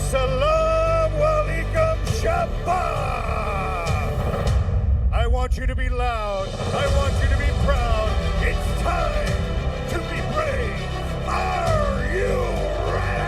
Assalamu alaikum Shabbat! I want you to be loud. I want you to be proud. It's time to be brave. Are you ready?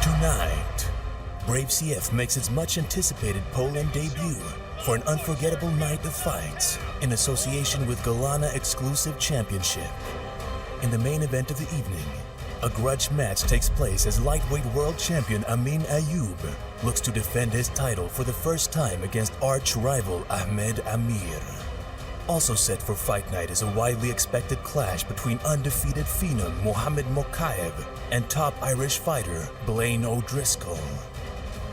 Tonight, Brave CF makes its much-anticipated Poland debut for an unforgettable night of fights in association with Galana Exclusive Championship. In the main event of the evening, a grudge match takes place as lightweight world champion Amin Ayoub looks to defend his title for the first time against arch-rival Ahmed Amir. Also set for Fight Night is a widely expected clash between undefeated phenom Mohamed Mokaev and top Irish fighter Blaine O'Driscoll.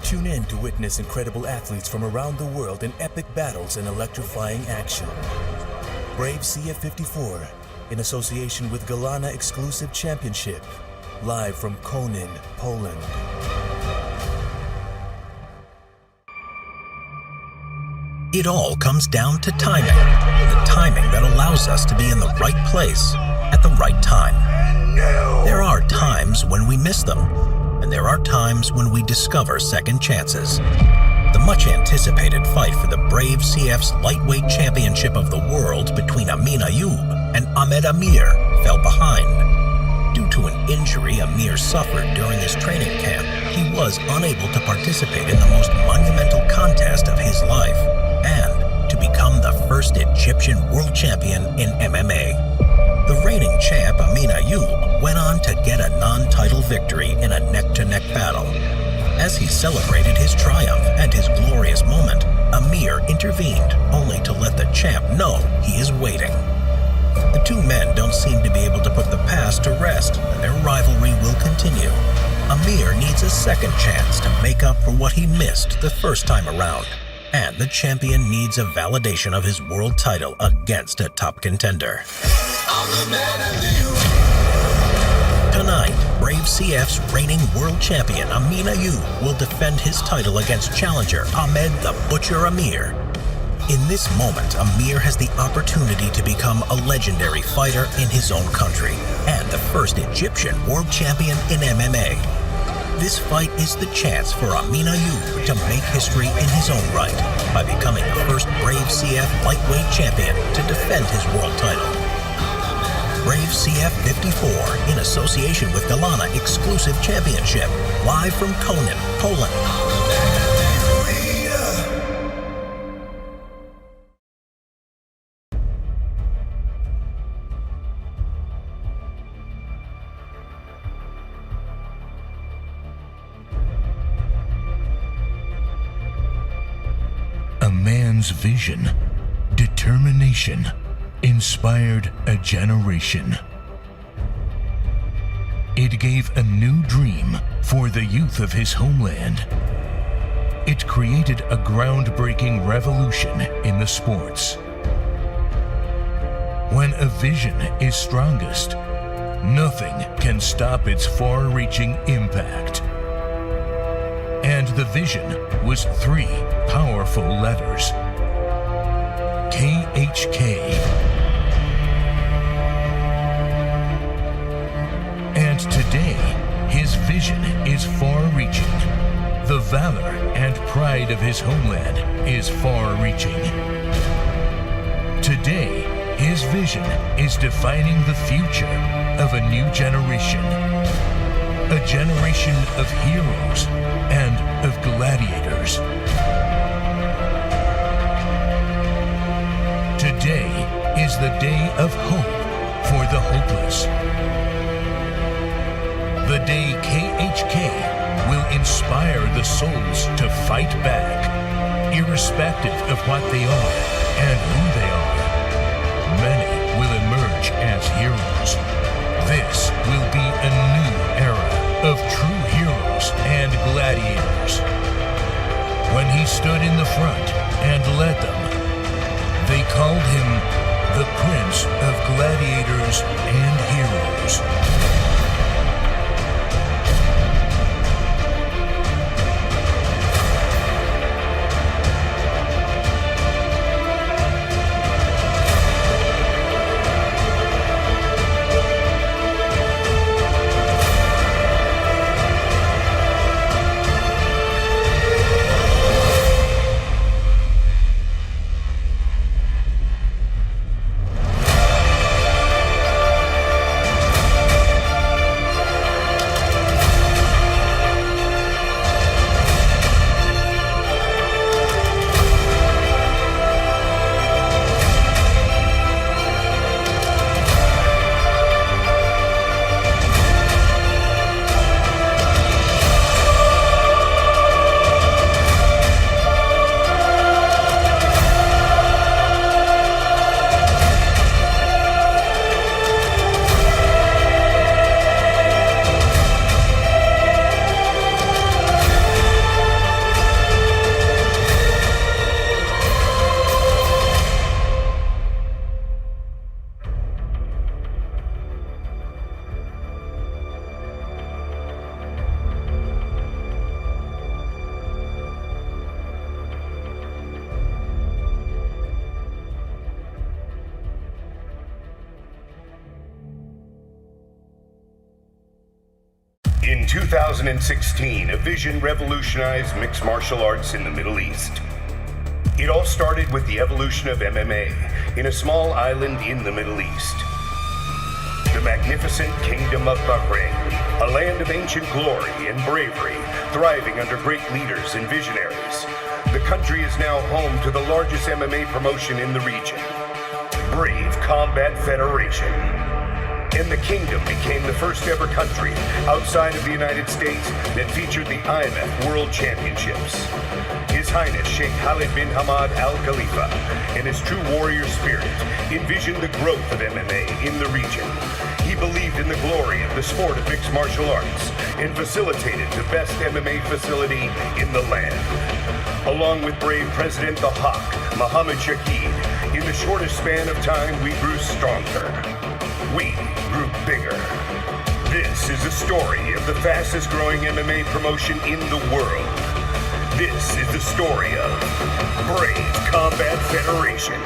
Tune in to witness incredible athletes from around the world in epic battles and electrifying action. Brave CF54, in association with Galana Exclusive Championship, live from Konin, Poland. It all comes down to timing. The timing that allows us to be in the right place at the right time. There are times when we miss them, and there are times when we discover second chances. The much-anticipated fight for the Brave CF's lightweight championship of the world between Amin Ayoub and Ahmed Amir fell behind. Due to an injury Amir suffered during his training camp, he was unable to participate in the most monumental contest of his life, and to become the first Egyptian world champion in MMA. The reigning champ Amin Ayoub went on to get a non-title victory in a neck-to-neck battle. As he celebrated his triumph and his glorious moment, Amir intervened, only to let the champ know he is waiting. The two men don't seem to be able to put the past to rest, and their rivalry will continue. Amir needs a second chance to make up for what he missed the first time around. And the champion needs a validation of his world title against a top contender. Tonight, Brave CF's reigning world champion Amin Ayoub will defend his title against challenger Ahmed the Butcher Amir. In this moment, Amir has the opportunity to become a legendary fighter in his own country and the first Egyptian world champion in MMA. This fight is the chance for Amin Ayoub to make history in his own right by becoming the first Brave CF lightweight champion to defend his world title. Brave CF 54 in association with Galana Exclusive Championship, live from Konin, Poland. A man's vision, determination, inspired a generation. It gave a new dream for the youth of his homeland. It created a groundbreaking revolution in the sports. When a vision is strongest, nothing can stop its far-reaching impact. And the vision was 3 powerful letters: KHK. And today, his vision is far-reaching. The valor and pride of his homeland is far-reaching. Today, his vision is defining the future of a new generation. A generation of heroes and of gladiators. Today is the day of hope for the hopeless. The day KHK will inspire the souls to fight back, irrespective of what they are and who they are. Many will emerge as heroes. This will be a new era of true heroes and gladiators. When he stood in the front and led them, they called him the Prince of Gladiators and Heroes. In 2016, a vision revolutionized mixed martial arts in the Middle East. It all started with the evolution of MMA in a small island in the Middle East. The magnificent Kingdom of Bahrain, a land of ancient glory and bravery, thriving under great leaders and visionaries. The country is now home to the largest MMA promotion in the region, Brave Combat Federation. And the kingdom became the first ever country outside of the United States that featured the IMF World Championships. His Highness Sheikh Khalid bin Hamad Al Khalifa and his true warrior spirit envisioned the growth of MMA in the region. He believed in the glory of the sport of mixed martial arts and facilitated the best MMA facility in the land. Along with brave President the Hawk, Mohammed Shahid, in the shortest span of time we grew stronger. We grew bigger. This is the story of the fastest growing MMA promotion in the world. This is the story of Brave Combat Federation.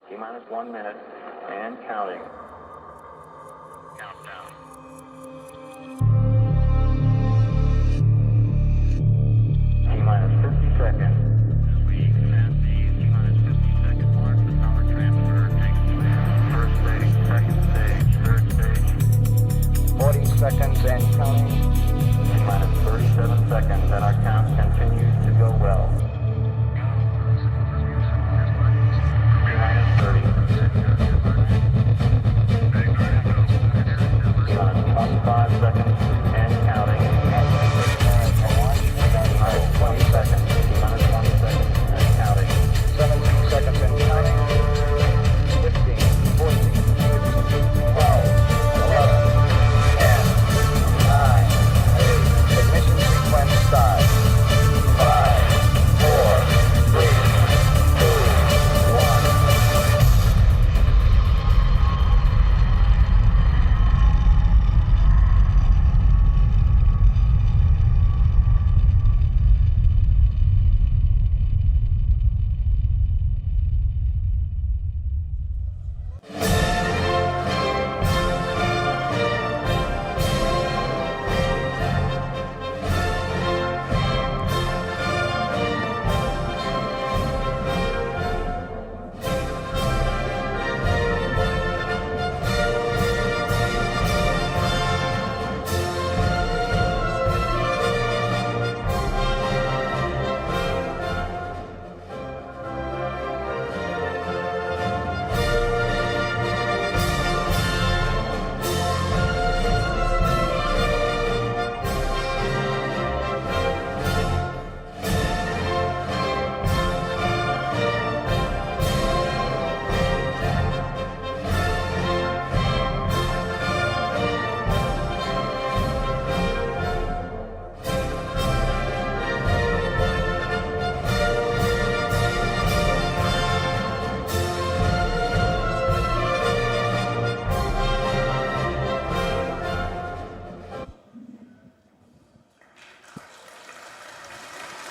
T-minus 1 minute and counting. Countdown. T-minus 50 seconds. As we pass the T-minus 50 second mark, the power transfer takes place. First stage, second stage, third stage. 40 seconds and counting. T-minus 37 seconds, and our count continues to go well. T-minus 30. T-minus 25 seconds and counting. T-minus 20 seconds. T-minus 20 seconds and counting. 17 seconds and counting. 15, 14, 12, 11, 10, 9, 8. Ignition sequence start. 5, 4, 3, 2, 1.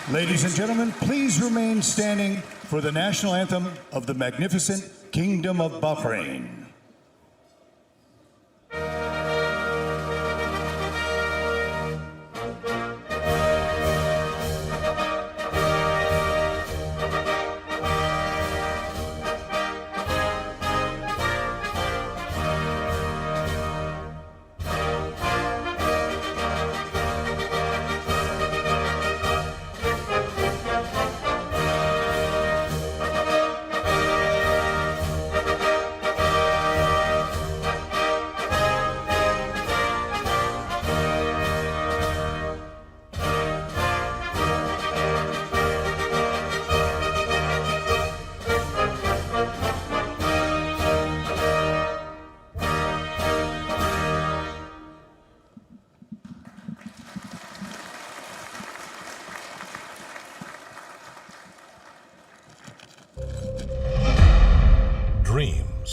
Ladies and gentlemen, please remain standing for the national anthem of the magnificent Kingdom of Bahrain.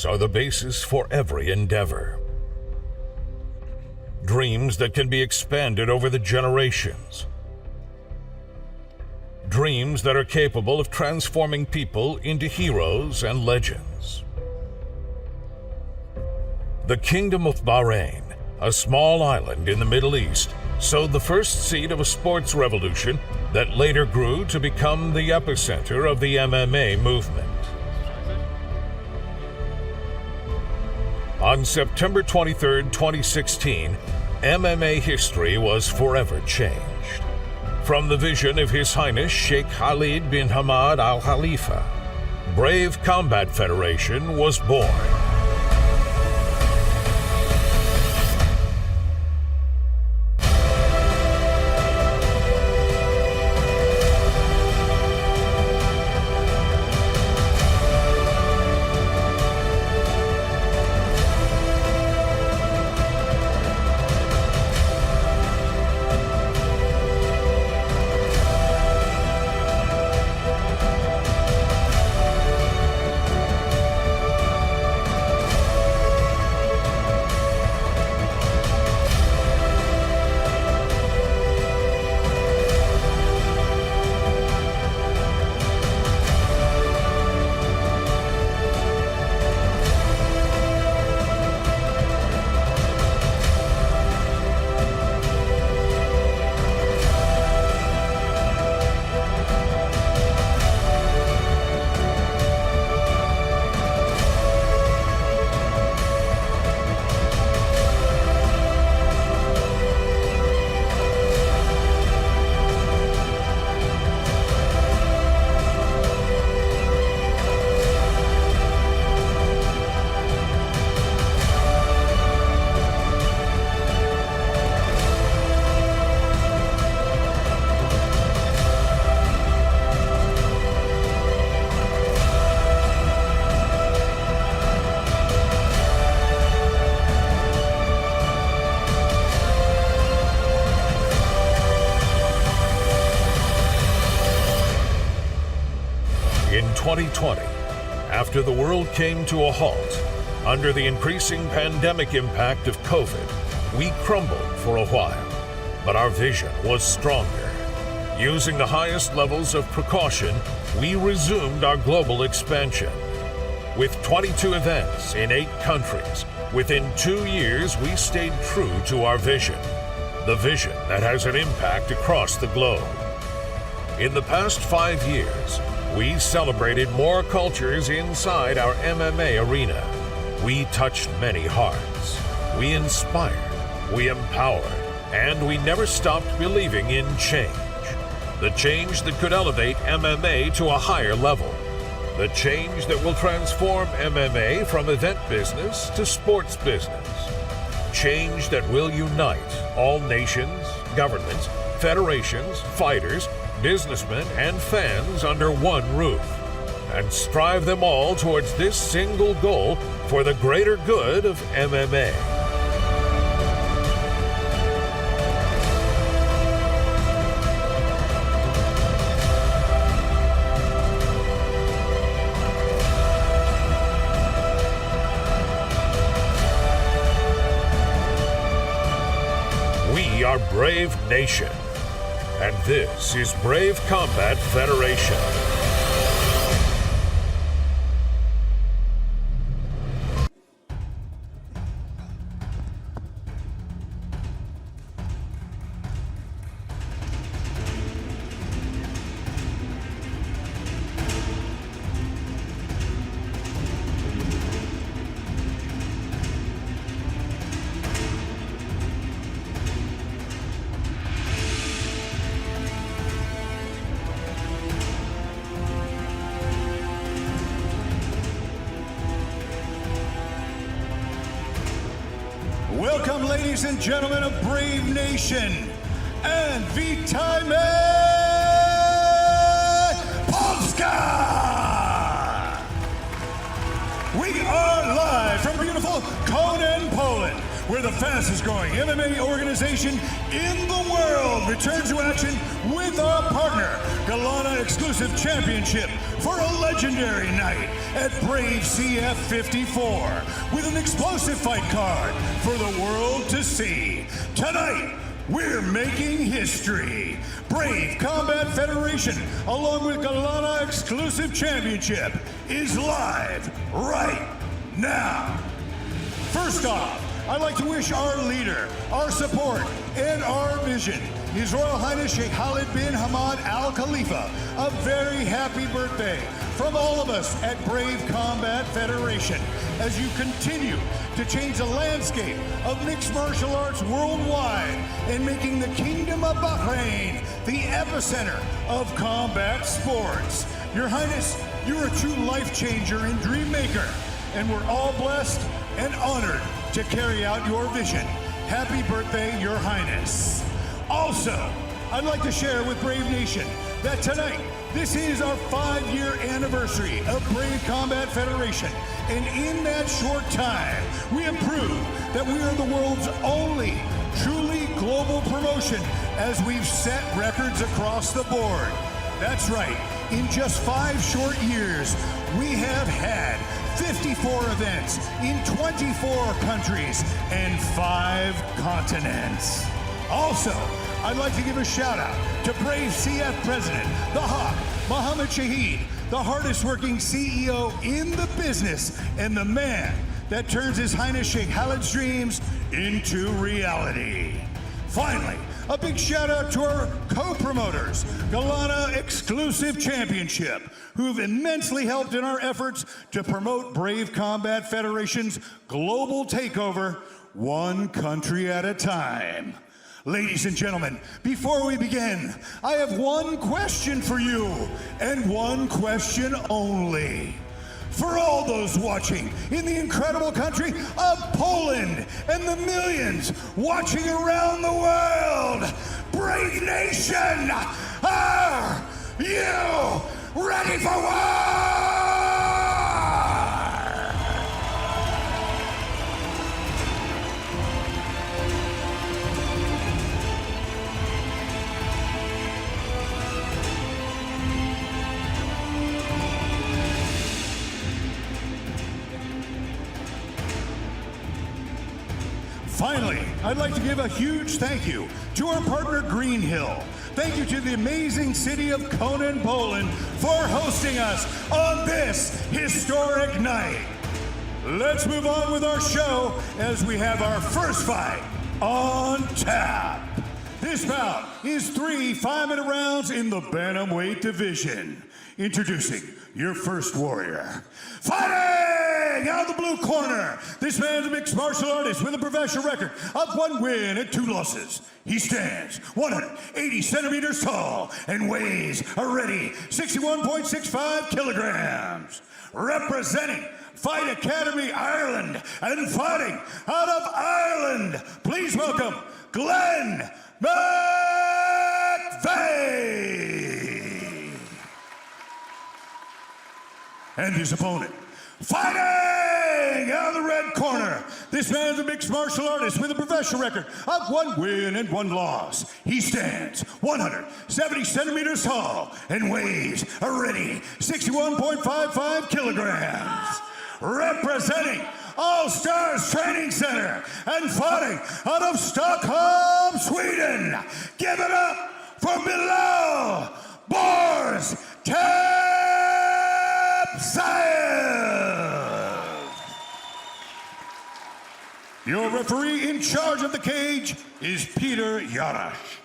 dreams are the basis for every endeavor. Dreams that can be expanded over the generations. Dreams that are capable of transforming people into heroes and legends. The Kingdom of Bahrain, a small island in the Middle East, sowed the first seed of a sports revolution that later grew to become the epicenter of the MMA movement. On September 23, 2016, MMA history was forever changed. From the vision of His Highness Sheikh Khalid bin Hamad Al Khalifa, Brave Combat Federation was born. In 2020, after the world came to a halt, under the increasing pandemic impact of COVID, we crumbled for a while, but our vision was stronger. Using the highest levels of precaution, we resumed our global expansion. With 22 events in 8 countries, within 2 years we stayed true to our vision, the vision that has an impact across the globe. In the past 5 years, we celebrated more cultures inside our MMA arena. We touched many hearts. We inspired, we empowered, and we never stopped believing in change. The change that could elevate MMA to a higher level. The change that will transform MMA from event business to sports business. Change that will unite all nations, governments, federations, fighters, businessmen, and fans under one roof, and strive them all towards this single goal for the greater good of MMA. We are Brave Nation. And this is Brave Combat Federation. Welcome, ladies and gentlemen of Brave Nation, and Witajmy Polska! We are live from beautiful Konin, Poland, where the fastest growing MMA organization in the world returns to action with our partner, Galana Exclusive Championship, for a legendary night at Brave CF 54 with an explosive fight card for the world to see. Tonight, we're making history. Brave Combat Federation, along with Galana Exclusive Championship, is live right now. First off, I'd like to wish our leader, our support, and our vision, His Royal Highness Sheikh Khalid bin Hamad Al Khalifa, a very happy birthday from all of us at Brave Combat Federation as you continue to change the landscape of mixed martial arts worldwide and making the Kingdom of Bahrain the epicenter of combat sports. Your Highness, you're a true life changer and dream maker, and we're all blessed and honored to carry out your vision. Happy birthday, Your Highness. Also, I'd like to share with Brave Nation that tonight, this is our 5-year anniversary of Brave Combat Federation. And in that short time, we have proved that we are the world's only truly global promotion as we've set records across the board. That's right, in just 5 short years, we have had 54 events in 24 countries and 5 continents. Also, I'd like to give a shout out to Brave CF President, the Hawk, Mohammed Shahid, the hardest working CEO in the business and the man that turns His Highness Sheikh Khalid's dreams into reality. Finally, a big shout out to our co-promoters, Galana Exclusive Championship, who've immensely helped in our efforts to promote Brave Combat Federation's global takeover, one country at a time. Ladies and gentlemen, before we begin, I have one question for you, and one question only. For all those watching in the incredible country of Poland and the millions watching around the world, Brave Nation, are you ready for war? Finally, I'd like to give a huge thank you to our partner Green Hill. Thank you to the amazing city of Konin, Poland for hosting us on this historic night. Let's move on with our show as we have our first fight on tap. This bout is 3 5-minute rounds in the bantamweight division. Introducing your first warrior. Fighting out of the blue corner, this man's a mixed martial artist with a professional record of 1 win and 2 losses. He stands 180 centimeters tall and weighs a ready 61.65 kilograms. Representing Fight Academy Ireland and fighting out of Ireland, please welcome Glenn McVeigh. And his opponent, fighting out of the red corner, this man's a mixed martial artist with a professional record of 1 win and 1 loss. He stands 170 centimeters tall and weighs a ready 61.55 kilograms. Representing All Stars Training Center and fighting out of Stockholm, Sweden, give it up for Bilal Bors Your referee in charge of the cage is Peter Yarash.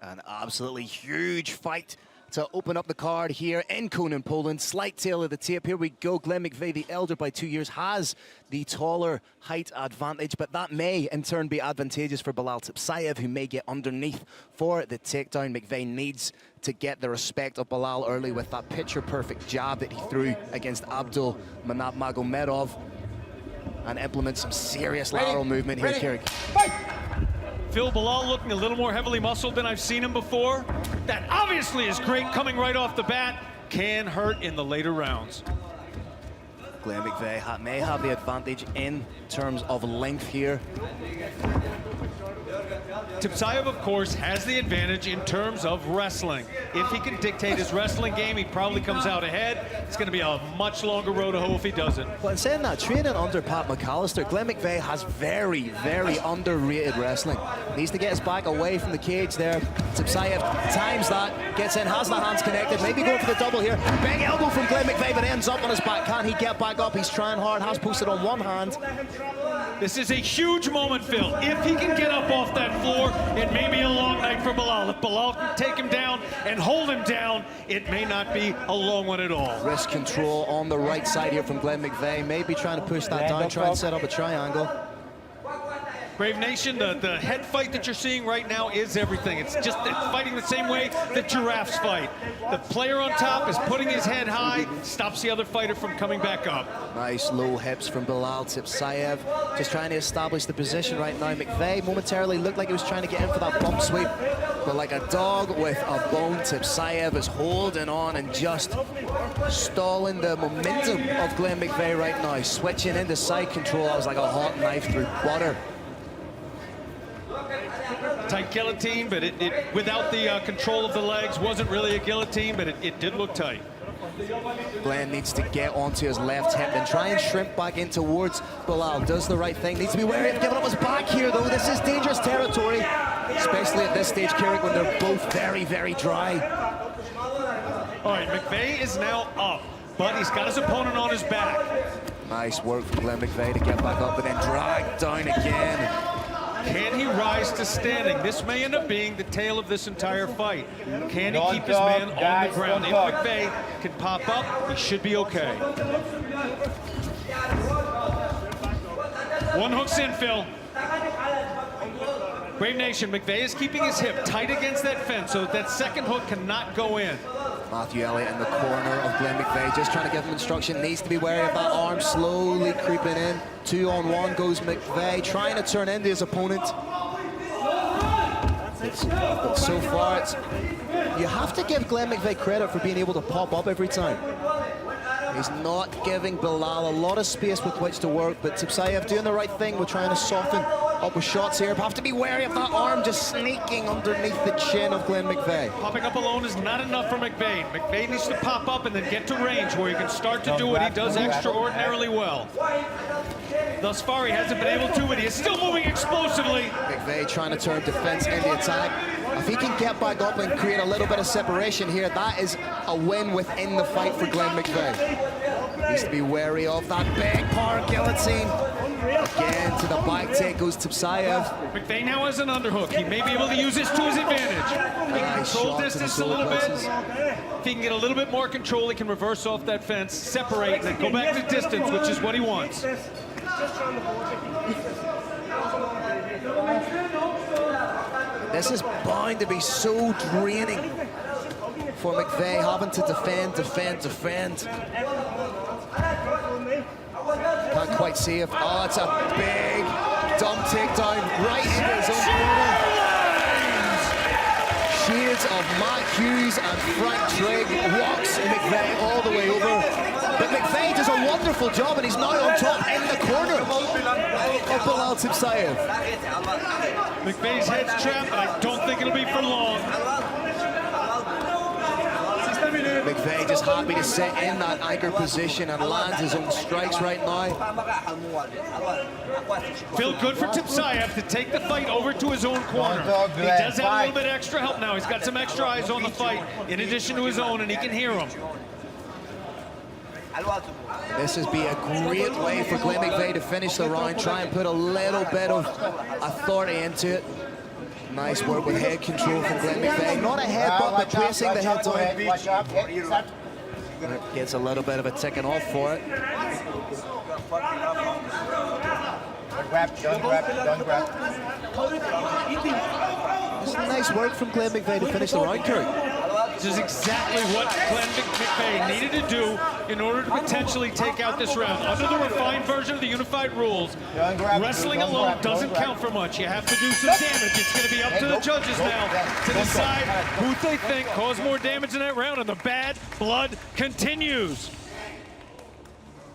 An absolutely huge fight to open up the card here in Konin, Poland. Slight tail of the tape. Here we go. Glenn McVeigh, the elder by 2 years, has the taller height advantage, but that may in turn be advantageous for Bilal Tipsayev, who may get underneath for the takedown. McVeigh needs to get the respect of Bilal early with that picture-perfect jab that he threw against Abdul Manap Magomedov, and implement some serious lateral movement here, Kieran. Phil, Bilal looking a little more heavily muscled than I've seen him before. That obviously is great coming right off the bat. Can hurt in the later rounds. Glenn McVeigh may have the advantage in terms of length here. Tipsayev, of course, has the advantage in terms of wrestling. If he can dictate his wrestling game, he probably comes out ahead. It's going to be a much longer road to hoe if he doesn't. But in saying that, training under Pat McAllister, Glenn McVeigh has very, very underrated wrestling. Needs to get his back away from the cage there. Tipsayev times that, gets in, has the hands connected, maybe going for the double here. Big elbow from Glenn McVeigh, but ends up on his back. Can he get back up? He's trying hard, has posted on one hand. This is a huge moment, Phil. If he can get up off that floor, it may be a long night for Belal. If Belal can take him down and hold him down, it may not be a long one at all. Wrist control on the right side here from Glenn McVeigh. Maybe trying to push that down, try and set up a triangle. Brave Nation, the head fight that you're seeing right now is everything. It's fighting the same way that giraffes fight. The player on top is putting his head high, stops the other fighter from coming back up. Nice low hips from Belal Tipsayev. Just trying to establish the position right now. McVeigh momentarily looked like he was trying to get in for that bump sweep, but like a dog with a bone, Tipsayev is holding on and just stalling the momentum of Glenn McVeigh right now. Switching into side control, that was like a hot knife through butter. Tight guillotine, but it without the control of the legs, wasn't really a guillotine, but it did look tight. Glenn needs to get onto his left hip and try and shrimp back in towards Belal. Does the right thing, needs to be wary of giving up his back here though. This is dangerous territory, especially at this stage, Carrick, when they're both very, very dry. All right, McVeigh is now up, but he's got his opponent on his back. Nice work from Glenn McVeigh to get back up and then drag down again. Can he rise to standing? This may end up being the tale of this entire fight. Can he keep his man on the ground? If McVeigh can pop up, he should be okay. One hook's in, Phil. Brave Nation, McVeigh is keeping his hip tight against that fence so that second hook cannot go in. Matthew Elliott in the corner of Glenn McVeigh, just trying to give him instruction. Needs to be wary of that arm slowly creeping in. 2-on-1 goes McVeigh, trying to turn into his opponent. But so far, you have to give Glenn McVeigh credit for being able to pop up every time. He's not giving Belal a lot of space with which to work, but Tipsayev doing the right thing. We're trying to soften up with shots here. Have to be wary of that arm just sneaking underneath the chin of Glenn McVeigh. Popping up alone is not enough for McVeigh. McVeigh needs to pop up and then get to range where he can start to do what he does extraordinarily well. Thus far, he hasn't been able to, but he is still moving explosively. McVeigh trying to turn defense into attack. If he can get back up and create a little bit of separation here, that is a win within the fight for Glenn McVeigh. Needs to be wary of that big power guillotine. Again, to the back take goes Tipsayev. McVeigh now has an underhook. He may be able to use this to his advantage. He can control distance a little bit. If he can get a little bit more control, he can reverse off that fence, separate, and then go back to distance, which is what he wants. This is bound to be so draining for McVeigh, having to defend. Can't quite see if, oh, it's a big dumb takedown right into his own corner. Shades of Matt Hughes and Frank Trigg walks McVeigh all the way over. But McVeigh does a wonderful job and he's now on top in the corner of Belal Tipsayev. McVeigh's head's trapped, but I don't think it'll be for long. McVeigh just happy to sit in that anchor position and lands his own strikes right now. Feel good for Tipsayev to take the fight over to his own corner. He does have a little bit extra help now. He's got some extra eyes on the fight in addition to his own, and he can hear them. This has been a great way for Glenn McVeigh to finish the round, try and put a little bit of authority into it. Nice work with head control from Glenn McVeigh. Not a headbutt, but placing the head down. Gets a little bit of a ticking off for it. Don't grab. This is nice work from Glenn McVeigh to finish the round, Curry. This is exactly what Glenn McVeigh needed to do in order to potentially take out this round. Under the refined version of the unified rules, wrestling alone doesn't count for much. You have to do some damage. It's going to be up to the judges now to decide who they think caused more damage in that round, and the bad blood continues.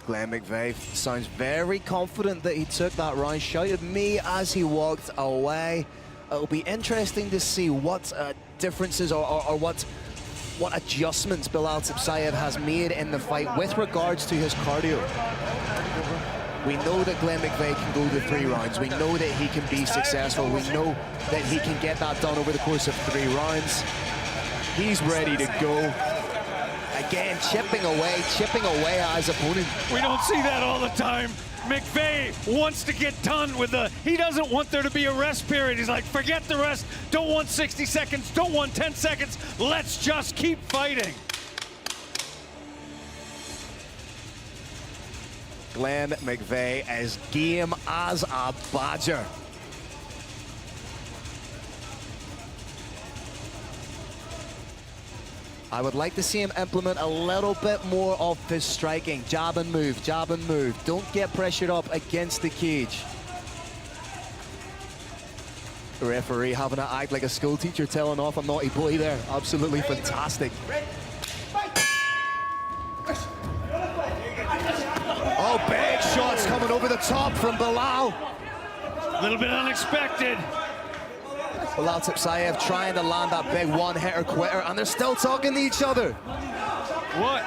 Glenn McVeigh sounds very confident that he took that round. Shouted me as he walked away. It'll be interesting to see what differences or what adjustments Bilal Tipsayev has made in the fight with regards to his cardio. We know that Glenn McVeigh can go to 3 rounds. We know that he can be successful. We know that he can get that done over the course of 3 rounds. He's ready to go. Again, chipping away at his opponent. We don't see that all the time. McVeigh wants to get done with he doesn't want there to be a rest period. He's like, forget the rest. Don't want 60 seconds, don't want 10 seconds. Let's just keep fighting. Glenn McVeigh as game as a badger. I would like to see him implement a little bit more of his striking. Jab and move, jab and move. Don't get pressured up against the cage. The referee having to act like a school teacher telling off a naughty boy there. Absolutely fantastic. Oh, big shots coming over the top from Bilal. A little bit unexpected. Bilal Tipsayev trying to land that big one-hitter quitter, and they're still talking to each other. What?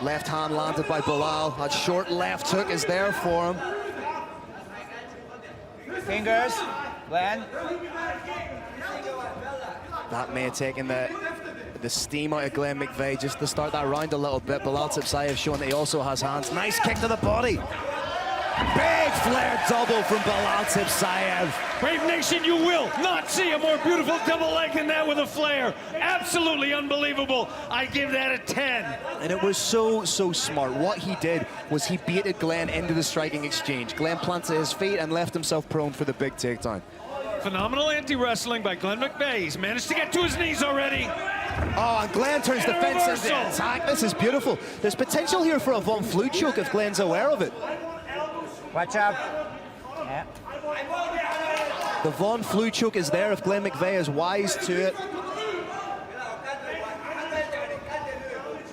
Left hand landed by Bilal. That short left hook is there for him. Fingers, Glenn. That may have taken the steam out of Glenn McVeigh just to start that round a little bit. Bilal Tipsayev showing that he also has hands. Nice kick to the body. Big flare double from Bilal Tipsayev. Brave Nation, you will not see a more beautiful double leg than that with a flare. Absolutely unbelievable. I give that a 10. And it was so smart. What he did was he baited Glenn into the striking exchange. Glenn planted his feet and left himself prone for the big takedown. Phenomenal anti-wrestling by Glenn McVeigh. He's managed to get to his knees already. Oh, and Glenn turns the fence into attack. This is beautiful. There's potential here for a Von Flue choke if Glenn's aware of it. Watch out. Yeah. The Von Flue choke is there if Glenn McVeigh is wise to it.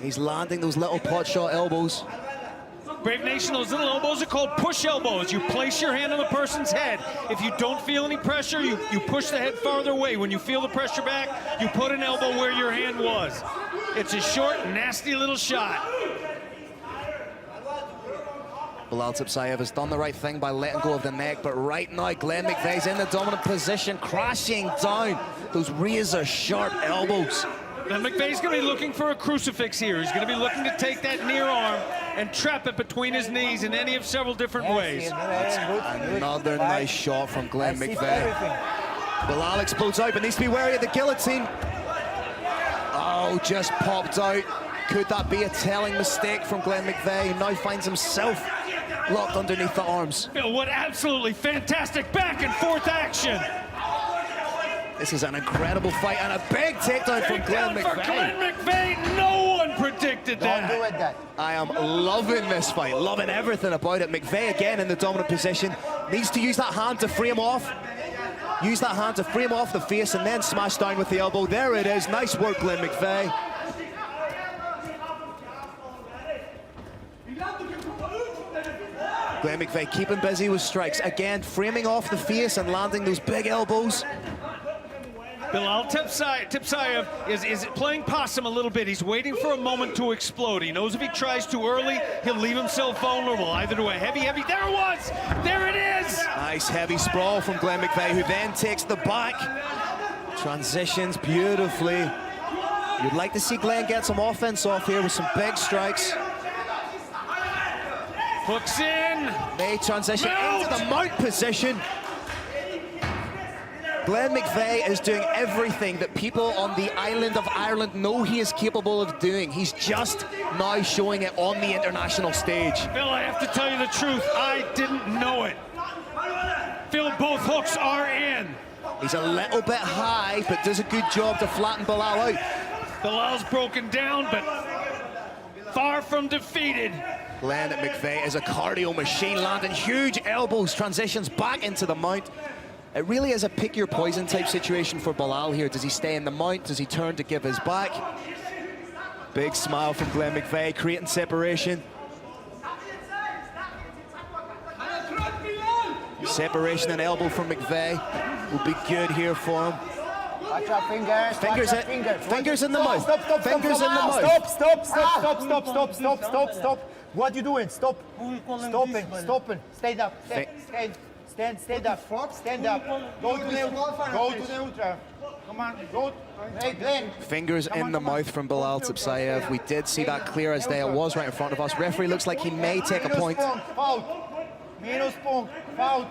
He's landing those little pot shot elbows. Brave Nation, those little elbows are called push elbows. You place your hand on the person's head. If you don't feel any pressure, you push the head farther away. When you feel the pressure back, you put an elbow where your hand was. It's a short, nasty little shot. Bilal Tipsayev has done the right thing by letting go of the neck, but right now Glenn McVeigh's in the dominant position, crashing down those razor-sharp elbows. Glenn McVeigh's going to be looking for a crucifix here. He's going to be looking to take that near arm and trap it between his knees in any of several different ways. Another nice shot from Glenn McVeigh. Bilal explodes out, but needs to be wary of the guillotine. Oh, just popped out. Could that be a telling mistake from Glenn McVeigh? He now finds himself locked underneath the arms. Bill, what absolutely fantastic back and forth action. This is an incredible fight and a big takedown from Glenn For McVeigh. Glenn McVeigh, no one predicted that. Don't do it, that. I am loving this fight, loving everything about it. McVeigh again in the dominant position. Needs to use that hand to free him off. Use that hand to free him off the face and then smash down with the elbow. There it is. Nice work, Glenn McVeigh. Glenn McVeigh keeping busy with strikes. Again, framing off the face and landing those big elbows. Bilal Tipsayev is playing possum a little bit. He's waiting for a moment to explode. He knows if he tries too early, he'll leave himself vulnerable, either to a heavy, there it was! There it is! Nice heavy sprawl from Glenn McVeigh, who then takes the back. Transitions beautifully. You'd like to see Glenn get some offense off here with some big strikes. Hooks in. May transition into the mount position. Glenn McVeigh is doing everything that people on the island of Ireland know he is capable of doing. He's just now showing it on the international stage. Bill, I have to tell you the truth. I didn't know it. Phil, both hooks are in. He's a little bit high, but does a good job to flatten Bilal out. Bilal's broken down, but far from defeated. Glenn McVeigh is a cardio machine, landing huge elbows, transitions back into the mount. It really is a pick your poison type situation for Bilal here. Does he stay in the mount? Does he turn to give his back? Big smile from Glenn McVeigh, creating separation. Separation and elbow from McVeigh will be good here for him. Watch out, fingers. Fingers, Watch out, fingers in the mouth. Stop, fingers in the mouth. Stop. What you doing? Stop. Stopping. Stand up. Stand up. Stand up. Go to the ultra. Come on, go. Hey, Glenn. Fingers in the mouth from Bilal Tipsayev. We did see that clear as day. It was right in front of us. Referee looks like he may take a point. Foul. Minus point. Foul.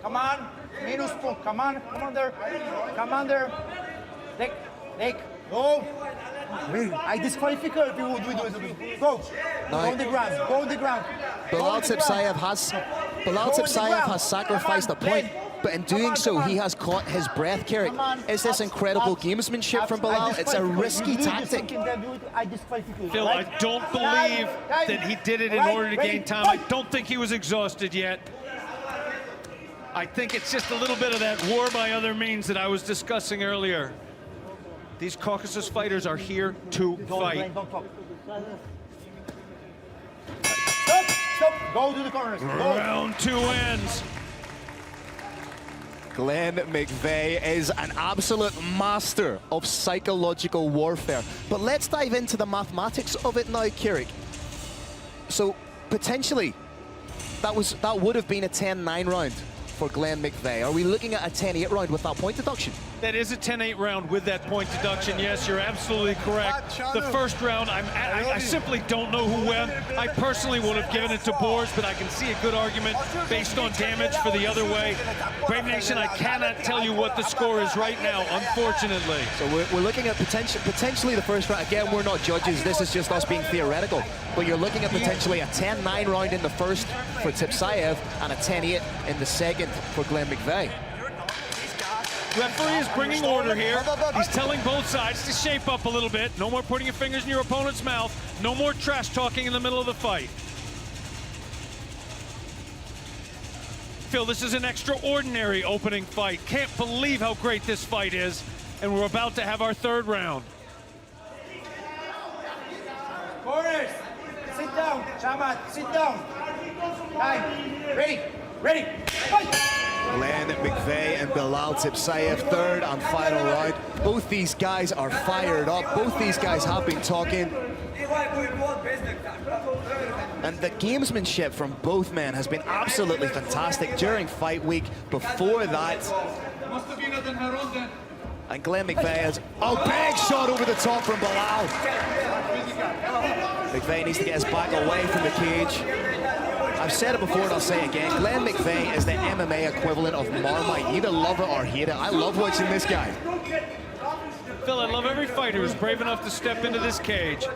Come on. Minus point. Come on there. Leg. Go. I disqualify if you would do it. Go. Go on the ground. Bilal Tipsayev has sacrificed a point, but in doing so, he has caught his breath, Carrick. Is this incredible gamesmanship from Bilal? It's a risky tactic. Phil, I don't believe that he did it in order to gain time. I don't think he was exhausted yet. I think it's just a little bit of that war by other means that I was discussing earlier. These Caucasus fighters are here to fight. Stop. Go to the corners. Round 2 ends. Glenn McVeigh is an absolute master of psychological warfare. But let's dive into the mathematics of it now, Carrick. So potentially, that would have been a 10-9 round for Glenn McVeigh. Are we looking at a 10-8 round with that point deduction? That is a 10-8 round with that point deduction. Yes, you're absolutely correct. The first round, I simply don't know who won. I personally would have given it to Boers, but I can see a good argument based on damage for the other way. Brave Nation, I cannot tell you what the score is right now, unfortunately. So we're looking at potentially the first round. Again, we're not judges. This is just us being theoretical. But you're looking at potentially a 10-9 round in the first for Tipsayev and a 10-8 in the second for Glenn McVeigh. Referee is bringing order here. He's telling both sides to shape up a little bit. No more putting your fingers in your opponent's mouth. No more trash talking in the middle of the fight. Phil, this is an extraordinary opening fight. Can't believe how great this fight is. And we're about to have our third round. Corners. Sit down. Shamat, sit down. Time. Ready. Fight. Glenn McVeigh and Bilal Tipsayev, third and final round. Both these guys are fired up. Both these guys have been talking. And the gamesmanship from both men has been absolutely fantastic during fight week. Before that, and Glenn McVeigh has, big shot over the top from Bilal. McVeigh needs to get his back away from the cage. I've said it before and I'll say it again. Glenn McVeigh is the MMA equivalent of Marmite. You either love it or hate it. I love watching this guy. Phil, I love every fighter who's brave enough to step into this cage.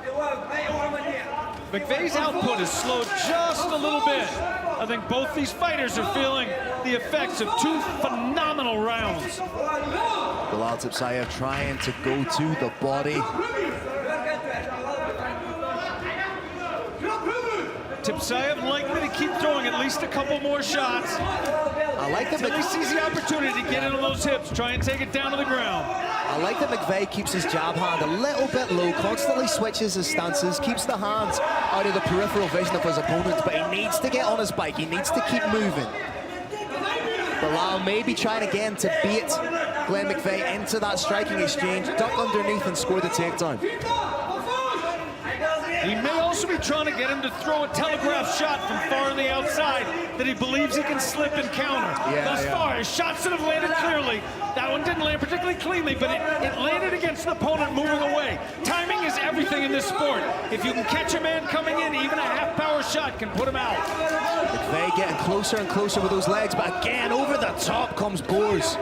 McVeigh's output has slowed just a little bit. I think both these fighters are feeling the effects of 2 phenomenal rounds. Bilal Tipsayev trying to go to the body. Tipsayev likely to keep throwing at least a couple more shots. I like that Until he sees the opportunity to get in on those hips, try and take it down to the ground. I like that McVeigh keeps his jab hand a little bit low, constantly switches his stances, keeps the hands out of the peripheral vision of his opponent, but he needs to get on his bike, he needs to keep moving. Bilal may be trying again to beat Glenn McVeigh into that striking exchange, duck underneath and score the takedown. He may also be trying to get him to throw a telegraph shot from far on the outside that he believes he can slip and counter. Thus far, his shots that have landed clearly. That one didn't land particularly cleanly, but it landed against an opponent moving away. Timing is everything in this sport. If you can catch a man coming in, even a half-power shot can put him out. McVeigh getting closer and closer with those legs, but again, over the top comes Boers.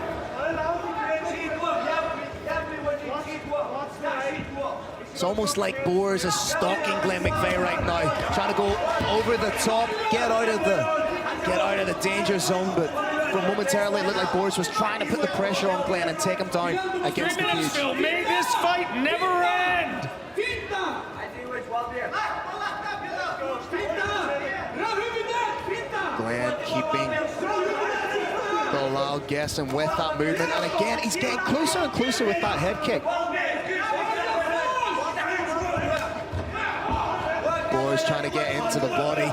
It's almost like Boers is stalking Glenn McVeigh right now, trying to go over the top, get out of the danger zone, but for momentarily it looked like Boers was trying to put the pressure on Glenn and take him down against the 3 minutes, cage. Phil. May this fight never end. Glenn keeping Bilal guessing with that movement, and again he's getting closer and closer with that head kick. Boers trying to get into the body.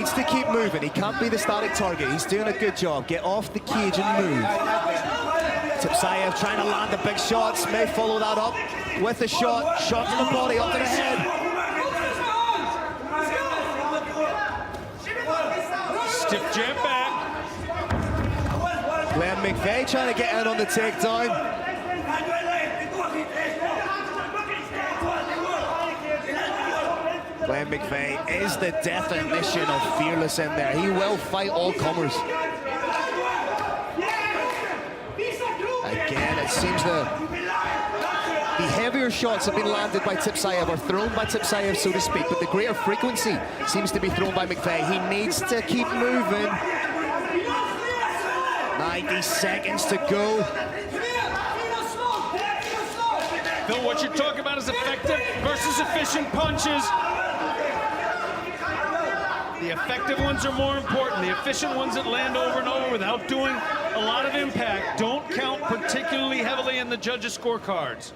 needs to keep moving. He can't be the static target. He's doing a good job. Get off the cage and move. Tipsayev trying to land the big shots. May follow that up with a shot. Shot to the body, up to the head. Stiff jab back. Glenn McVeigh trying to get in on the takedown. Glenn McVeigh is the definition of fearless in there. He will fight all comers. Again, it seems the heavier shots have been landed by Tipsayev, or thrown by Tipsayev, so to speak, but the greater frequency seems to be thrown by McVeigh. He needs to keep moving. 90 seconds to go. Phil, what you're talking about is effective versus efficient punches. The effective ones are more important. The efficient ones that land over and over without doing a lot of impact don't count particularly heavily in the judges' scorecards.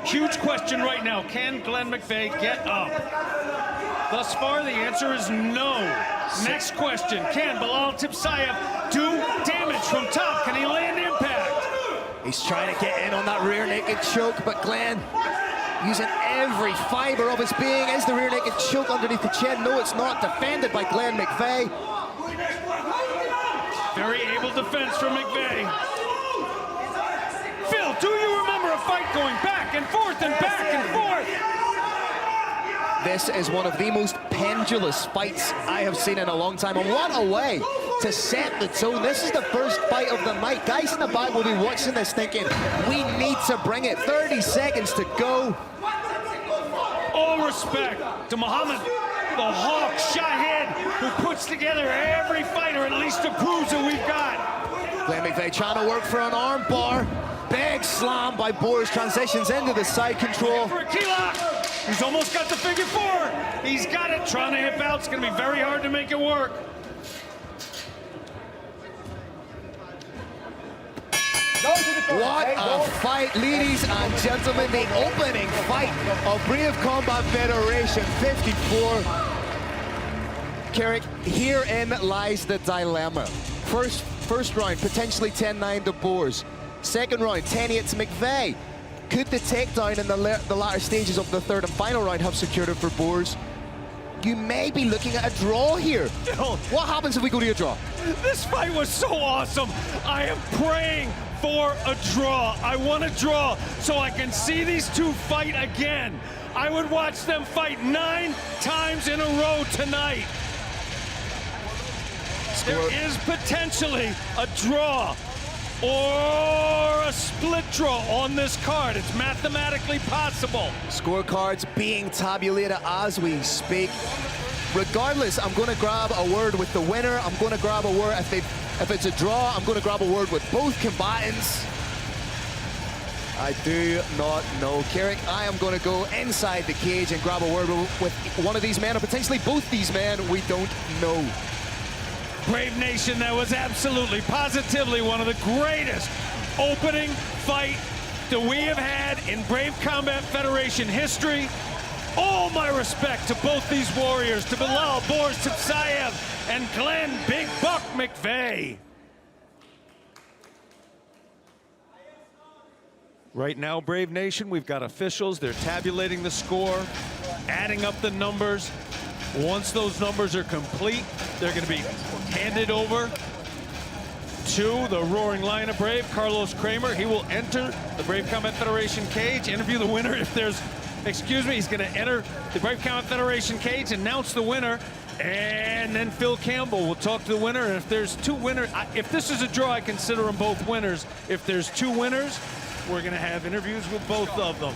Huge question right now. Can Glenn McVeigh get up? Thus far, the answer is no. Next question. Can Belal Tipsayev do damage from top? Can he land impact? He's trying to get in on that rear naked choke, but Glenn using every fiber of his being. Is the rear naked choke underneath the chin? No, it's not. Defended by Glenn McVeigh. Very able defense from McVeigh. Phil, do you remember a fight going back and forth and back and forth? This is one of the most pendulous fights I have seen in a long time. And what a way to set the tone. This is the first fight of the night. Guys in the back will be watching this thinking, we need to bring it. 30 seconds to go. All respect to Muhammad, the Hawk Shahed, who puts together every fighter, at least to prove that we've got. Glenn McVeigh trying to work for an arm bar. Big slam by Boris, transitions into the side control. For a key lock. He's almost got the figure four. He's got it, trying to hip out. It's going to be very hard to make it work. What a fight, ladies and gentlemen. The opening fight of Brave Combat Federation 54. Carrick, herein lies the dilemma. First round, potentially 10-9 to Boers. Second round, 10-8 to McVeigh. Could the takedown in the latter stages of the third and final round have secured it for Boers? You may be looking at a draw here. What happens if we go to a draw? This fight was so awesome. I am praying for a draw. I want a draw so I can see these two fight again. I would watch them fight 9 times in a row tonight. There is potentially a draw or a split draw on this card. It's mathematically possible. Scorecards being tabulated as we speak. Regardless, I'm going to grab a word with the winner. I'm going to grab a word if it's a draw. I'm going to grab a word with both combatants. I do not know. Carrick, I am going to go inside the cage and grab a word with one of these men, or potentially both these men. We don't know. Brave Nation, that was absolutely, positively one of the greatest opening fight that we have had in Brave Combat Federation history. All my respect to both these warriors, to Belal Boris Tipsayev and Glenn Big Buck McVeigh. Right now, Brave Nation, we've got officials. They're tabulating the score, adding up the numbers. Once those numbers are complete, they're going to be handed over to the Roaring Lion of Brave, Carlos Kramer. He will enter the Brave Combat Federation cage, interview the winner if there's, excuse me, he's going to enter the Brave Combat Federation cage, announce the winner, and then Phil Campbell will talk to the winner. And if there's two winners, if this is a draw, I consider them both winners. If there's two winners, we're going to have interviews with both of them.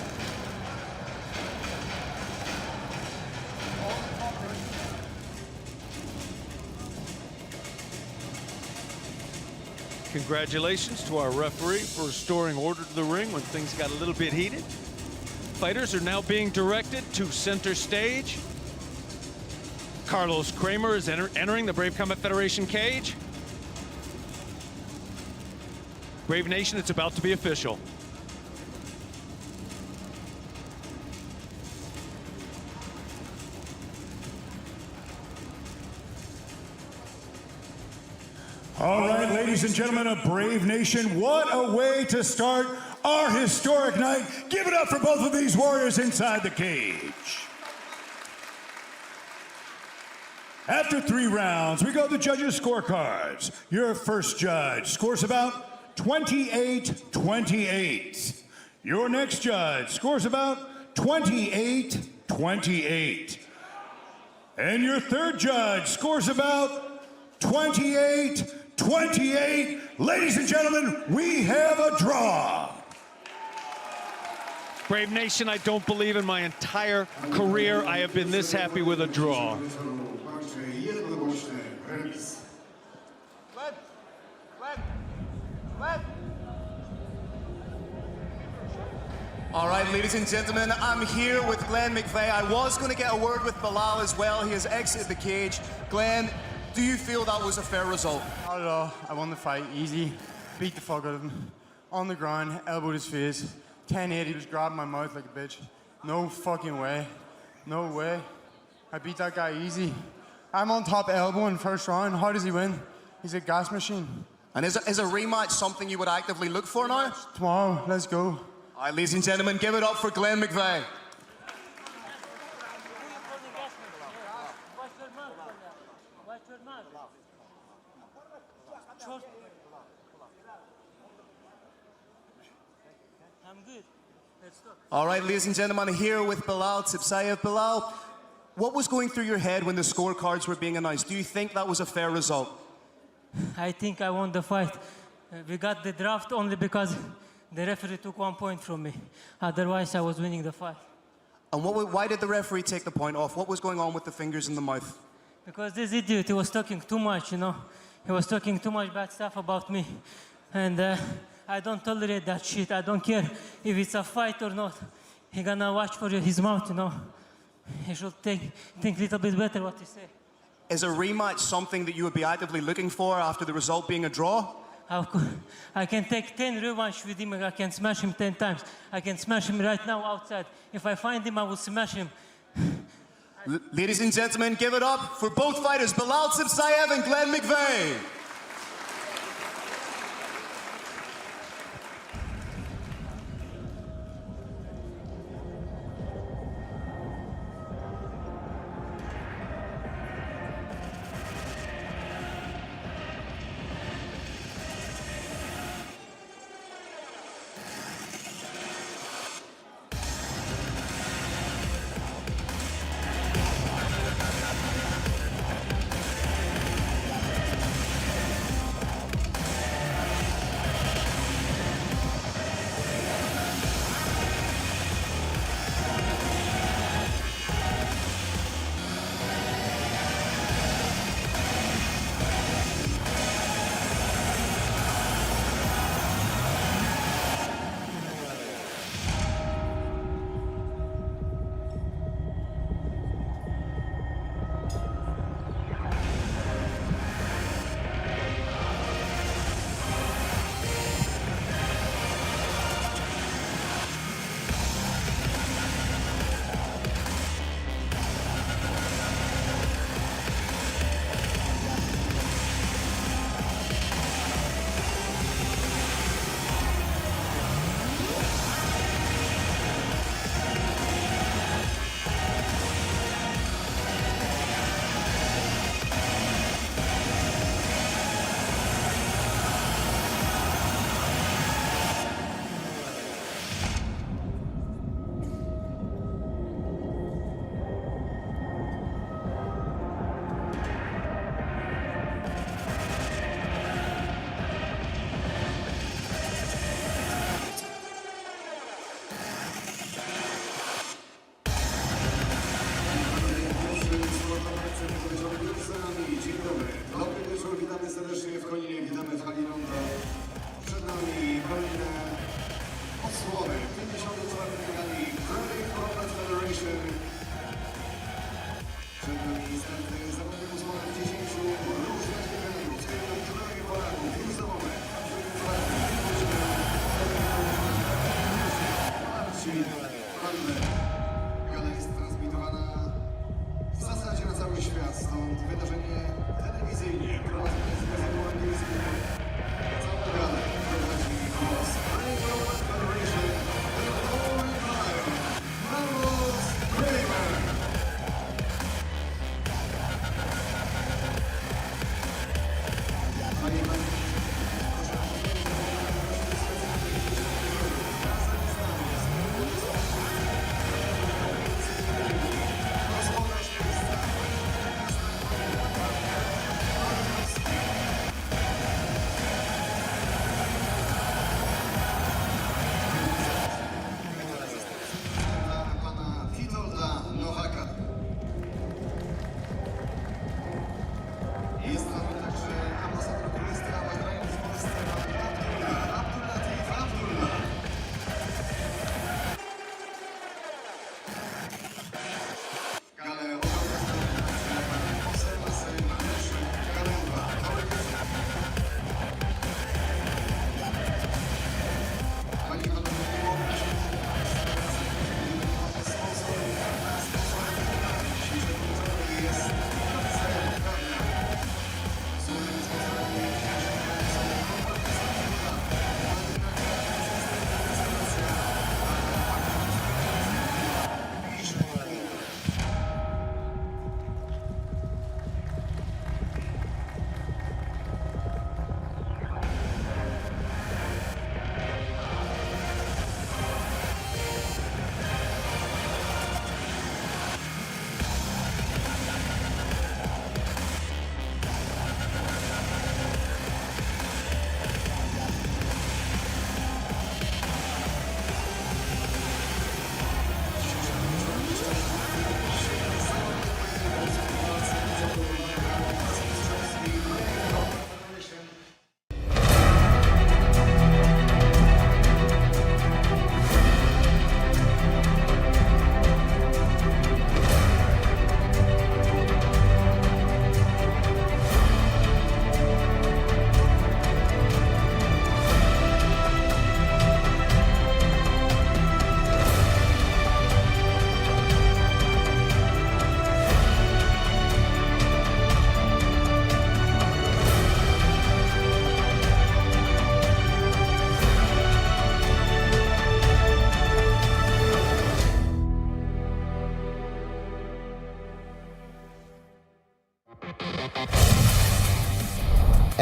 Congratulations to our referee for restoring order to the ring when things got a little bit heated. Fighters are now being directed to center stage. Carlos Kramer is entering the Brave Combat Federation cage. Brave Nation, it's about to be official. All right, ladies and gentlemen of Brave Nation, what a way to start our historic night. Give it up for both of these warriors inside the cage. After 3 rounds, we go to the judges' scorecards. Your first judge scores about 28-28. Your next judge scores about 28-28. And your third judge scores about 28-28. Ladies and gentlemen, we have a draw. Brave Nation, I don't believe in my entire career I have been this happy with a draw. All right, ladies and gentlemen, I'm here with Glenn McVeigh. I was going to get a word with Bilal as well. He has exited the cage. Glenn, do you feel that was a fair result? Not at all. I won the fight easy. Beat the fuck out of him. On the ground, elbowed his face. 10-8, he was grabbing my mouth like a bitch. No fucking way. No way. I beat that guy easy. I'm on top elbow in first round. How does he win? He's a gas machine. And is a rematch something you would actively look for now? Tomorrow, let's go. All right, ladies and gentlemen, give it up for Glenn McVeigh. All right, ladies and gentlemen, I'm here with Bilal Tsipsayev. Bilal, what was going through your head when the scorecards were being announced? Do you think that was a fair result? I think I won the fight. We got the draft only because the referee took 1 point from me. Otherwise, I was winning the fight. And why did the referee take the point off? What was going on with the fingers in the mouth? Because this idiot, he was talking too much, you know. He was talking too much bad stuff about me. And I don't tolerate that shit. I don't care if it's a fight or not. He gonna watch for his mouth, you know. He should think a little bit better what he say. Is a rematch something that you would be actively looking for after the result being a draw? I can take 10 revanche with him. I can smash him 10 times. I can smash him right now outside. If I find him, I will smash him. Ladies and gentlemen, give it up for both fighters, Bilal Tsipsayev and Glenn McVeigh. serdecznie w Koninie, witamy w hali Ronda. Przed nami kolejne odsłony 54. gali Brave Combat Federation. Przed nami niestety zawodnik usłony w 10 różnych wygraniów, z tego liczbami Polaków. Już za moment. Marcin Hanner. Gala jest transmitowana w zasadzie na cały świat, stąd wydarzenie telewizyjnie prowadzone z gazetą angielską.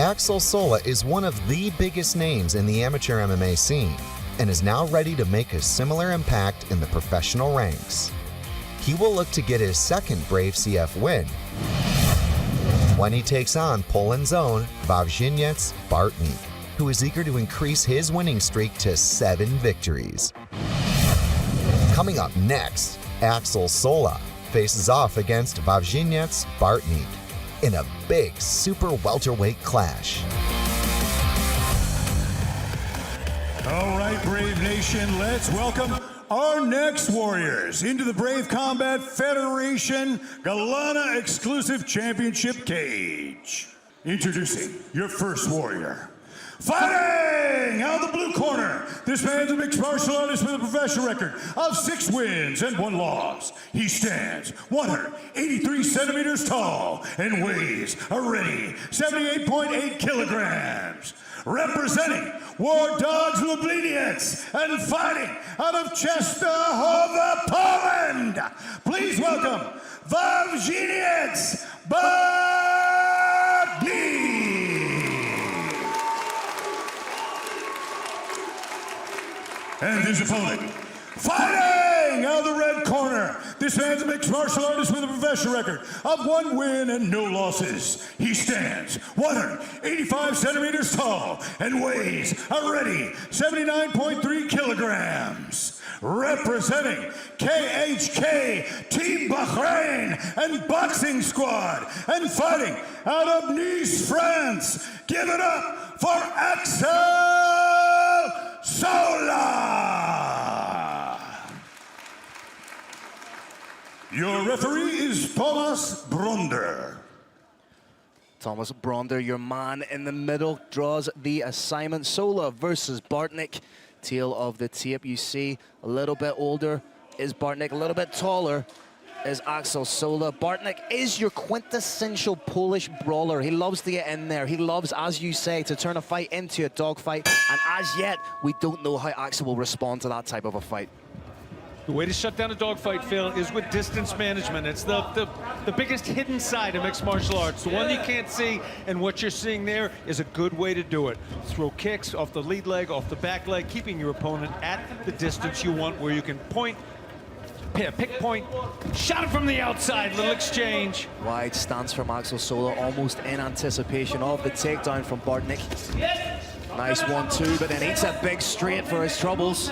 Axel Sola is one of the biggest names in the amateur MMA scene and is now ready to make a similar impact in the professional ranks. He will look to get his second Brave CF win when he takes on Poland's own Wawrzyniec Bartnik, who is eager to increase his winning streak to 7 victories. Coming up next, Axel Sola faces off against Wawrzyniec Bartnik in a big super welterweight clash. All right, Brave Nation, let's welcome our next warriors into the Brave Combat Federation Galana Exclusive Championship cage. Introducing your first warrior. Fighting out of the blue corner, this man's a mixed martial artist with a professional record of 6 wins and 1 loss. He stands 183 centimeters tall and weighs a ready 78.8 kilograms. Representing War Dogs Lubliniec and fighting out of Częstochowa, Poland, please welcome Wawrzyniec Bartnik. And his opponent, fighting out of the red corner, this man's a mixed martial artist with a professional record of 1 win and no losses. He stands 185 centimeters tall and weighs a ready 79.3 kilograms. Representing KHK, Team Bahrain and Boxing Squad, and fighting out of Nice, France, give it up for Axel Sola! Your referee is Thomas Bronder. Thomas Bronder, your man in the middle, draws the assignment. Sola versus Bartnik. Tail of the tape, you see, a little bit older is Bartnik, a little bit taller is Axel Sola. Bartnik is your quintessential Polish brawler. He loves to get in there. He loves, as you say, to turn a fight into a dogfight. And as yet, we don't know how Axel will respond to that type of a fight. The way to shut down a dogfight, Phil, is with distance management. It's the biggest hidden side of mixed martial arts, the one you can't see, and what you're seeing there is a good way to do it. Throw kicks off the lead leg, off the back leg, keeping your opponent at the distance you want, where you can point, pick point, shot it from the outside, little exchange. Wide stance from Axel Sola, almost in anticipation of the takedown from Bartnik. Nice 1-2, but then eats a big straight for his troubles.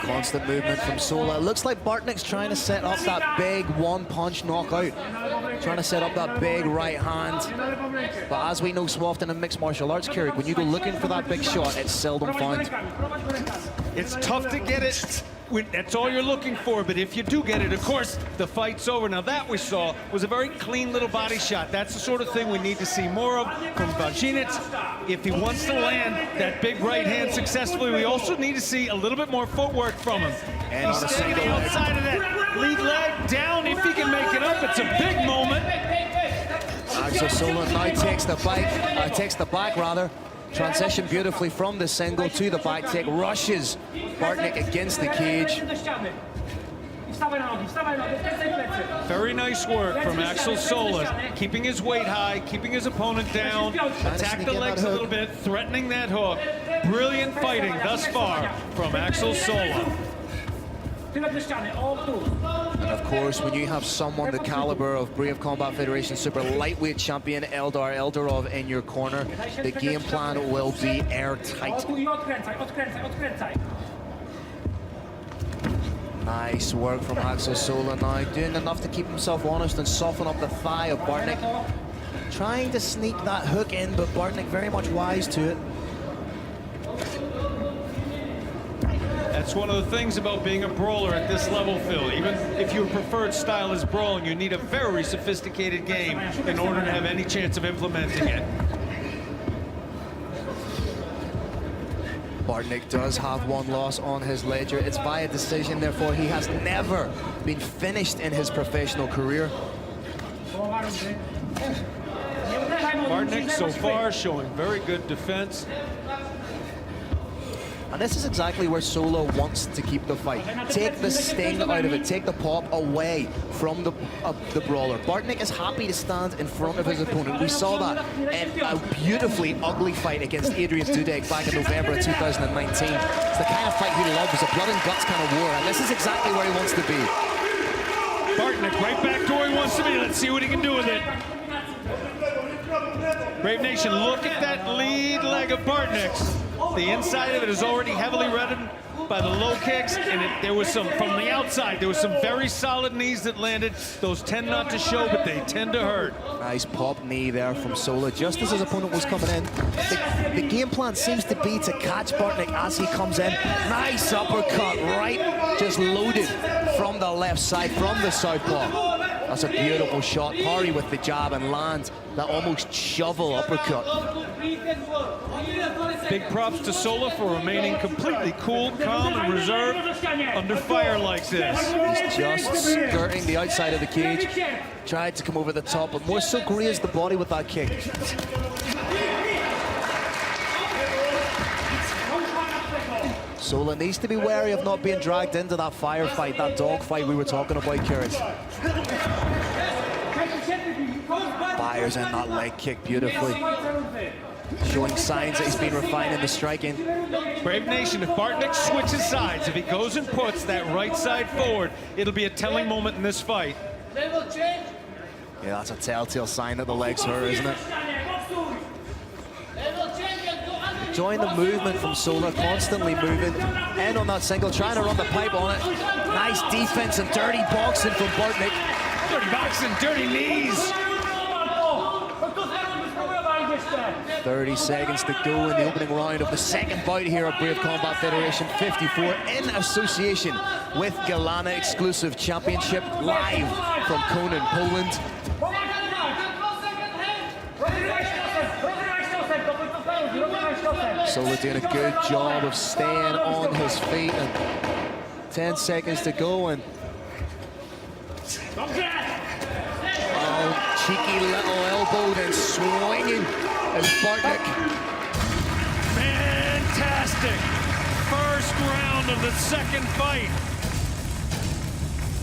Constant movement from Sola. Looks like Bartnik's trying to set up that big one-punch knockout. Trying to set up that big right hand. But as we know so often in mixed martial arts, Kerry, when you go looking for that big shot, it's seldom found. It's tough to get it. That's all you're looking for, but if you do get it, of course, the fight's over. Now that we saw was a very clean little body shot. That's the sort of thing we need to see more of from Wawrzyniec. If he wants to land that big right hand successfully, we also need to see a little bit more footwork from him. And he's staying outside of that lead leg down if he can make it up. It's a big moment. Axel Sola now takes the back. Transition beautifully from the single to the back take, rushes Bartnik against the cage. Very nice work from Axel Sola, keeping his weight high, keeping his opponent down, attack the legs a little bit, threatening that hook. Brilliant fighting thus far from Axel Sola. And of course, when you have someone the caliber of Brave Combat Federation Super Lightweight Champion Eldar Eldarov in your corner, the game plan will be airtight. Nice work from Axel Sola now, doing enough to keep himself honest and soften up the thigh of Bartnik. Trying to sneak that hook in, but Bartnik very much wise to it. That's one of the things about being a brawler at this level, Phil. Even if your preferred style is brawling, you need a very sophisticated game in order to have any chance of implementing it. Bartnik does have 1 loss on his ledger. It's via decision, therefore he has never been finished in his professional career. Bartnik so far showing very good defense. And this is exactly where Sola wants to keep the fight. Take the sting out of it, take the pop away from the brawler. Bartnik is happy to stand in front of his opponent. We saw that in a beautifully ugly fight against Adrian Dudek back in November of 2019. It's the kind of fight he loves, a blood and guts kind of war, and this is exactly where he wants to be. Bartnik right back to where he wants to be. Let's see what he can do with it. Brave Nation, look at that lead leg of Bartnik's. The inside of it is already heavily reddened by the low kicks, and there was some, from the outside, there was some very solid knees that landed. Those tend not to show, but they tend to hurt. Nice pop knee there from Sola, just as his opponent was coming in. The game plan seems to be to catch Bartnik as he comes in. Nice uppercut, right, just loaded from the left side, from the southpaw. That's a beautiful shot. Parry with the jab and lands that almost shovel uppercut. Big props to Sola for remaining completely cool, calm, and reserved under fire like this. He's just skirting the outside of the cage. Tried to come over the top, but more so grazed the body with that kick. Sola needs to be wary of not being dragged into that firefight, that dogfight we were talking about, Kieran. Fires in that leg kick beautifully. Showing signs that he's been refining the striking. Brave Nation, if Bartnik switches sides, if he goes and puts that right side forward, it'll be a telling moment in this fight. Yeah, that's a telltale sign that the legs hurt, isn't it? Enjoying the movement from Sola, constantly moving. In on that single, trying to run the pipe on it. Nice defense and dirty boxing from Bartnik. Dirty boxing, dirty knees. 30 seconds to go in the opening round of the second bout here at Brave Combat Federation 54 in association with Galana Exclusive Championship, live from Konin, Poland. Sola doing a good job of staying on his feet, and 10 seconds to go, and oh, cheeky little elbow, then swinging as Bartnik. Fantastic first round of the second fight.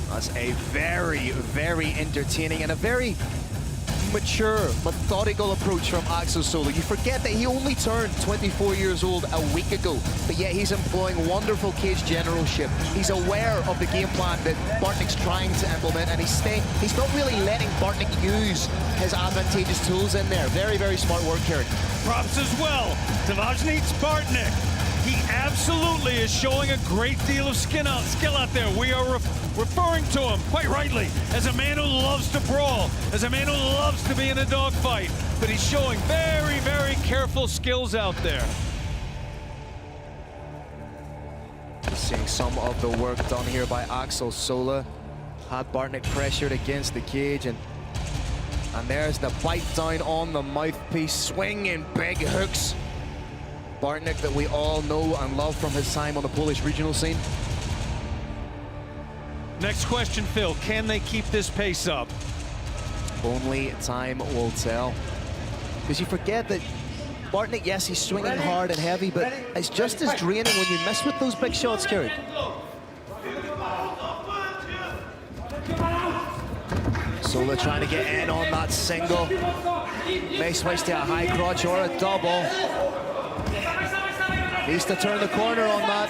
That's a very, very entertaining and a very mature, methodical approach from Axel Sola. You forget that he only turned 24 years old a week ago, but yet he's employing wonderful cage generalship. He's aware of the game plan that Bartnik's trying to implement, and he's not really letting Bartnik use his advantageous tools in there. Very, very smart work here. Props as well to Vajnitz Bartnik. He absolutely is showing a great deal of skill out there. We are referring to him, quite rightly, as a man who loves to brawl, as a man who loves to be in a dogfight, but he's showing very, very careful skills out there. Seeing some of the work done here by Axel Sola. Had Bartnik pressured against the cage, and there's the bite down on the mouthpiece, swinging big hooks. Bartnik that we all know and love from his time on the Polish regional scene. Next question, Phil. Can they keep this pace up? Only time will tell. Because you forget that Bartnik, yes, he's swinging hard and heavy, but it's just as draining when you miss with those big shots, Kerry. Sola trying to get in on that single. May switch to a high crotch or a double. Needs to turn the corner on that.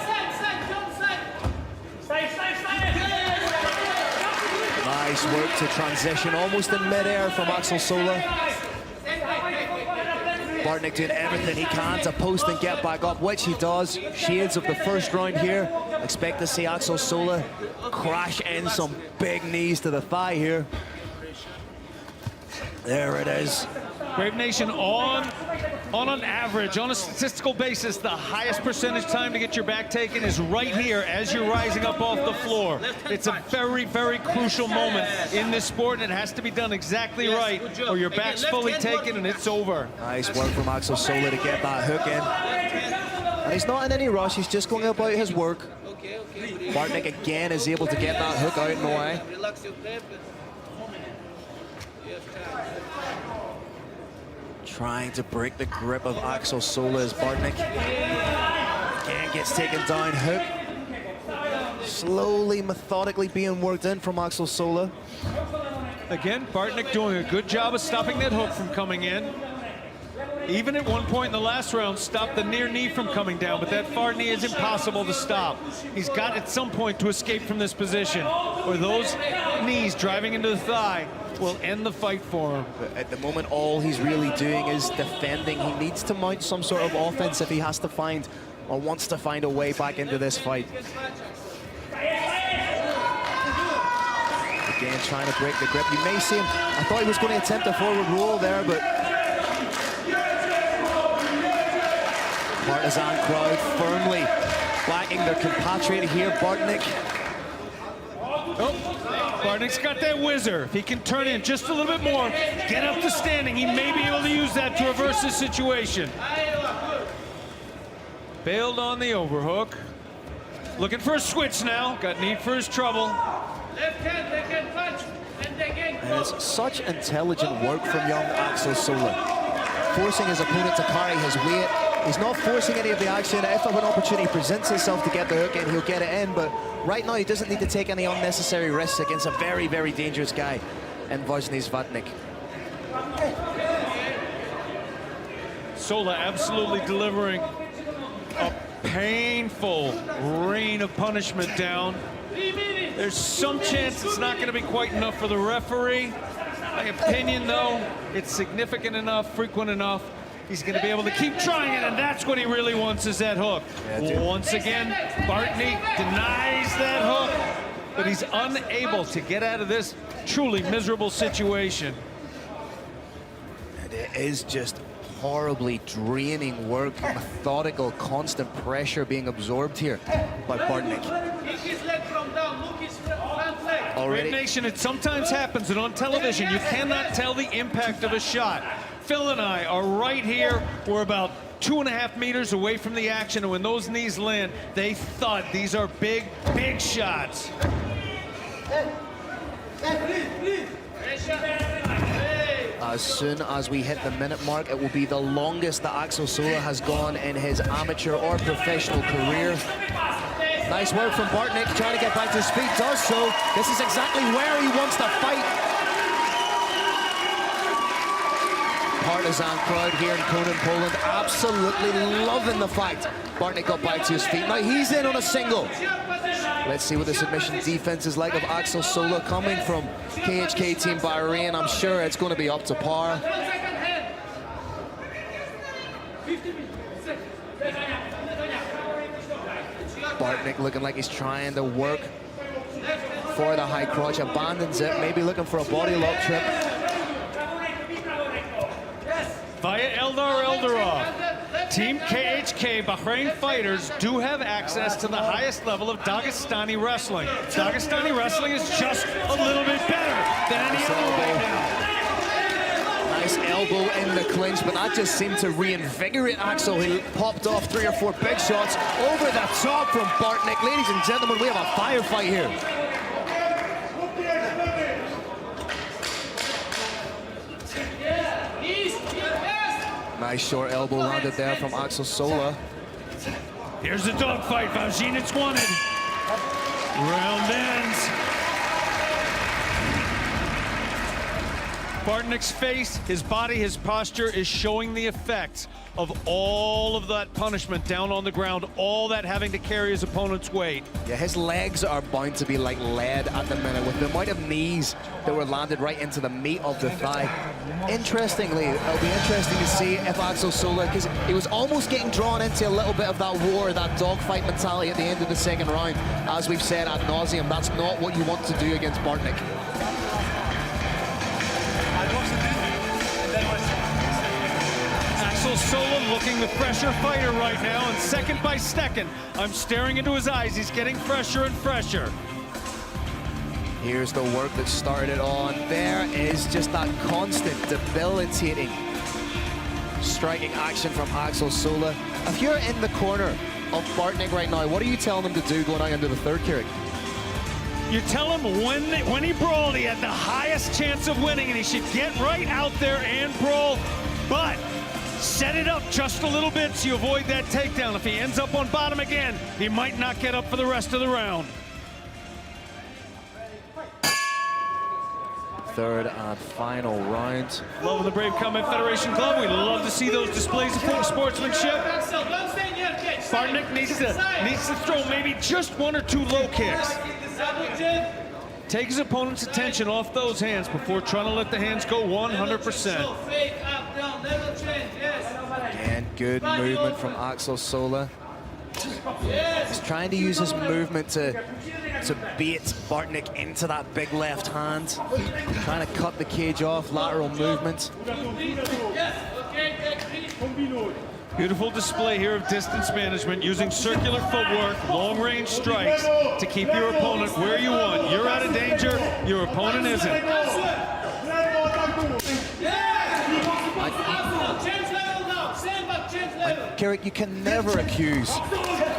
Nice work to transition, almost in midair from Axel Sola. Bartnik doing everything he can to post and get back up, which he does. Shades of the first round here. Expect to see Axel Sola crash in some big knees to the thigh here. There it is. Brave Nation, on an average, on a statistical basis, the highest percentage time to get your back taken is right here as you're rising up off the floor. It's a very, very crucial moment in this sport, and it has to be done exactly right, or your back's fully taken and it's over. Nice work from Axel Sola to get that hook in. And he's not in any rush, he's just going about his work. Bartnik again is able to get that hook out and away. Trying to break the grip of Axel Sola as Bartnik Again, gets taken down, hook. Slowly, methodically being worked in from Axel Sola. Again, Bartnik doing a good job of stopping that hook from coming in. Even at one point in the last round, stopped the near knee from coming down, but that far knee is impossible to stop. He's got at some point to escape from this position, or those knees driving into the thigh will end the fight for him. But at the moment, all he's really doing is defending. He needs to mount some sort of offense if he has to find, or wants to find a way back into this fight. Again, trying to break the grip. You may see him, I thought he was going to attempt a forward roll there, but partisan crowd firmly backing their compatriot here, Bartnik. Oh, Bartnik's got that whizzer. If he can turn in just a little bit more, get up to standing, he may be able to use that to reverse the situation. Bailed on the overhook. Looking for a switch now. Got need for his trouble. And it's such intelligent work from young Axel Sola. Forcing his opponent to carry his weight. He's not forcing any of the action. If an opportunity presents itself to get the hook in, he'll get it in. But right now, he doesn't need to take any unnecessary risks against a very, very dangerous guy in Vojny Zvatnik. Sola absolutely delivering a painful rain of punishment down. There's some chance it's not going to be quite enough for the referee. My opinion, though, it's significant enough, frequent enough. He's going to be able to keep trying it, and that's what he really wants, is that hook. Once again, Bartnik denies that hook, but he's unable to get out of this truly miserable situation. And it is just horribly draining work, methodical, constant pressure being absorbed here by Bartnik. Great Nation, it sometimes happens, and on television, you cannot tell the impact of a shot. Phil and I are right here. We're about 2.5 meters away from the action, and when those knees land, they thud. These are big, big shots. As soon as we hit the minute mark, it will be the longest that Axel Sola has gone in his amateur or professional career. Nice work from Bartnik, trying to get back to his feet, does so. This is exactly where he wants to fight. Partisan crowd here in Konin, Poland, absolutely loving the fact Bartnik got back to his feet. Now he's in on a single. Let's see what the submission defense is like of Axel Sola coming from KHK Team Bahrain. I'm sure it's going to be up to par. Bartnik looking like he's trying to work for the high crotch, abandons it, maybe looking for a body lock trip. Via Eldar Eldarov, Team KHK Bahrain fighters do have access to the highest level of Dagestani wrestling. Dagestani wrestling is just a little bit better than any other right now. Nice elbow in the clinch, but that just seemed to reinvigorate Axel. He popped off 3 or 4 big shots over the top from Bartnik. Ladies and gentlemen, we have a firefight here. Nice short elbow landed there from Axel Sola. Here's the dogfight. Vojnic's wanted. Round ends. Bartnik's face, his body, his posture is showing the effects of all of that punishment down on the ground, all that having to carry his opponent's weight. Yeah, his legs are bound to be like lead at the minute with the amount of knees that were landed right into the meat of the thigh. Interestingly, it'll be interesting to see if Axel Sola, because he was almost getting drawn into a little bit of that war, that dogfight mentality at the end of the second round. As we've said ad nauseum, that's not what you want to do against Bartnik. Axel Sola looking the fresher fighter right now, and second by second, I'm staring into his eyes. He's getting fresher and fresher. Here's the work that started on. There is just that constant, debilitating striking action from Axel Sola. If you're in the corner of Bartnik right now, what are you telling him to do going out into the third, Kieran? You tell him when he brawled, he had the highest chance of winning, and he should get right out there and brawl. But Set it up just a little bit so you avoid that takedown. If he ends up on bottom again, he might not get up for the rest of the round. Third and final round. Loving the Brave Combat Federation Club. We love to see those displays of sportsmanship. Bartnick needs to throw maybe just 1 or 2 low kicks. Take his opponent's attention off those hands before trying to let the hands go 100%. And good movement from Axel Sola. He's trying to use his movement to beat Bartnick into that big left hand. Trying to cut the cage off, lateral movement. Beautiful display here of distance management, using circular footwork, long-range strikes to keep your opponent where you want. You're out of danger, your opponent isn't. Carrick, you can never accuse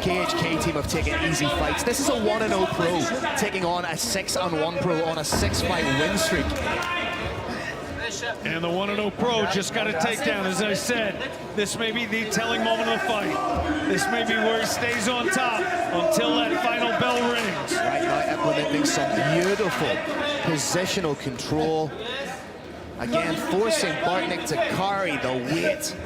KHK team of taking easy fights. This is a 1-0 pro taking on a 6-1 pro on a 6-fight win streak. And the 1-0 pro just got a takedown. As I said, this may be the telling moment of the fight. This may be where he stays on top until that final bell rings. Right now implementing some beautiful positional control. Again, forcing Bartnick to carry the weight.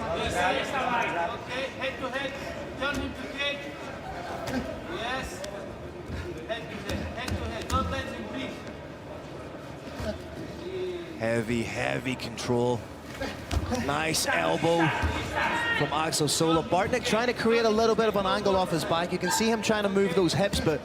Heavy, heavy control. Nice elbow from Axel Sola. Bartnick trying to create a little bit of an angle off his back. You can see him trying to move those hips, but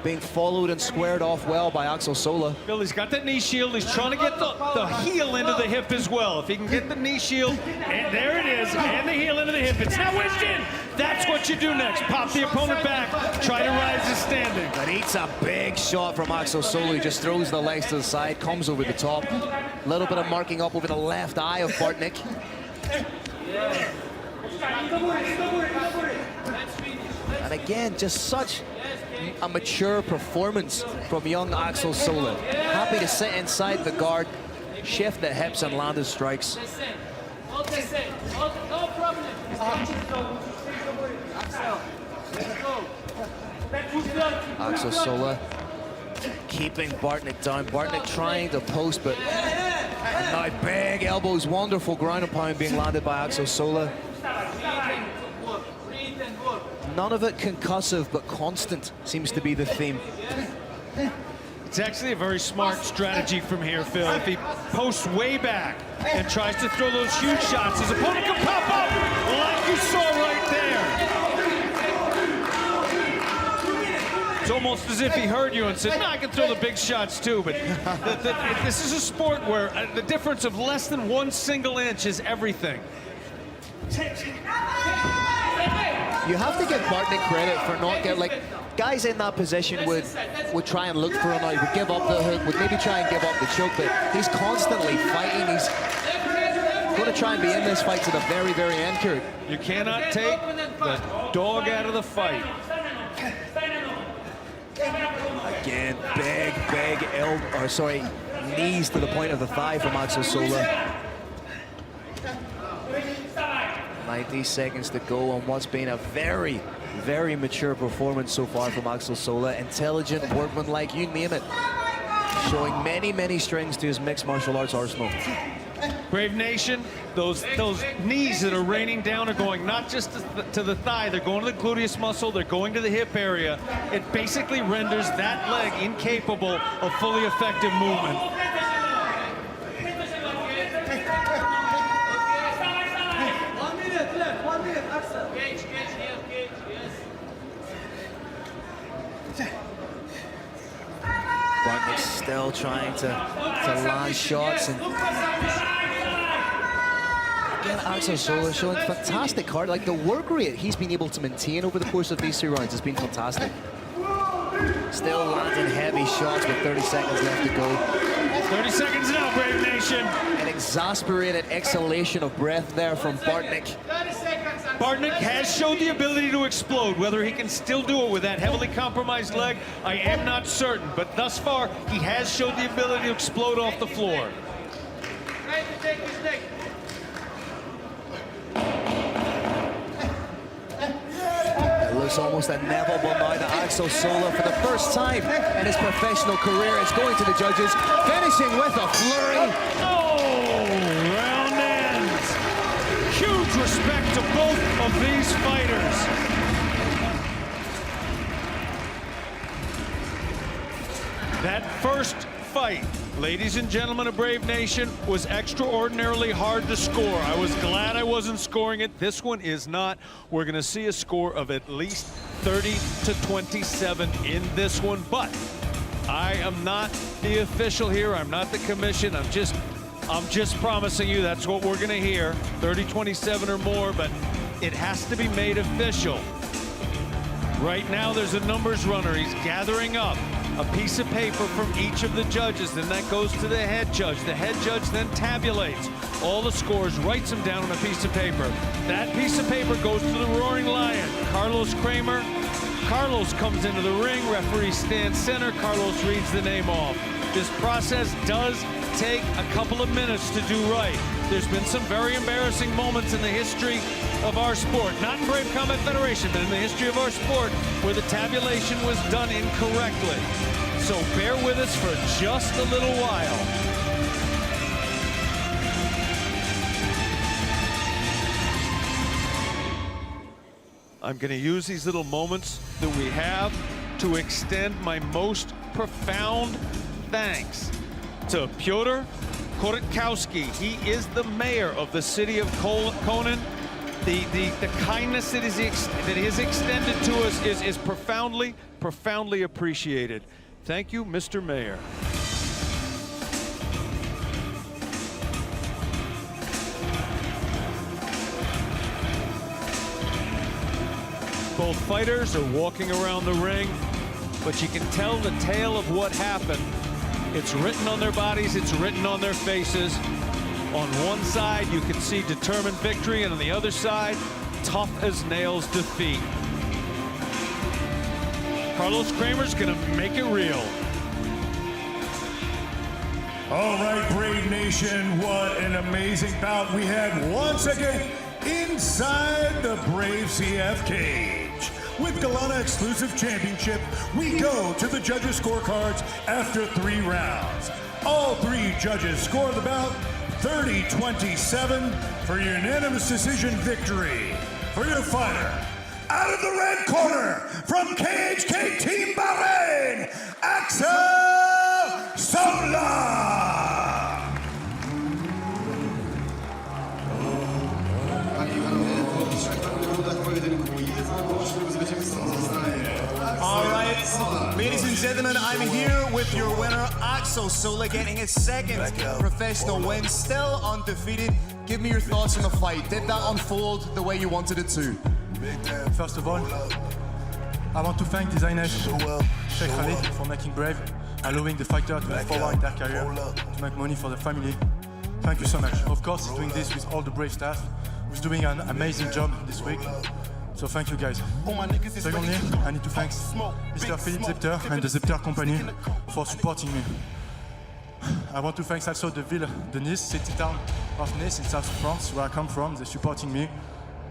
being followed and squared off well by Axel Sola. Bill, he's got that knee shield. He's trying to get the heel into the hip as well. If he can get the knee shield, and there it is, and the heel into the hip. It's now wedged in. That's what you do next. Pop the opponent back. Try to rise his standing. But it's a big shot from Axel Sola. He just throws the legs to the side, comes over the top. A little bit of marking up over the left eye of Bartnick. And again, just such a mature performance from young Axel Sola. Happy to sit inside the guard, shift the hips and land his strikes. Axel Sola keeping Bartnick down. Bartnick trying to post, but now big elbows, wonderful ground and pound being landed by Axel Sola. None of it concussive, but constant seems to be the theme. It's actually a very smart strategy from here, Phil. If he posts way back and tries to throw those huge shots, his opponent can pop up like you saw right there. It's almost as if he heard you and said, no, I can throw the big shots too, but this is a sport where the difference of less than 1 single inch is everything. You have to give Bartnick credit for not getting, like, guys in that position would try and look for a knife, would give up the hook, would maybe try and give up the choke, but he's constantly fighting. He's going to try and be in this fight to the very, very end, Kurt. You cannot take the dog out of the fight. Again, big knees to the point of the thigh from Axel Sola. 90 seconds to go on what's been a very, very mature performance so far from Axel Sola. Intelligent, workmanlike, you name it. Showing many, many strings to his mixed martial arts arsenal. Brave Nation, those knees that are raining down are going not just to the thigh, they're going to the gluteus muscle, they're going to the hip area. It basically renders that leg incapable of fully effective movement. Bartnick still trying to land shots, and again Axel Sola showing fantastic heart. Like, the work rate he's been able to maintain over the course of these 3 rounds has been fantastic. Still landing heavy shots with 30 seconds left to go. 30 seconds now, Brave Nation. An exasperated exhalation of breath there from Bartnick. Bartnick has showed the ability to explode. Whether he can still do it with that heavily compromised leg, I am not certain. But thus far, he has showed the ability to explode off the floor. looks almost inevitable now that Axel Sola, for the first time in his professional career, is going to the judges, finishing with a flurry. Oh, round ends. Huge respect to both of these fighters. That first fight, ladies and gentlemen of Brave Nation, was extraordinarily hard to score. I was glad I wasn't scoring it. This one is not. We're going to see a score of at least 30-27 in this one, but I am not the official here. I'm not the commission. I'm just promising you that's what we're going to hear, 30-27 or more, but it has to be made official. Right now there's a numbers runner. He's gathering up a piece of paper from each of the judges, then that goes to the head judge. The head judge then tabulates all the scores, writes them down on a piece of paper. That piece of paper goes to the Roaring Lion, Carlos Kramer. Carlos comes into the ring, referee stands center, Carlos reads the name off. This process does take a couple of minutes to do right. There's been some very embarrassing moments in the history of our sport, not in Brave Combat Federation, but in the history of our sport, where the tabulation was done incorrectly. So bear with us for just a little while. I'm going to use these little moments that we have to extend my most profound thanks to Pyotr Korotkowski. He is the mayor of the city of Konin. The kindness that is extended to us is profoundly appreciated. Thank you, Mr. Mayor. Both fighters are walking around the ring, but you can tell the tale of what happened. It's written on their bodies, it's written on their faces. On one side, you can see determined victory, and on the other side, tough as nails defeat. Carlos Kramer's gonna make it real. All right, Brave Nation, what an amazing bout we had once again inside the Brave CF cage. With Galana Exclusive Championship, we go to the judges' scorecards after 3 rounds. All 3 judges score the bout 30-27 for your unanimous decision victory. For your fighter, out of the red corner, from KHK Team Bahrain, Axel Sola! All right, ladies and gentlemen, I'm here with your winner, Axel Sola, getting his second professional win, still undefeated. Give me your thoughts on the fight. Did that unfold the way you wanted it to? First of all, I want to thank designers Sheikh Khalid for making Brave, allowing the fighter to move forward in their career, to make money for the family. Thank you so much. Of course, doing this with all the Brave staff, who's doing an amazing job this week. So thank you guys. Secondly, I need to thank Mr. Philippe Zepter and the Zepter company for supporting me. I want to thank also the ville de Nice, city town of Nice in South France, where I come from. They're supporting me.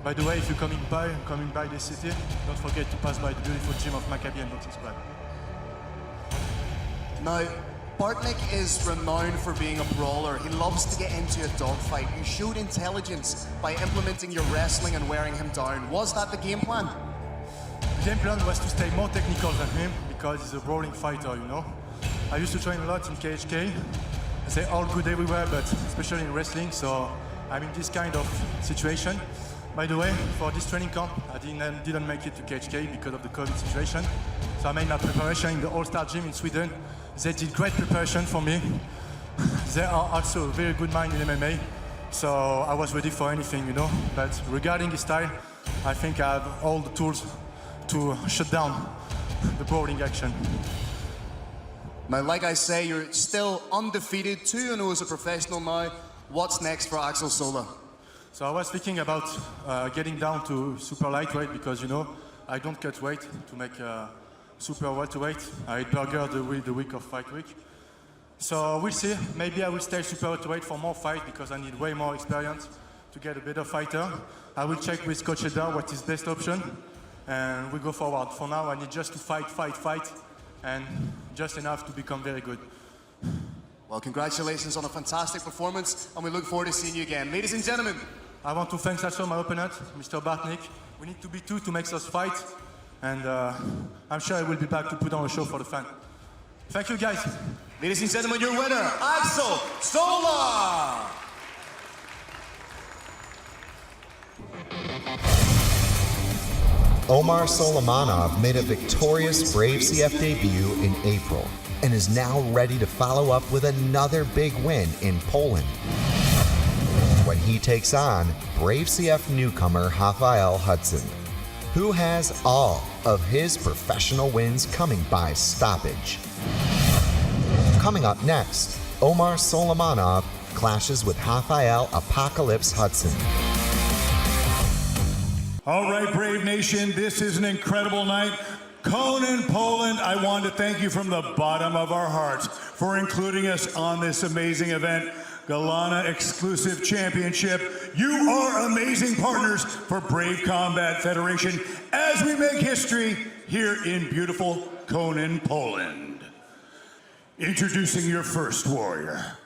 By the way, if you're coming by this city, don't forget to pass by the beautiful gym of Maccabi and not subscribe. Now, Bartnik is renowned for being a brawler. He loves to get into a dogfight. You showed intelligence by implementing your wrestling and wearing him down. Was that the game plan? The game plan was to stay more technical than him because he's a brawling fighter, you know. I used to train a lot in KHK. They're all good everywhere, but especially in wrestling, so I'm in this kind of situation. By the way, for this training camp, I didn't make it to KHK because of the COVID situation. So I made my preparation in the All-Star Gym in Sweden. They did great preparation for me. They are also a very good mind in MMA. So I was ready for anything, you know. But regarding his style, I think I have all the tools to shut down the brawling action. Now, like I say, you're still undefeated, 2-0 as a professional now. What's next for Axel Sola? So I was thinking about getting down to super lightweight because, you know, I don't cut weight to make super welterweight. I eat burger the week of fight week. So we'll see. Maybe I will stay super welterweight for more fight because I need way more experience to get a better fighter. I will check with Coach Edar what is best option. and we go forward. For now, I need just to fight, and just enough to become very good. Well, congratulations on a fantastic performance, and we look forward to seeing you again. Ladies and gentlemen. I want to thank also my opponent, Mr. Bartnik. We need to be two to make us fight, and I'm sure I will be back to put on a show for the fan. Thank you, guys. Ladies and gentlemen, your winner, Axel Sola! Omar Solomonov made a victorious Brave CF debut in April and is now ready to follow up with another big win in Poland when he takes on Brave CF newcomer Rafael Hudson, who has all of his professional wins coming by stoppage. Coming up next, Omar Solomonov clashes with Rafael Apocalypse Hudson. All right, Brave Nation, this is an incredible night. Konin, Poland, I want to thank you from the bottom of our hearts for including us on this amazing event. Galana Exclusive Championship. You are amazing partners for Brave Combat Federation as we make history here in beautiful Konin, Poland. Introducing your first warrior.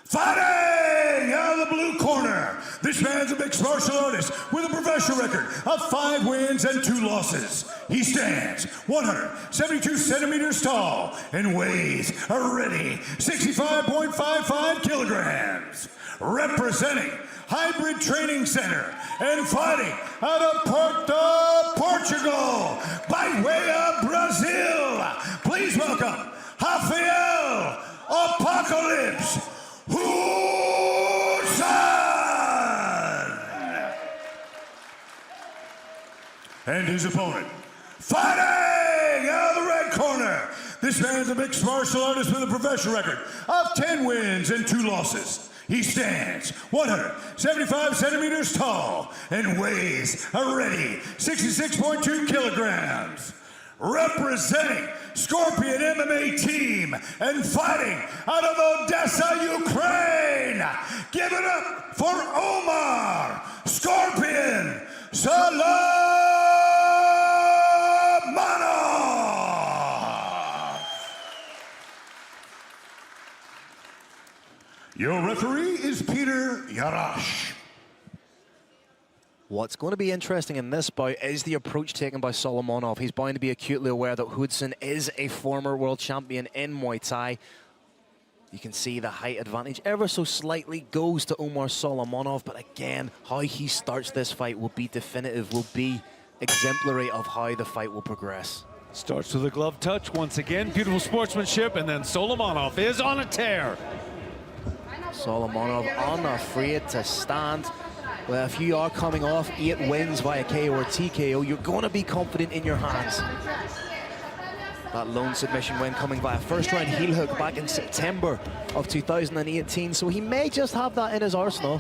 Fighting out of the blue corner, this man's a mixed martial artist with a professional record of 5 wins and 2 losses. He stands 172 centimeters tall and weighs a ready 65.55 kilograms. Representing Hybrid Training Center and fighting out of Porto, Portugal, by way of Brazil. Please welcome Rafael Apocalypse Hudson! And his opponent, fighting out of the red corner. This man's a mixed martial artist with a professional record of 10 wins and 2 losses. He stands 175 centimeters tall and weighs a ready 66.2 kilograms. Representing Scorpion MMA team and fighting out of Odessa, Ukraine. Give it up for Omar Scorpion Solomonov. Your referee is Peter Yarash. What's going to be interesting in this bout is the approach taken by Solomonov. He's bound to be acutely aware that Hudson is a former world champion in Muay Thai. You can see the height advantage ever so slightly goes to Omar Solomonov, but again, how he starts this fight will be definitive, will be exemplary of how the fight will progress. Starts with a glove touch once again, beautiful sportsmanship, and then Solomonov is on a tear. Solomonov unafraid to stand. Well, if you are coming off 8 wins via KO or TKO, you're going to be confident in your hands. That lone submission win coming via first round heel hook back in September of 2018. So he may just have that in his arsenal.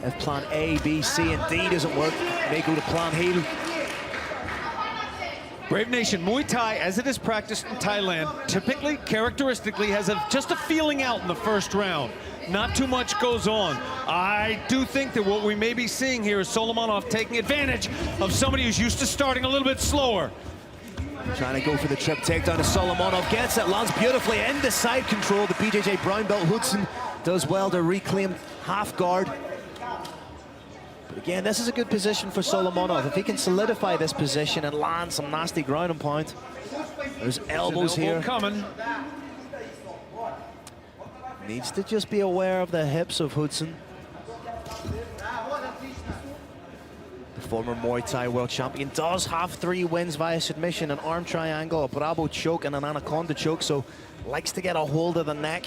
If plan A, B, C, and D doesn't work, may go to plan heel. Brave Nation, Muay Thai, as it is practiced in Thailand, typically, characteristically, has just a feeling out in the first round. Not too much goes on. I do think that what we may be seeing here is Solomonov taking advantage of somebody who's used to starting a little bit slower. Trying to go for the trip takedown to Solomonov. Gets it, lands beautifully into side control. The BJJ brown belt Hudson does well to reclaim half guard. But again, this is a good position for Solomonov. If he can solidify this position and land some nasty ground and pound. There's elbows here. Coming. Needs to just be aware of the hips of Hudson. The former Muay Thai world champion does have 3 wins via submission, an arm triangle, a Bravo choke, and an anaconda choke, so likes to get a hold of the neck.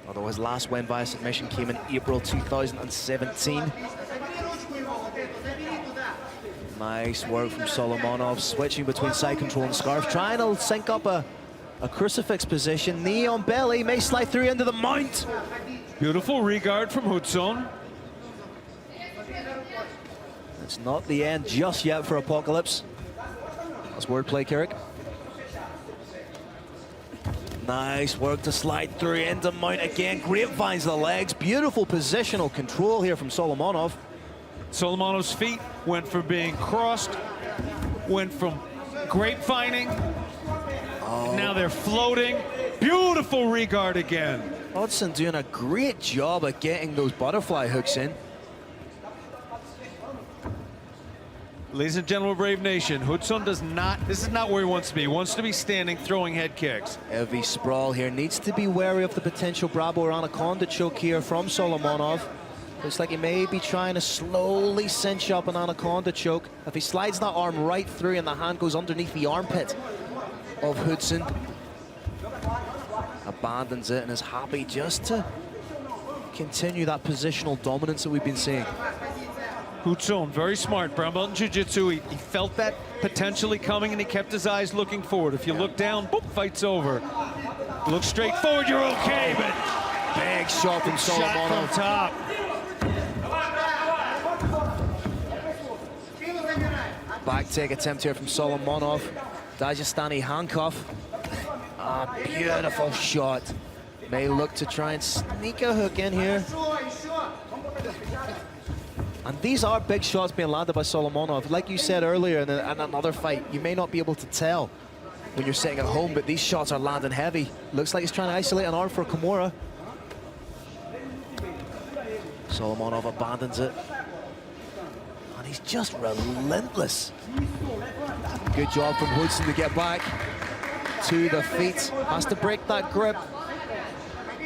Although his last win via submission came in April 2017. Nice work from Solomonov, switching between side control and scarf, trying to sync up a crucifix position. Knee on belly, may slide through into the mount. Beautiful regard from Hudson. It's not the end just yet for Apocalypse. That's wordplay, Carrick. Nice work to slide through into mount again. Grapevines the legs. Beautiful positional control here from Solomonov. Solomonov's feet went from being crossed, went from grapevining, now they're floating. Beautiful regard again. Hudson doing a great job at getting those butterfly hooks in. Ladies and gentlemen, Brave Nation, Hudson does not, this is not where he wants to be. He wants to be standing, throwing head kicks. Heavy sprawl here. Needs to be wary of the potential Bravo or Anaconda choke here from Solomonov. Looks like he may be trying to slowly cinch up an Anaconda choke. If he slides that arm right through and the hand goes underneath the armpit of Hudson, abandons it and is happy just to continue that positional dominance that we've been seeing. Hudson, very smart. Brown belt in jiu-jitsu. He felt that potentially coming and he kept his eyes looking forward. If you look down, boop, fight's over. Look straight forward, you're okay, but big shot from Solomonov. Shot from top. Back take attempt here from Solomonov. Dagestani handcuff. Beautiful shot. May look to try and sneak a hook in here. And these are big shots being landed by Solomonov. Like you said earlier in another fight, you may not be able to tell when you're sitting at home, but these shots are landing heavy. Looks like he's trying to isolate an arm for Kimura. Solomonov abandons it. And he's just relentless. Good job from Hudson to get back to the feet. Has to break that grip.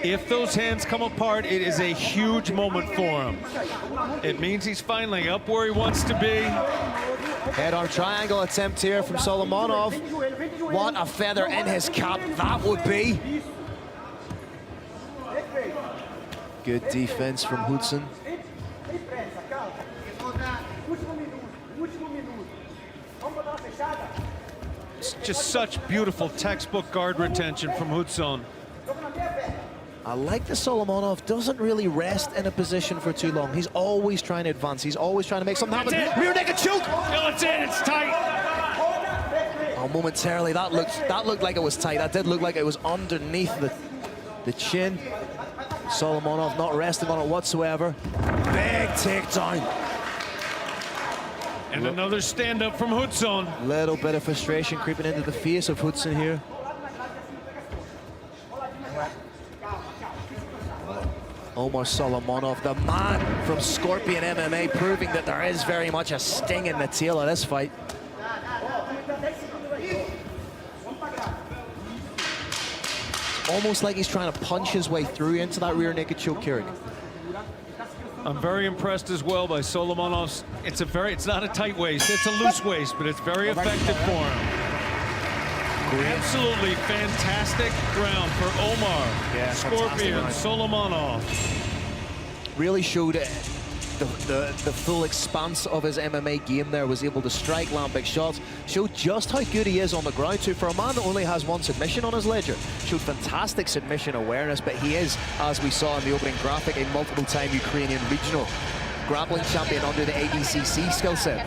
If those hands come apart, it is a huge moment for him. It means he's finally up where he wants to be. Head arm triangle attempt here from Solomonov. What a feather in his cap that would be. Good defense from Hudson. It's just such beautiful textbook guard retention from Hudson. I like that Solomonov doesn't really rest in a position for too long. He's always trying to advance. He's always trying to make something happen. Rear naked choke! No, it's in, it's tight. Oh, momentarily, that looked like it was tight. That did look like it was underneath the chin. Solomonov not resting on it whatsoever. Big takedown. And another stand-up from Hudson. Little bit of frustration creeping into the face of Hudson here. Omar Solomonov, the man from Scorpion MMA, proving that there is very much a sting in the tail of this fight. Almost like he's trying to punch his way through into that rear naked choke, Keurig. I'm very impressed as well by Solomonov's. It's not a tight waist, it's a loose waist, but it's very effective for him. Absolutely fantastic round for Omar. Yeah, Scorpion Solomonov. Really showed the full expanse of his MMA game there. Was able to strike, land big shots. Showed just how good he is on the ground too. For a man that only has one submission on his ledger. Showed fantastic submission awareness, but he is, as we saw in the opening graphic, a multiple-time Ukrainian regional grappling champion under the ADCC skill set.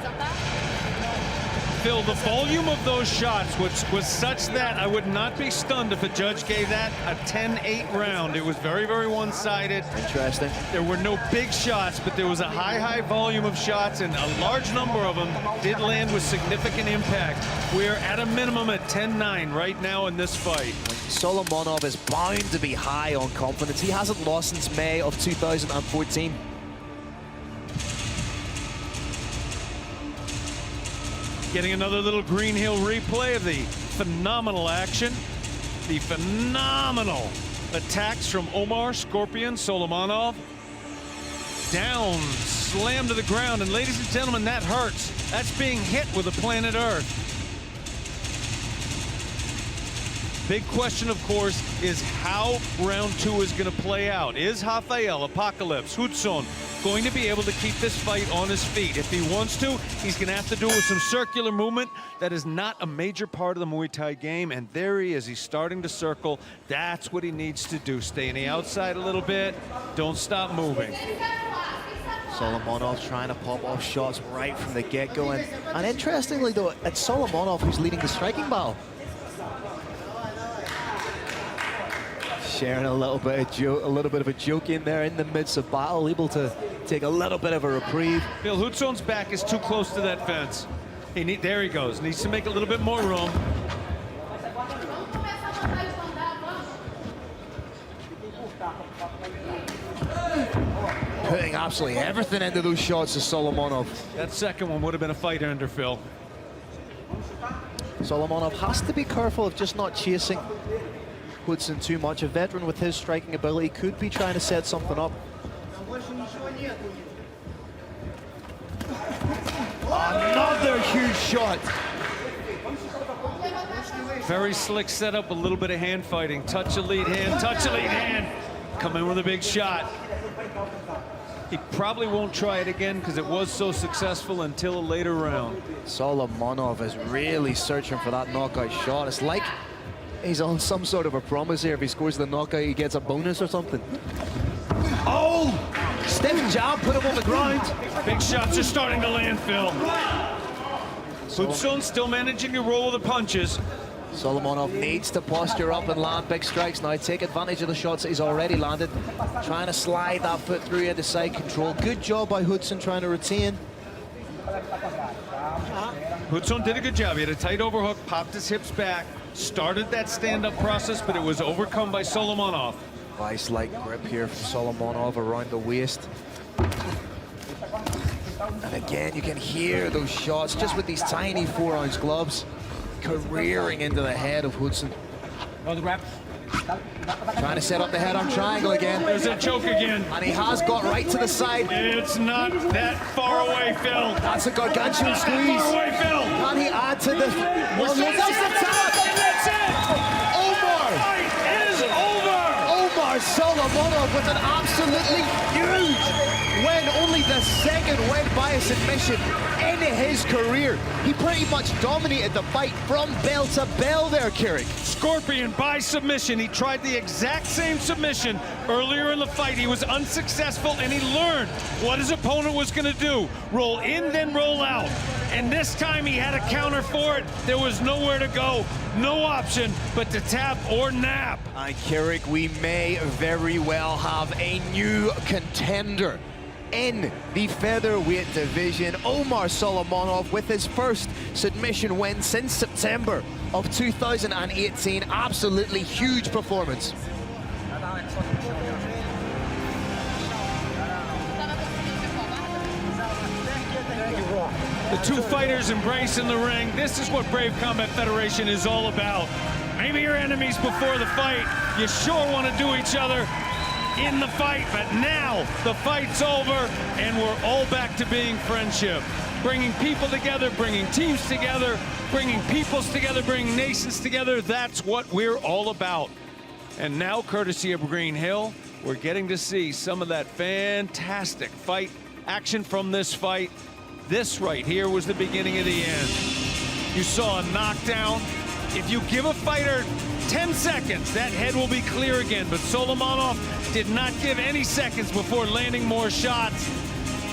Phil, the volume of those shots was such that I would not be stunned if a judge gave that a 10-8 round. It was very, very one-sided. Interesting. There were no big shots, but there was a high volume of shots, and a large number of them did land with significant impact. We're at a minimum at 10-9 right now in this fight. Solomonov is bound to be high on confidence. He hasn't lost since May of 2014. Getting another little Green Hill replay of the phenomenal action. The phenomenal attacks from Omar Scorpion Solomonov. Down, slam to the ground, and ladies and gentlemen, that hurts. That's being hit with a planet Earth. Big question, of course, is how round two is going to play out. Is Rafael Apocalypse Hudson going to be able to keep this fight on his feet? If he wants to, he's going to have to do it with some circular movement. That is not a major part of the Muay Thai game, and there he is. He's starting to circle. That's what he needs to do. Stay on the outside a little bit. Don't stop moving. Solomonov trying to pop off shots right from the get-go, and interestingly though, it's Solomonov who's leading the striking battle. Sharing a little bit of a joke in there in the midst of battle, able to take a little bit of a reprieve. Bill, Hudson's back is too close to that fence. There he goes. Needs to make a little bit more room. Putting absolutely everything into those shots of Solomonov. That second one would have been a fight ender, Phil. Solomonov has to be careful of just not chasing Hudson too much. A veteran with his striking ability could be trying to set something up. Another huge shot. Very slick setup, a little bit of hand fighting. Touch a lead hand, touch a lead hand. Come in with a big shot. He probably won't try it again because it was so successful until a later round. Solomonov is really searching for that knockout shot. It's like he's on some sort of a promise here. If he scores the knockout, he gets a bonus or something. Oh! Stiff jab, put him on the ground. Big shots are starting to land, Phil. Hudson still managing to roll the punches. Solomonov needs to posture up and land big strikes now. Take advantage of the shots that he's already landed. Trying to slide that foot through into side control. Good job by Hudson trying to retain. Hudson did a good job. He had a tight overhook, popped his hips back, started that stand-up process, but it was overcome by Solomonov. Vice-like grip here from Solomonov around the waist. And again, you can hear those shots just with these tiny 4-ounce gloves careering into the head of Hudson. Trying to set up the head-on triangle again. There's a choke again. And he has got right to the side. It's not that far away, Phil. That's a gargantuan squeeze. Not far away, Phil. Can he add to this? That's the tap. That's it. Omar. The fight is over. Omar Solomonov with an absolutely huge win. Only the second win by a submission in his career. He pretty much dominated the fight from bell to bell there, Kirik. Scorpion by submission. He tried the exact same submission earlier in the fight. He was unsuccessful, and he learned what his opponent was going to do. Roll in, then roll out. And this time he had a counter for it. There was nowhere to go, no option but to tap or nap. And Kirik, we may very well have a new contender in the featherweight division. Omar Solomonov with his first submission win since September of 2018. Absolutely huge performance. The two fighters embrace in the ring. This is what Brave Combat Federation is all about. Maybe you're enemies before the fight. You sure want to do each other in the fight, but now the fight's over and we're all back to being friendship. Bringing people together, bringing teams together, bringing peoples together, bringing nations together. That's what we're all about. And now, courtesy of Green Hill, we're getting to see some of that fantastic fight action from this fight. This right here was the beginning of the end. You saw a knockdown. If you give a fighter 10 seconds, that head will be clear again. But Solomonov did not give any seconds before landing more shots.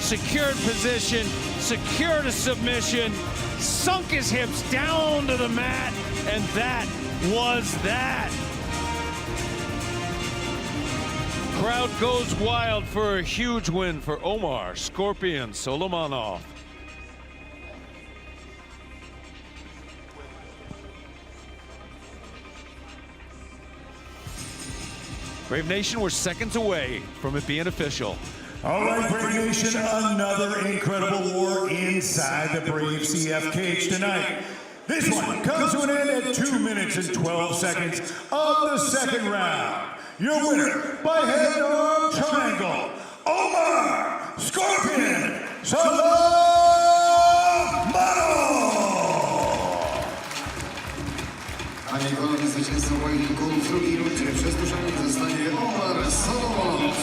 Secured position, secured a submission, sunk his hips down to the mat, and that was that. Crowd goes wild for a huge win for Omar Scorpion Solomonov. Brave Nation, we're seconds away from it being official. All right, Brave Nation, another incredible war inside the Brave CF cage tonight. This one comes to an end at 2 minutes and 12 seconds of the second round. Your winner by head-on triangle, Omar Scorpion Solomonov! Panie i panowie, zwycięzcą pojedynku w drugiej rundzie przez duszenie zostanie Omar Solomonov.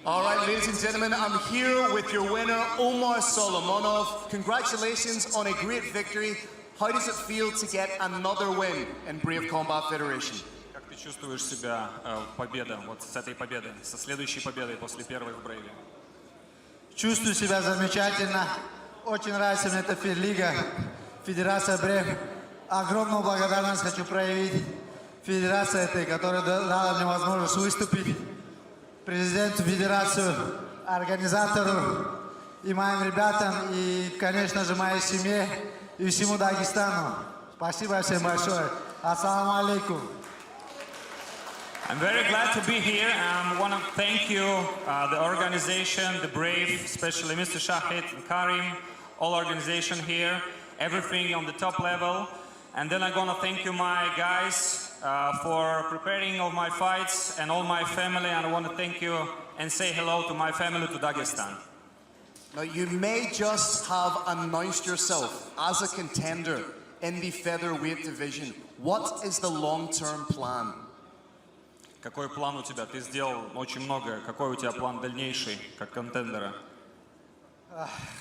All right, ladies and gentlemen, I'm here with your winner, Omar Solomonov. Congratulations on a great victory. How does it feel to get another win in Brave Combat Federation? Как ты чувствуешь себя победа, вот с этой победы, со следующей победой после первой в Брейве? Чувствую себя замечательно. Очень нравится мне эта лига, Федерация Брейв. Огромную благодарность хочу проявить федерации этой, которая дала мне возможность выступить, президенту федерации, организатору и моим ребятам, и, конечно же, моей семье и всему Дагестану. Спасибо всем большое. Ассаламу алейкум. I'm very glad to be here. I want to thank you, the organization, the Brave, especially Mr. Shahid and Karim, all organization here, everything on the top level. And then I'm going to thank you, my guys, for preparing all my fights and all my family. And I want to thank you and say hello to my family, to Dagestan. Now, you may just have announced yourself as a contender in the featherweight division. What is the long-term plan? Какой план у тебя? Ты сделал очень многое. Какой у тебя план дальнейший, как контендера?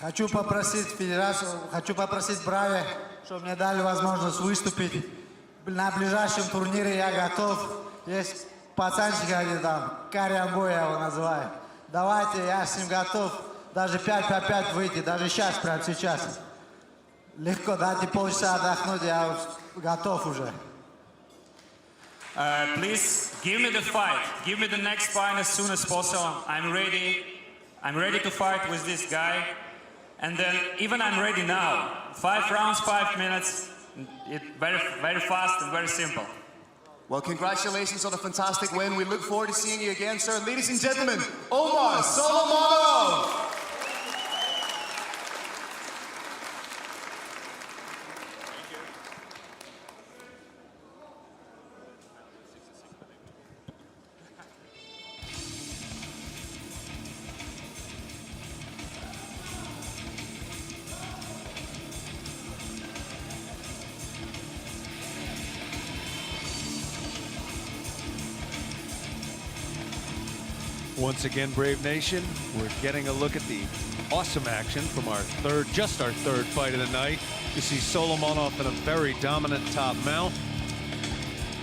Хочу попросить федерацию, хочу попросить Брави, чтобы мне дали возможность выступить. На ближайшем турнире я готов. Есть пацанчик один там, Кариамбой я его называю. Давайте, я с ним готов. Даже 5-5 выйти, даже сейчас, прямо сейчас. Легко, дайте полчаса отдохнуть, я готов уже. Please give me the fight. Give me the next fight as soon as possible. I'm ready. I'm ready to fight with this guy. And then even I'm ready now. 5 rounds, 5 minutes. Very, very fast and very simple. Well, congratulations on a fantastic win. We look forward to seeing you again, sir. Ladies and gentlemen, Omar Solomonov! Once again, Brave Nation, we're getting a look at the awesome action from our third fight of the night. You see Solomonov in a very dominant top mount.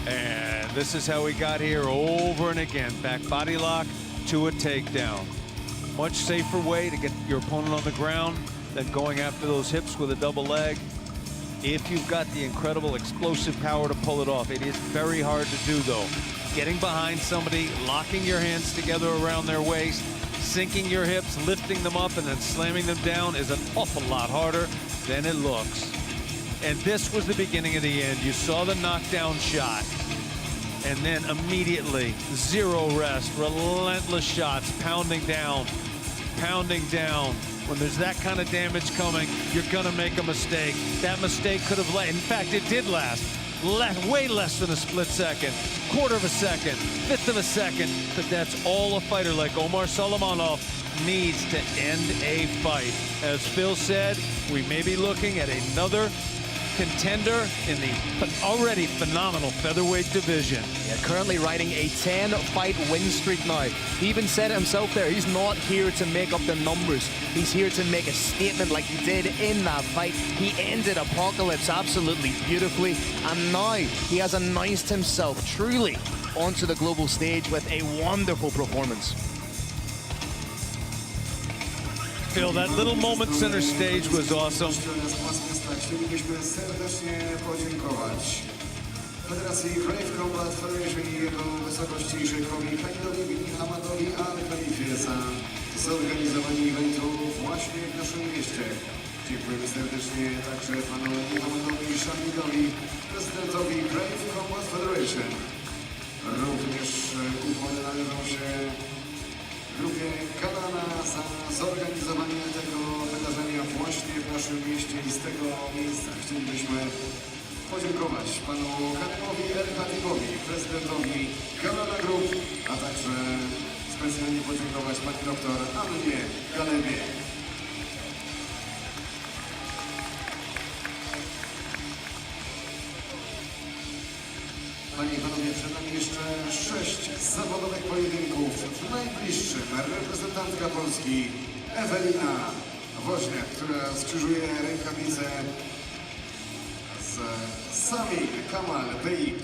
And this is how we got here over and again. Back body lock to a takedown. Much safer way to get your opponent on the ground than going after those hips with a double leg. If you've got the incredible explosive power to pull it off. It is very hard to do, though. Getting behind somebody, locking your hands together around their waist, sinking your hips, lifting them up, and then slamming them down is an awful lot harder than it looks. And this was the beginning of the end. You saw the knockdown shot, and then immediately, zero rest, relentless shots, pounding down, pounding down. When there's that kind of damage coming, you're gonna make a mistake. That mistake could have lasted. In fact, it did last. Way less than a split second, quarter of a second, fifth of a second, but that's all a fighter like Omar Solomonov needs to end a fight. As Phil said, we may be looking at another contender in the already phenomenal featherweight division. Yeah, currently riding a 10-fight win streak now. He even said it himself there, he's not here to make up the numbers. He's here to make a statement like he did in that fight. He ended Apocalypse absolutely beautifully, and now he has announced himself truly onto the global stage with a wonderful performance. Phil, that little moment center stage was awesome. Chcielibyśmy serdecznie podziękować Federacji Brave Combat Federation i jego wysokości szefowi Kanidowi Hamadowi Al-Khalifie za zorganizowanie eventu właśnie w naszym mieście. Dziękujemy serdecznie także panu Mohamedowi Shahidowi, prezydentowi Brave Combat Federation. Również ukłony należą się grupie Kalana za zorganizowanie tego wydarzenia właśnie w naszym mieście i z tego miejsca chcielibyśmy podziękować panu Kanimowi El-Khatibowi, prezydentowi Kalana Group, a także specjalnie podziękować pani doktor Annie Galebie. Panie i panowie, przed nami jeszcze 6 zawodowych pojedynków. W najbliższym reprezentantka Polski Ewelina Woźniak, która skrzyżuje rękawice z Sami Kamal Beyik.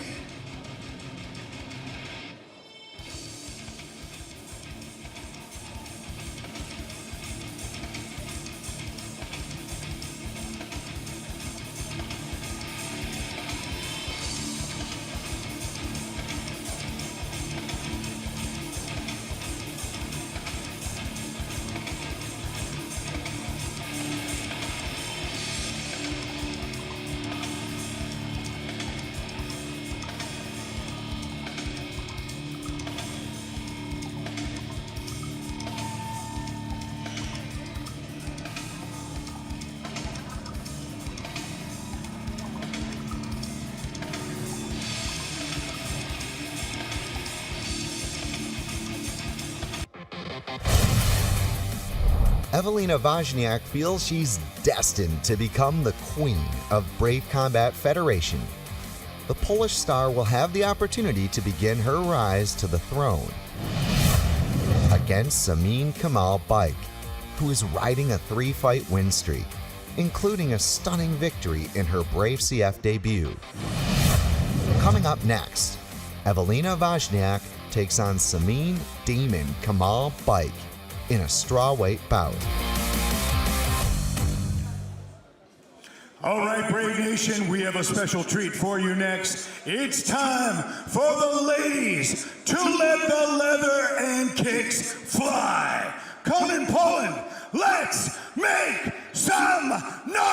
Evelina Wozniak feels she's destined to become the queen of Brave Combat Federation. The Polish star will have the opportunity to begin her rise to the throne against Samin Kamal Baik, who is riding a 3-fight win streak, including a stunning victory in her Brave CF debut. Coming up next, Evelina Wozniak takes on Samin Demon Kamal Baik in a strawweight bout. All right, Brave Nation, we have a special treat for you next. It's time for the ladies to let the leather and kicks fly. Konin, Poland, let's make some noise!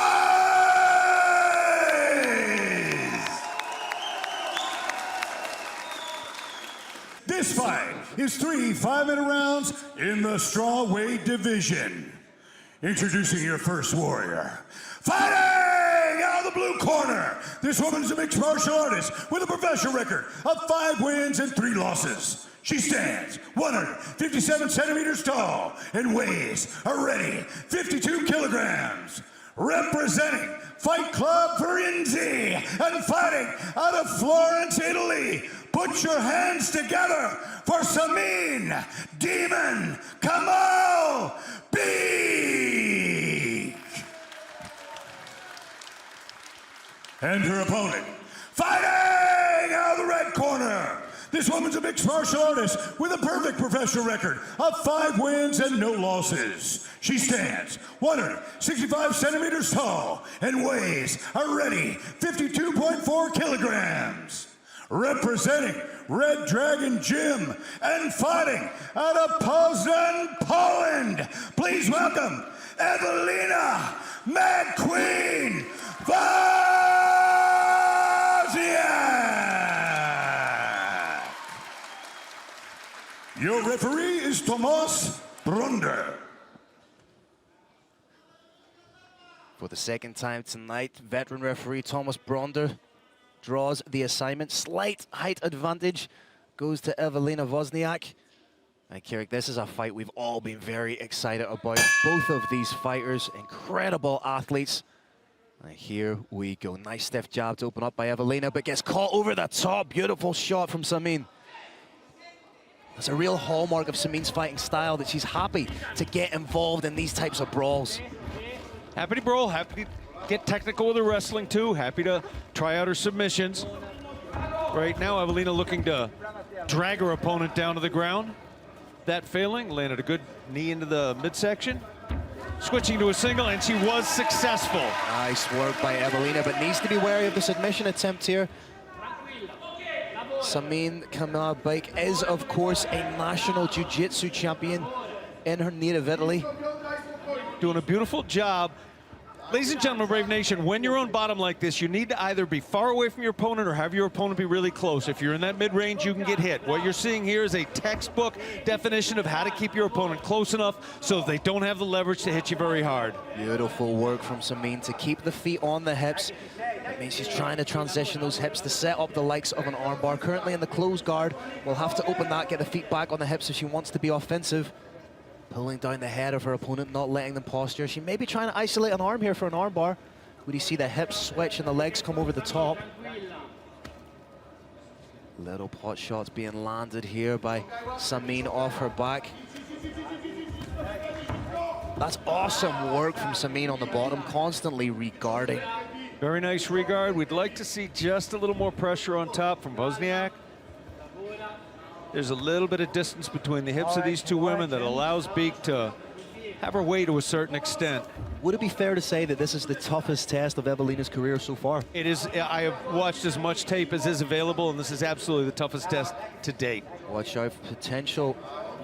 This fight is 3 5-minute rounds in the strawweight division. Introducing your first warrior. Fighting out of the blue corner, this woman's a mixed martial artist with a professional record of 5 wins and 3 losses. She stands 157 centimeters tall and weighs a ready 52 kilograms. Representing Fight Club Firenze and fighting out of Florence, Italy, put your hands together for Samin Demon Kamal Baik. And her opponent, fighting out of the red corner. This woman's a mixed martial artist with a perfect professional record of 5 wins and no losses. She stands 165 centimeters tall and weighs a ready 52.4 kilograms. Representing Red Dragon Gym and fighting out of Poznan, Poland, please welcome Evelina Mad Queen Wozniak. Your referee is Tomas Brunder. For the second time tonight, veteran referee Thomas Bronder draws the assignment. Slight height advantage goes to Evelina Wozniak. And Kirik, this is a fight we've all been very excited about. Both of these fighters, incredible athletes. And here we go. Nice stiff jab to open up by Evelina, but gets caught over the top. Beautiful shot from Samin. That's a real hallmark of Samin's fighting style, that she's happy to get involved in these types of brawls. Happy to brawl, happy to get technical with her wrestling too, happy to try out her submissions. Right now, Evelina looking to drag her opponent down to the ground. That failing, landed a good knee into the midsection. Switching to a single, and she was successful. Nice work by Evelina, but needs to be wary of the submission attempt here. Samin Kamal Baik is, of course, a national jiu-jitsu champion in her native Italy. Doing a beautiful job. Ladies and gentlemen, Brave Nation, when you're on bottom like this, you need to either be far away from your opponent or have your opponent be really close. If you're in that mid-range, you can get hit. What you're seeing here is a textbook definition of how to keep your opponent close enough so they don't have the leverage to hit you very hard. Beautiful work from Samin to keep the feet on the hips. That means she's trying to transition those hips to set up the likes of an armbar. Currently in the closed guard, we'll have to open that, get the feet back on the hips if she wants to be offensive. Pulling down the head of her opponent, not letting them posture. She may be trying to isolate an arm here for an armbar. Would you see the hips switch and the legs come over the top? Little pot shots being landed here by Samin off her back. That's awesome work from Samin on the bottom, constantly regarding. Very nice regard. We'd like to see just a little more pressure on top from Wozniak. There's a little bit of distance between the hips of these two women that allows Baik to have her way to a certain extent. Would it be fair to say that this is the toughest test of Evelina's career so far? It is. I have watched as much tape as is available, and this is absolutely the toughest test to date. Watch out for potential.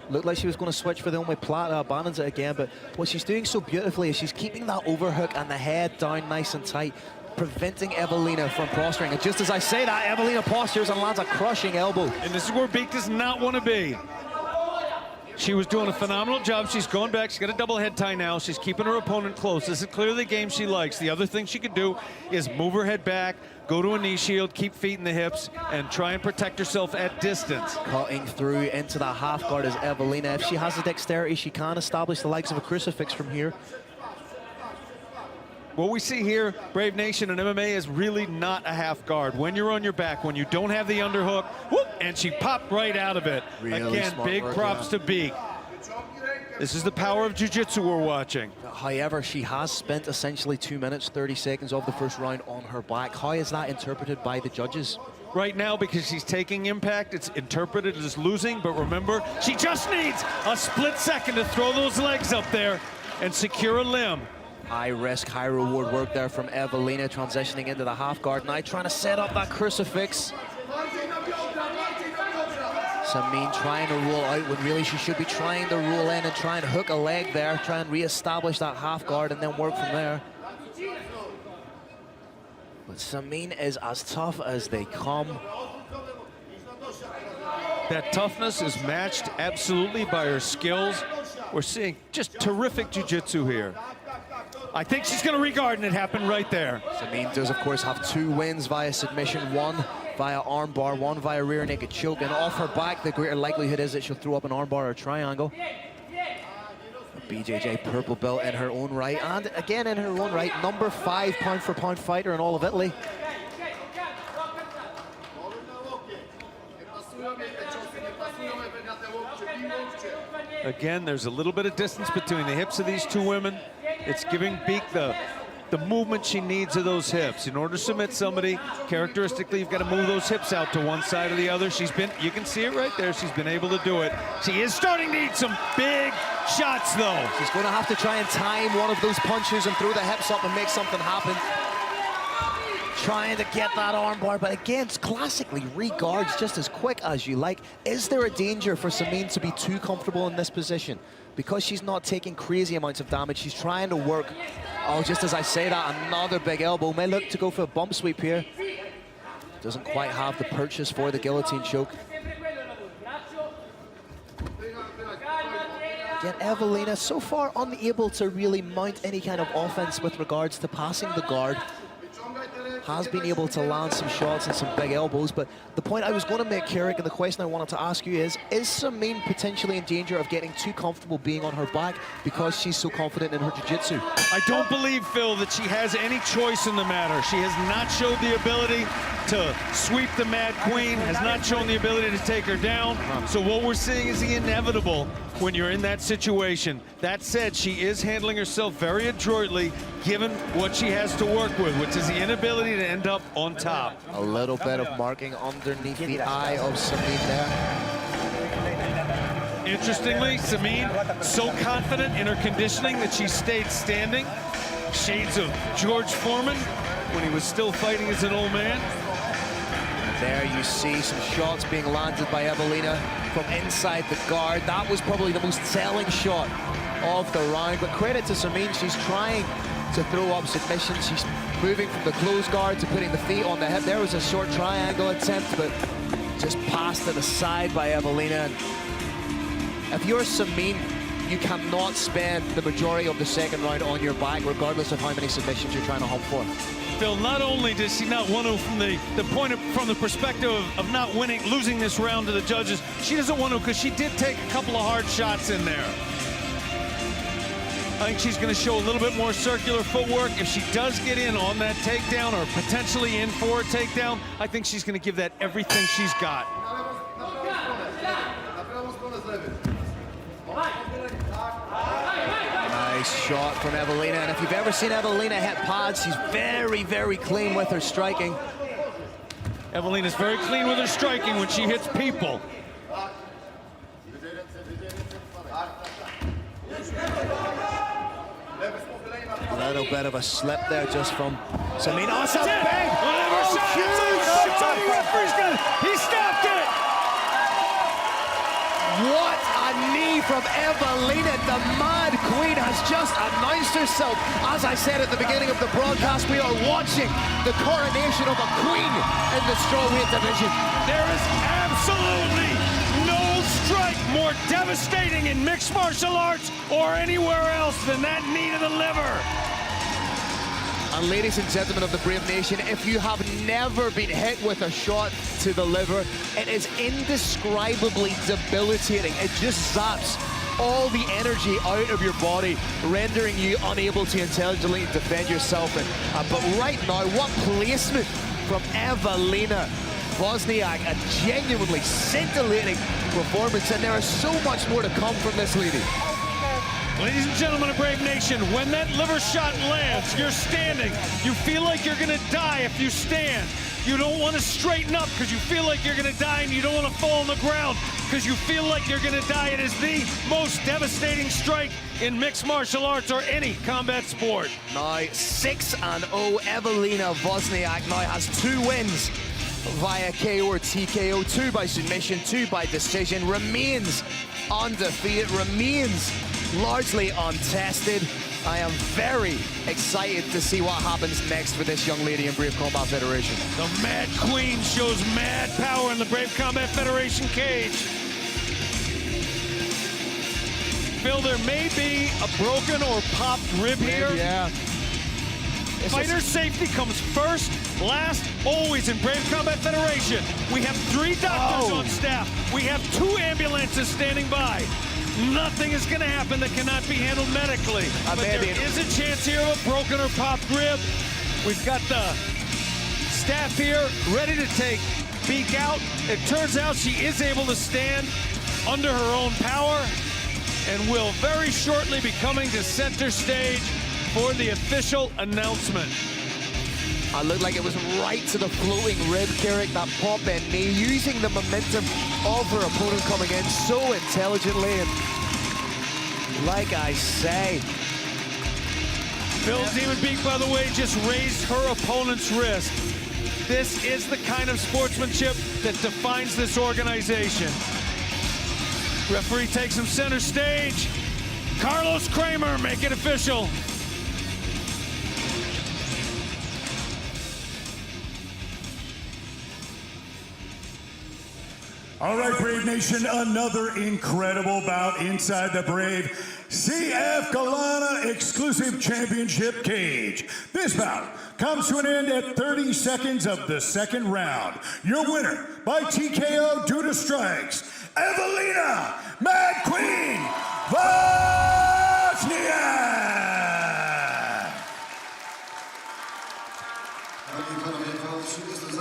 Looked like she was going to switch for the omoplata, abandons it again, but what she's doing so beautifully is she's keeping that overhook and the head down nice and tight, preventing Evelina from posturing. And just as I say that, Evelina postures and lands a crushing elbow. And this is where Baik does not want to be. She was doing a phenomenal job. She's going back. She's got a double head tie now. She's keeping her opponent close. This is clearly the game she likes. The other thing she could do is move her head back, go to a knee shield, keep feet in the hips, and try and protect herself at distance. Cutting through into the half guard is Evelina. If she has the dexterity, she can establish the likes of a crucifix from here. What we see here, Brave Nation and MMA, is really not a half guard. When you're on your back, when you don't have the underhook, whoop, and she popped right out of it. Really Again, big work, props to Beak. This is the power of jiu-jitsu we're watching. However, she has spent essentially 2 minutes, 30 seconds of the first round on her back. How is that interpreted by the judges? Right now, because she's taking impact, it's interpreted as losing, but remember, she just needs a split second to throw those legs up there and secure a limb. High risk, high reward work there from Evelina, transitioning into the half guard now, trying to set up that crucifix. Samin trying to roll out when really she should be trying to roll in and try and hook a leg there, try and re-establish that half guard and then work from there. But Samin is as tough as they come. That toughness is matched absolutely by her skills. We're seeing just terrific jiu-jitsu here. I think she's going to regard, and it happened right there. Samin does, of course, have 2 wins via submission, 1 via armbar, 1 via rear naked choke, and off her back, the greater likelihood is that she'll throw up an armbar or a triangle. A BJJ purple belt in her own right, and again in her own right, number 5 pound-for-pound fighter in all of Italy. Again, there's a little bit of distance between the hips of these 2 women. It's giving Beak the movement she needs of those hips. In order to submit somebody, characteristically, you've got to move those hips out to one side or the other. You can see it right there. She's been able to do it. She is starting to eat some big shots, though. She's going to have to try and time one of those punches and throw the hips up and make something happen. Trying to get that armbar, but again, classically, reguards just as quick as you like. Is there a danger for Samin to be too comfortable in this position? Because she's not taking crazy amounts of damage, she's trying to work. Oh, just as I say that, another big elbow. May look to go for a bump sweep here. Doesn't quite have the purchase for the guillotine choke. Again, Evelina so far unable to really mount any kind of offense with regards to passing the guard. Has been able to land some shots and some big elbows, but the point I was going to make, Carrick, and the question I wanted to ask you is Samin potentially in danger of getting too comfortable being on her back because she's so confident in her jiu-jitsu? I don't believe, Phil, that she has any choice in the matter. She has not showed the ability to sweep the Mad Queen, has not shown the ability to take her down. So what we're seeing is the inevitable when you're in that situation. That said, she is handling herself very adroitly, given what she has to work with, which is the inability to end up on top. A little bit of marking underneath the eye of Samin there. Interestingly, Samin so confident in her conditioning that she stayed standing. Shades of George Foreman when he was still fighting as an old man. There you see some shots being landed by Evelina from inside the guard. That was probably the most telling shot of the round, but credit to Samin, she's trying to throw up submissions. She's moving from the closed guard to putting the feet on the hip. There was a short triangle attempt, but just passed to the side by Evelina. If you're Samin, you cannot spend the majority of the second round on your back, regardless of how many submissions you're trying to hunt for. Phil, not only does she not want to, from the perspective of not losing this round to the judges, she doesn't want to because she did take a couple of hard shots in there. I think she's going to show a little bit more circular footwork. If she does get in on that takedown or potentially in for a takedown, I think she's going to give that everything she's got. Nice shot from Evelina, and if you've ever seen Evelina hit pads, she's very, very clean with her striking. Evelina's very clean with her striking when she hits people. A little bit of a slip there just from Samin. Oh, it's a big, huge shot! He stopped it! What a knee from Evelina. The Mad Queen has just announced herself. As I said at the beginning of the broadcast, we are watching the coronation of a queen in the strawweight division. There is absolutely no strike more devastating in mixed martial arts or anywhere else than that knee to the liver. And ladies and gentlemen of the Brave Nation, if you have never been hit with a shot to the liver, it is indescribably debilitating. It just zaps all the energy out of your body, rendering you unable to intelligently defend yourself. But right now, what placement from Evelina Wozniak, a genuinely scintillating performance, and there is so much more to come from this lady. Ladies and gentlemen of Brave Nation, when that liver shot lands, you're standing. You feel like you're gonna die if you stand. You don't want to straighten up because you feel like you're gonna die, and you don't want to fall on the ground because you feel like you're gonna die. It is the most devastating strike in mixed martial arts or any combat sport. Now 6-0, Evelina Wozniak now has 2 wins via KO or TKO, 2 by submission, 2 by decision, remains undefeated, remains largely untested. I am very excited to see what happens next for this young lady in Brave Combat Federation. The Mad Queen shows mad power in the Brave Combat Federation cage. Phil, there may be a broken or popped rib here. Yeah. Fighter safety comes first, last, always in Brave Combat Federation. We have 3 doctors on staff. We have 2 ambulances standing by. Nothing is going to happen that cannot be handled medically. But there is a chance here of a broken or popped rib. We've got the staff here ready to take peek out. It turns out she is able to stand under her own power and will very shortly be coming to center stage for the official announcement. It looked like it was right to the floating rib, Carrick, that pop and knee, using the momentum of her opponent coming in so intelligently. And like I say, Phil Demon Beak, by the way, just raised her opponent's wrist. This is the kind of sportsmanship that defines this organization. Referee takes him center stage. Carlos Kramer, make it official. All right, Brave Nation, another incredible bout inside the Brave CF Galana Exclusive Championship cage. This bout comes to an end at 30 seconds of the second round. Your winner by TKO due to strikes, Evelina Mad Queen Wozniak.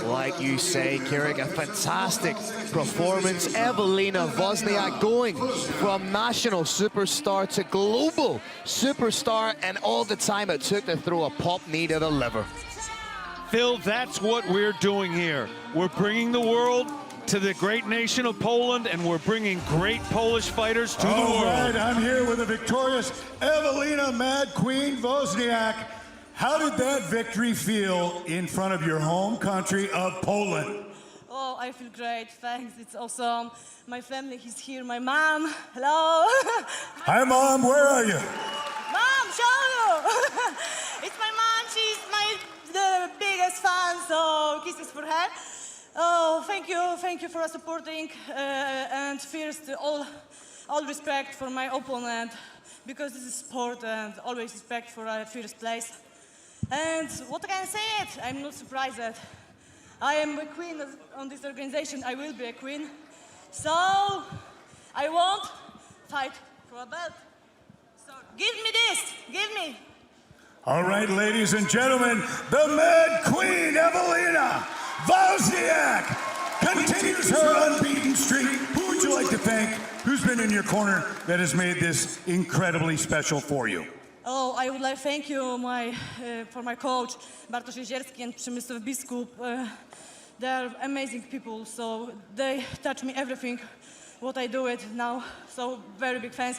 Like you say, Carrick, a fantastic performance. Evelina Wozniak going from national superstar to global superstar, and all the time it took to throw a pop knee to the liver. Phil, that's what we're doing here. We're bringing the world to the great nation of Poland, and we're bringing great Polish fighters to the world. All right, I'm here with the victorious Evelina Mad Queen Wozniak. How did that victory feel in front of your home country of Poland? Oh, I feel great, thanks, it's awesome. My family is here, my mom, hello. Hi, Mom, where are you? Mom, show you. It's my mom, she's the biggest fan, so kisses for her. Oh, thank you for supporting, and first, all respect for my opponent, because this is sport, and always respect for first place. And what can I say it? I'm not surprised that I am a queen on this organization. I will be a queen. So I won't fight for a belt. So give me this, give me. All right, ladies and gentlemen, the Mad Queen Evelina Wozniak continues her unbeaten streak. Who would you like to thank? Who's been in your corner that has made this incredibly special for you? Oh, I would like to thank you for my coach, Bartosz Jezierski and Przemysław Biskup. They're amazing people, so they touch me everything, what I do it now. So very big fans.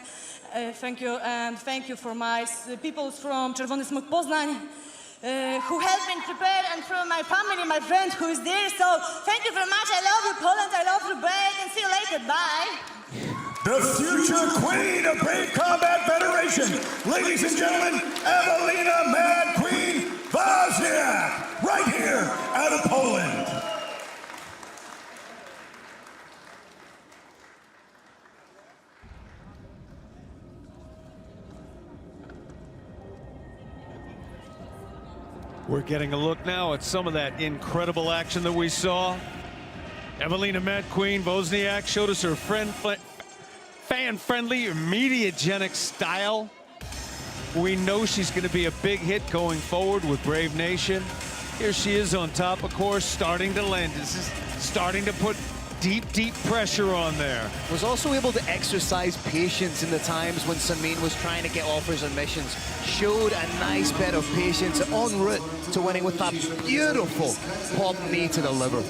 Thank you, and thank you for my people from Czerwony Smok Poznań, who helped me prepare, and from my family, my friend who is there. So thank you very much. I love you, Poland. I love you, Brave, and see you later. Bye. The future queen of Brave Combat Federation, ladies and gentlemen, Evelina Mad Queen Wozniak, right here out of Poland. We're getting a look now at some of that incredible action that we saw. Evelina Queen Wozniak showed us her fan-friendly, mediagenic style. We know she's going to be a big hit going forward with Brave Nation. Here she is on top, of course, starting to land. This is starting to put deep pressure on there. Was also able to exercise patience in the times when Samin was trying to get offers and missions. Showed a nice bit of patience en route to winning with that beautiful pop knee to the liver.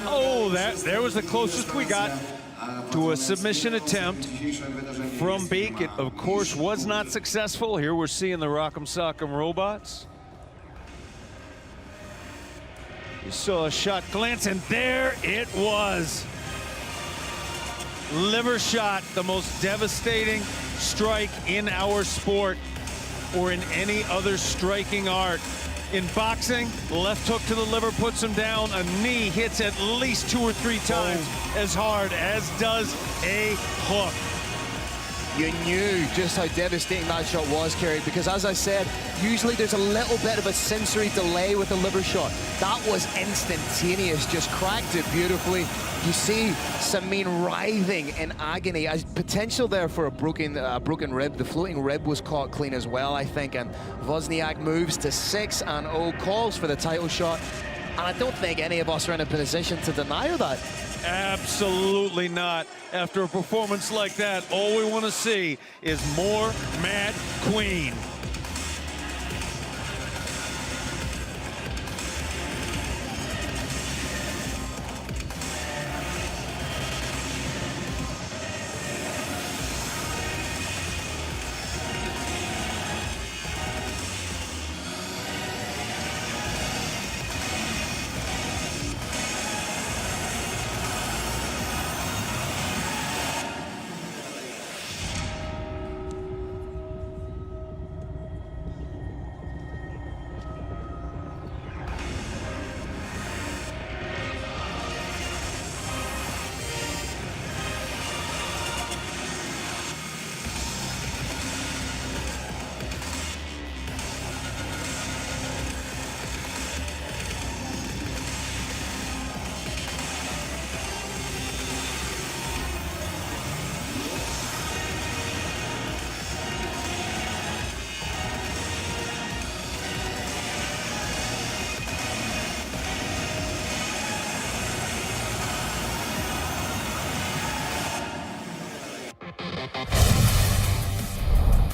Oh, there was the closest we got to a submission attempt from Beak. It, of course, was not successful. Here we're seeing the Rock'em Sock'em robots. You saw a shot glance, and there it was. Liver shot, the most devastating strike in our sport or in any other striking art. In boxing, left hook to the liver puts him down. A knee hits at least 2 or 3 times as hard as does a hook. You knew just how devastating that shot was, Kerry, because as I said, usually there's a little bit of a sensory delay with a liver shot. That was instantaneous, just cracked it beautifully. You see Samin writhing in agony. As potential there for a broken rib. The floating rib was caught clean as well, I think, and Wozniak moves to 6-0, calls for the title shot, and I don't think any of us are in a position to deny her that. Absolutely not. After a performance like that, all we want to see is more Mad Queen.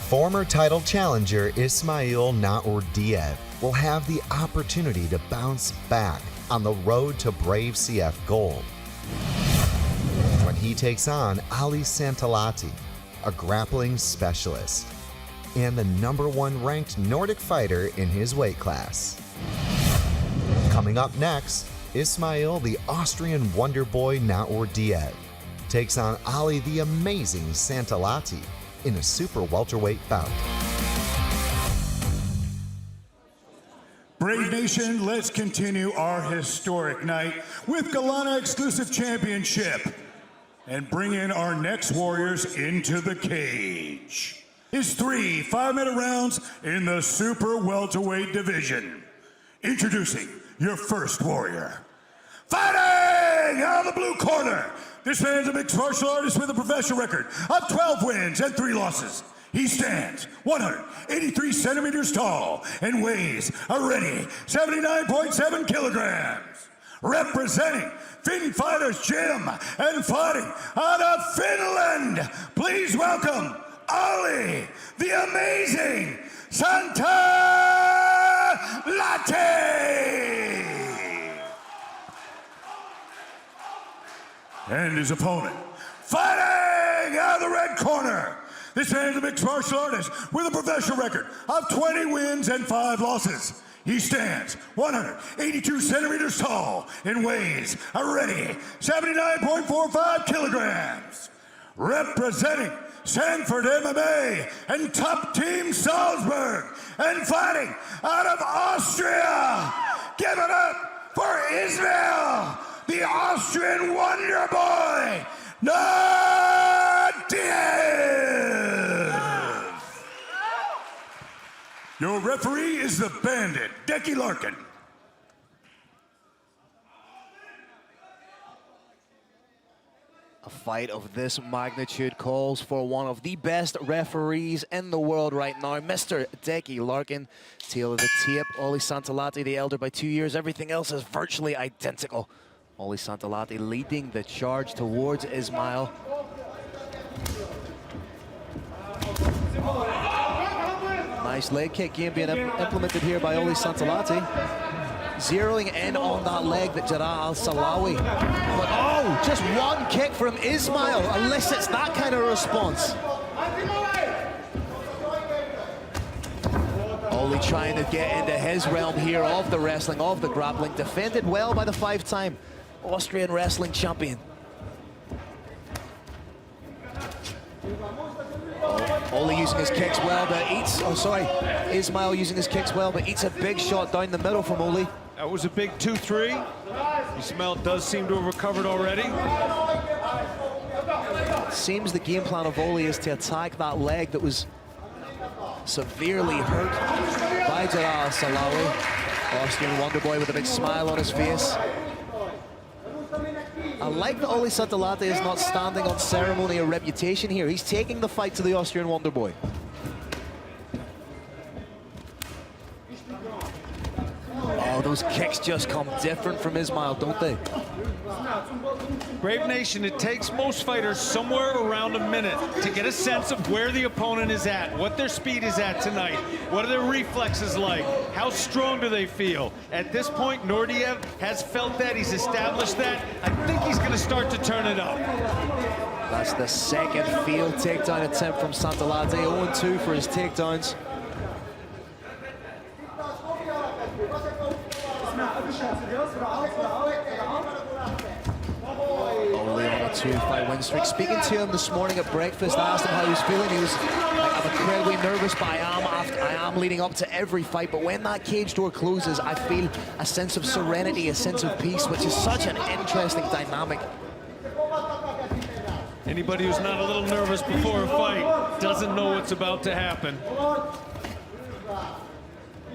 Former title challenger Ismail Naordiev will have the opportunity to bounce back on the road to Brave CF Gold when he takes on Ali Santalati, a grappling specialist and the #1 ranked Nordic fighter in his weight class. Coming up next, Ismail the Austrian Wonder Boy Naordiev takes on Ali the amazing Santalati in a super welterweight bout. Brave Nation, let's continue our historic night with Galana Exclusive Championship and bring in our next warriors into the cage. It's 3 5-minute rounds in the super welterweight division. Introducing your first warrior. Fighting out of the blue corner, this man's a mixed martial artist with a professional record of 12 wins and 3 losses. He stands 183 centimeters tall and weighs a ready 79.7 kilograms. Representing Finn Fighters Gym and fighting out of Finland, please welcome Ali, the amazing Santalati! And his opponent, fighting out of the red corner. This man's a mixed martial artist with a professional record of 20 wins and 5 losses. He stands 182 centimeters tall and weighs a ready 79.45 kilograms. Representing Sanford MMA and Top Team Salzburg and fighting out of Austria. Give it up for Ismail, the Austrian Wonder Boy, Naordiev! Your referee is the Bandit, Decky Larkin. A fight of this magnitude calls for one of the best referees in the world right now, Mr. Decky Larkin. Tail of the tape, Ollie Santalati, the elder, by 2 years. Everything else is virtually identical. Ollie Santalati leading the charge towards Ismail. Nice leg kick game being implemented here by Ollie Santalati. Zeroing in on that leg that Jarrah Al-Salawi. But oh, just one kick from Ismail elicits that kind of response. Ollie trying to get into his realm here of the wrestling, of the grappling. Defended well by the 5-time Austrian wrestling champion. Ollie using his kicks well, but eats, Ismail using his kicks well, but eats a big shot down the middle from Ollie. That was a big 2-3. Ismail does seem to have recovered already. Seems the game plan of Ollie is to attack that leg that was severely hurt by Jarrah Al-Salawi. Austrian Wonder Boy with a big smile on his face. I like that Ollie Santalati is not standing on ceremony or reputation here. He's taking the fight to the Austrian Wonder Boy. Oh, those kicks just come different from Ismail, don't they? Brave Nation, it takes most fighters somewhere around a minute to get a sense of where the opponent is at, what their speed is at tonight, what are their reflexes like, how strong do they feel. At this point, Nordiev has felt that, he's established that. I think he's going to start to turn it up. That's the second field takedown attempt from Santalati, 0-2 for his takedowns. Ollie on a 2-fight win streak. Speaking to him this morning at breakfast, I asked him how he was feeling. He was like, I'm incredibly nervous, but I am leading up to every fight. But when that cage door closes, I feel a sense of serenity, a sense of peace, which is such an interesting dynamic. Anybody who's not a little nervous before a fight doesn't know what's about to happen.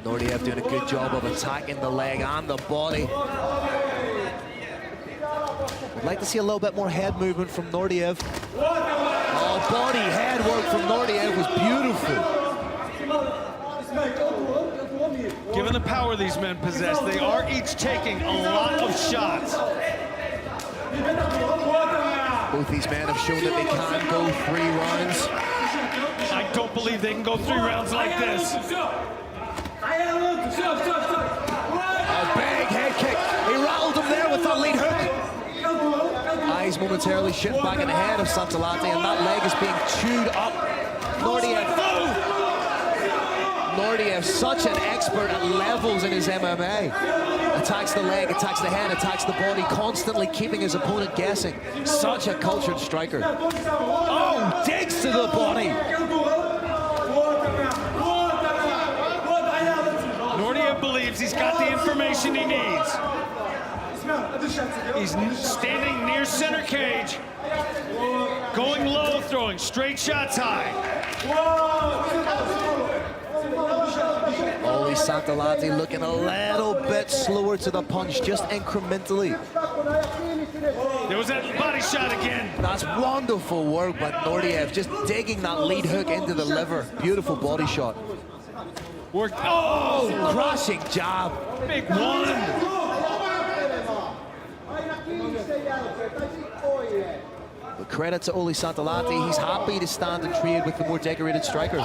Nordiev doing a good job of attacking the leg and the body. I'd like to see a little bit more head movement from Nordiev. Oh, body head work from Nordiev was beautiful. Given the power these men possess, they are each taking a lot of shots. Both these men have shown that they can go 3 rounds. I don't believe they can go 3 rounds like this. A big head kick. He rattled him there with that lead hook. Eyes momentarily shift back in the head of Santalati, and that leg is being chewed up. Nordiev, such an expert at levels in his MMA. Attacks the leg, attacks the head, attacks the body, constantly keeping his opponent guessing. Such a cultured striker. Oh, digs to the body. Nordiev believes he's got the information he needs. He's standing near center cage, going low, throwing straight shots high. Ollie Santalati looking a little bit slower to the punch, just incrementally. There was that body shot again. That's wonderful work by Nordiev, just digging that lead hook into the liver. Beautiful body shot. Worked. Oh, crashing jab. Big one. But credit to Ollie Santalati, he's happy to stand and trade with the more decorated striker.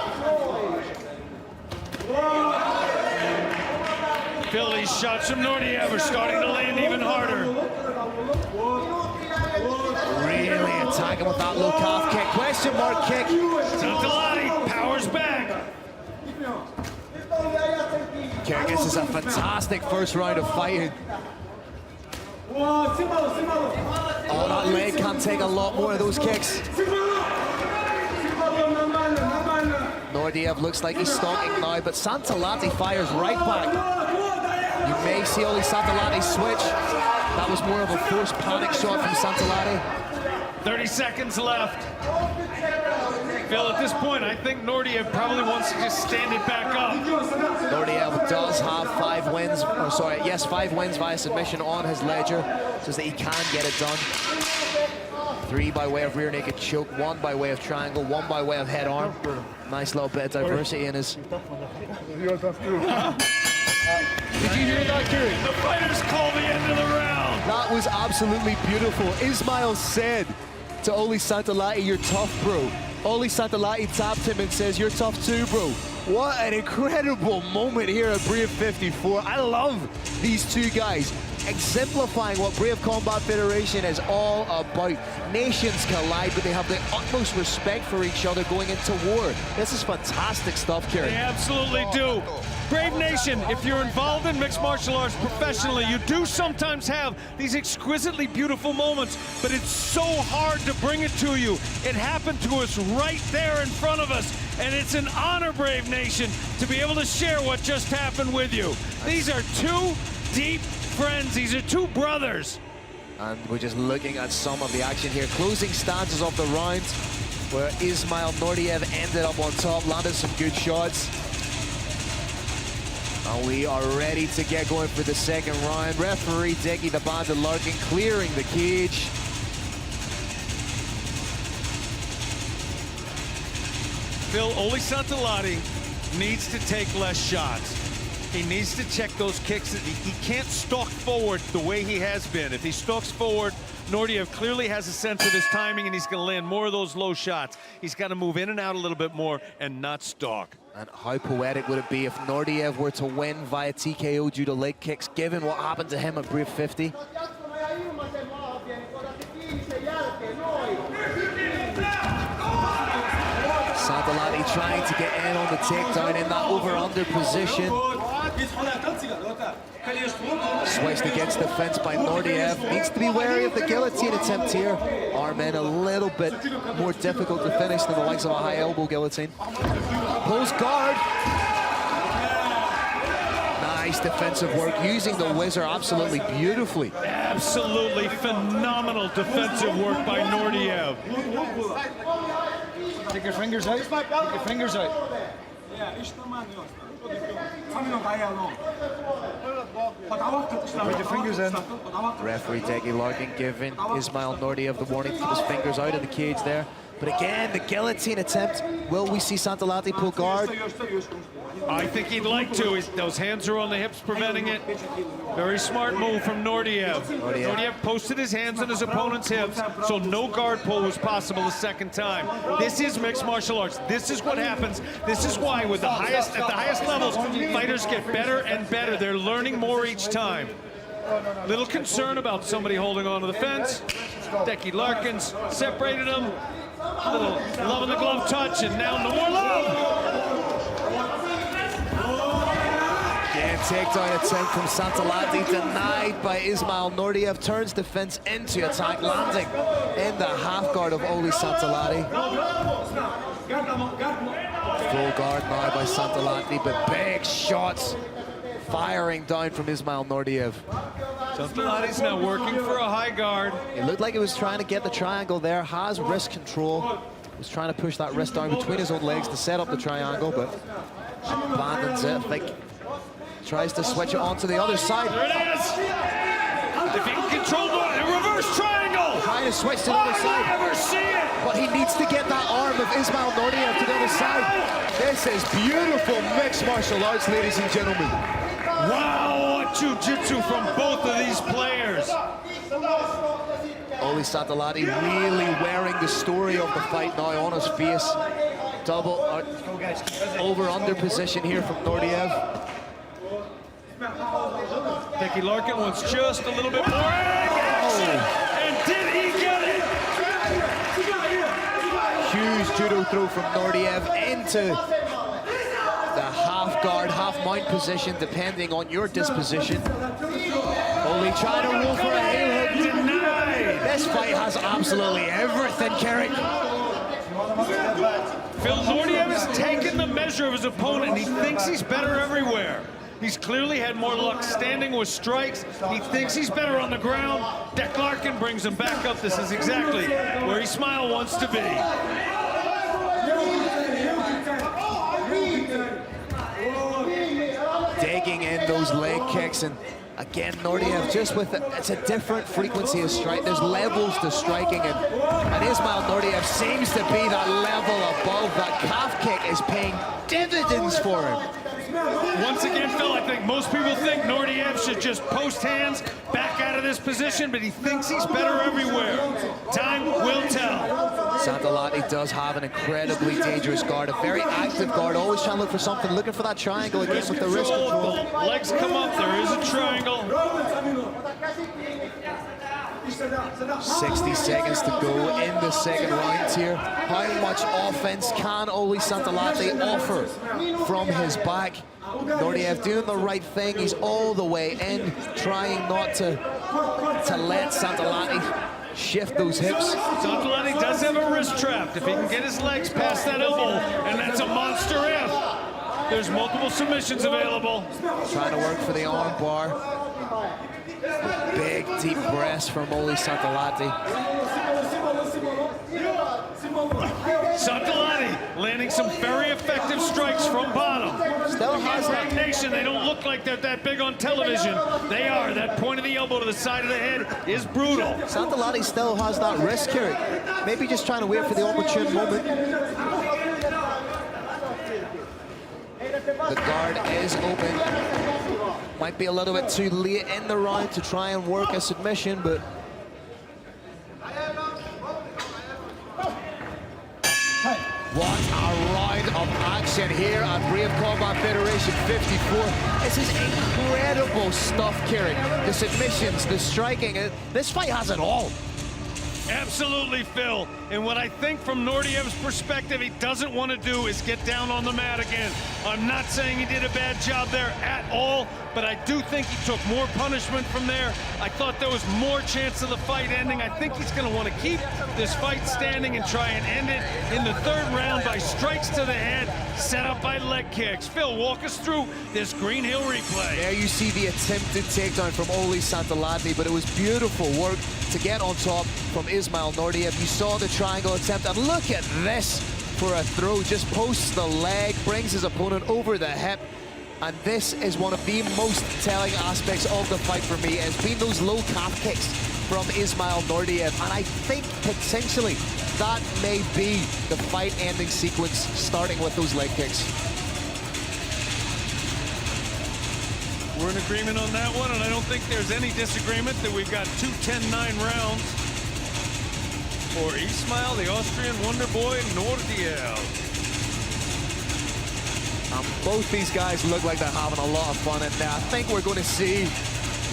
Philly's shots from Nordiev are starting to land even harder. Really attacking with that low calf kick, question mark kick. Santalati powers back. Kyrgyz is a fantastic first round of fighting. Oh, that leg can take a lot more of those kicks. Nordiev looks like he's stalking now, but Santalati fires right back. You may see Oli Santalati switch. That was more of a forced panic shot from Santalati. 30 seconds left. Phil, at this point, I think Nordiev probably wants to just stand it back up. Nordiev does have 5 wins, or sorry, yes, 5 wins via submission on his ledger, so that he can get it done. 3 by way of rear naked choke, 1 by way of triangle, 1 by way of head arm. Nice little bit of diversity in his... Did you hear that, Kerry? The fighters call the end of the round. That was absolutely beautiful. Ismail said to Oli Santalati, "You're tough, bro." Oli Santalati tapped him and says, "You're tough too, bro." What an incredible moment here at Brave 54. I love these two guys exemplifying what Brave Combat Federation is all about. Nations collide, but they have the utmost respect for each other going into war. This is fantastic stuff, Kerry. They absolutely do. Brave Nation, if you're involved in mixed martial arts professionally, you do sometimes have these exquisitely beautiful moments, but it's so hard to bring it to you. It happened to us right there in front of us, and it's an honor, Brave Nation, to be able to share what just happened with you. These are 2 deep friends. These are 2 brothers. And we're just looking at some of the action here. Closing stances of the round, where Ismail Nordiev ended up on top, landed some good shots. And we are ready to get going for the second round. Referee Dickie the Bandit Larkin clearing the cage. Phil, Oli Santalati needs to take less shots. He needs to check those kicks. He can't stalk forward the way he has been. If he stalks forward, Nordiev clearly has a sense of his timing, and he's going to land more of those low shots. He's got to move in and out a little bit more and not stalk. And how poetic would it be if Nordiev were to win via TKO due to leg kicks, given what happened to him at Brave 50? Santalati trying to get in on the takedown in that over-under position. Switched against the fence by Nordiev. Needs to be wary of the guillotine attempt here. Arm in a little bit more difficult to finish than the likes of a high elbow guillotine. Pulls guard. Nice defensive work, using the whizzer absolutely beautifully. Absolutely phenomenal defensive work by Nordiev. Take your fingers out. Take your fingers out. Put your fingers in. Referee Dickie Larkin giving Ismail Nordiev the warning to keep his fingers out of the cage there. But again, the guillotine attempt. Will we see Santalati pull guard? I think he'd like to. Those hands are on the hips, preventing it. Very smart move from Nordiev. Nordiev posted his hands on his opponent's hips, so no guard pull was possible the second time. This is mixed martial arts. This is what happens. This is why, with the highest, at the highest levels, fighters get better and better. They're learning more each time. Little concern about somebody holding on to the fence. Dickie Larkin's separated him. A little love in the glove touch, and now no more love. Again, takedown attempt from Santalati denied by Ismail Nordiev. Turns the fence into attack, landing in the half guard of Oli Santalati. Full guard now by Santalati, but big shots firing down from Ismail Nordiev. Santalati's now working for a high guard. It looked like he was trying to get the triangle there, has wrist control. Was trying to push that wrist down between his own legs to set up the triangle, but abandons it. I think tries to switch it onto the other side. There it is! If he can control the reverse triangle! Trying to switch to the other side. I never see it! But he needs to get that arm of Ismail Nordiev to the other side. This is beautiful mixed martial arts, ladies and gentlemen. Wow, what jiu-jitsu from both of these players. Oli Santalati really wearing the story of the fight now on his face. Double over-under position here from Nordiev. Dickie Larkin wants just a little bit more action. And did he get it? Huge judo throw from Nordiev into the half guard, half mount position, depending on your disposition. Oli trying to roll for a heel hook. Denied. This fight has absolutely everything, Kerry. Phil, Nordiev has taken the measure of his opponent. He thinks he's better everywhere. He's clearly had more luck standing with strikes. He thinks he's better on the ground. Deck Larkin brings him back up. This is exactly where Ismail wants to be. Digging in those leg kicks, and again, Nordiev just with it's a different frequency of strike. There's levels to striking, and Ismail Nordiev seems to be that level above. That calf kick is paying dividends for him. Once again, Phil, I think most people think Nordiev should just post hands back out of this position, but he thinks he's better everywhere. Time will tell. Santalati does have an incredibly dangerous guard, a very active guard, always trying to look for something, looking for that triangle again with the wrist control. The legs come up, there is a triangle. 60 seconds to go in the second round here. How much offense can Oli Santalati offer from his back? Nordiev doing the right thing. He's all the way in, trying not to let Santalati shift those hips. Santalati does have a wrist trap. If he can get his legs past that elbow, and that's a monster if. There's multiple submissions available. Trying to work for the arm bar. Big, deep breaths from Oli Santalati. Santalati landing some very effective strikes from bottom. Still has Brave Nation, they don't look like they're that big on television. They are. That point of the elbow to the side of the head is brutal. Santalati still has that wrist carry. Maybe just trying to wait for the opportune moment. The guard is open. Might be a little bit too late in the round to try and work a submission, but what a round of action here at Brave Combat Federation 54. This is incredible stuff, Kieran. The submissions, the striking, this fight has it all. Absolutely, Phil. And what I think from Nordiev's perspective he doesn't want to do is get down on the mat again. I'm not saying he did a bad job there at all, but I do think he took more punishment from there. I thought there was more chance of the fight ending. I think he's going to want to keep this fight standing and try and end it in the third round by strikes to the head, set up by leg kicks. Phil, walk us through this Green Hill replay. There you see the attempted takedown from Oli Santalati, but it was beautiful work to get on top from Ismail Nordiev. You saw the triangle attempt, and look at this for a throw. Just posts the leg, brings his opponent over the hip, and this is one of the most telling aspects of the fight for me, has been those low calf kicks from Ismail Nordiev, and I think potentially that may be the fight-ending sequence, starting with those leg kicks. We're in agreement on that one, and I don't think there's any disagreement that we've got 2 10-9 rounds for Ismail, the Austrian Wonder Boy, Nordiev. Both these guys look like they're having a lot of fun, and I think we're going to see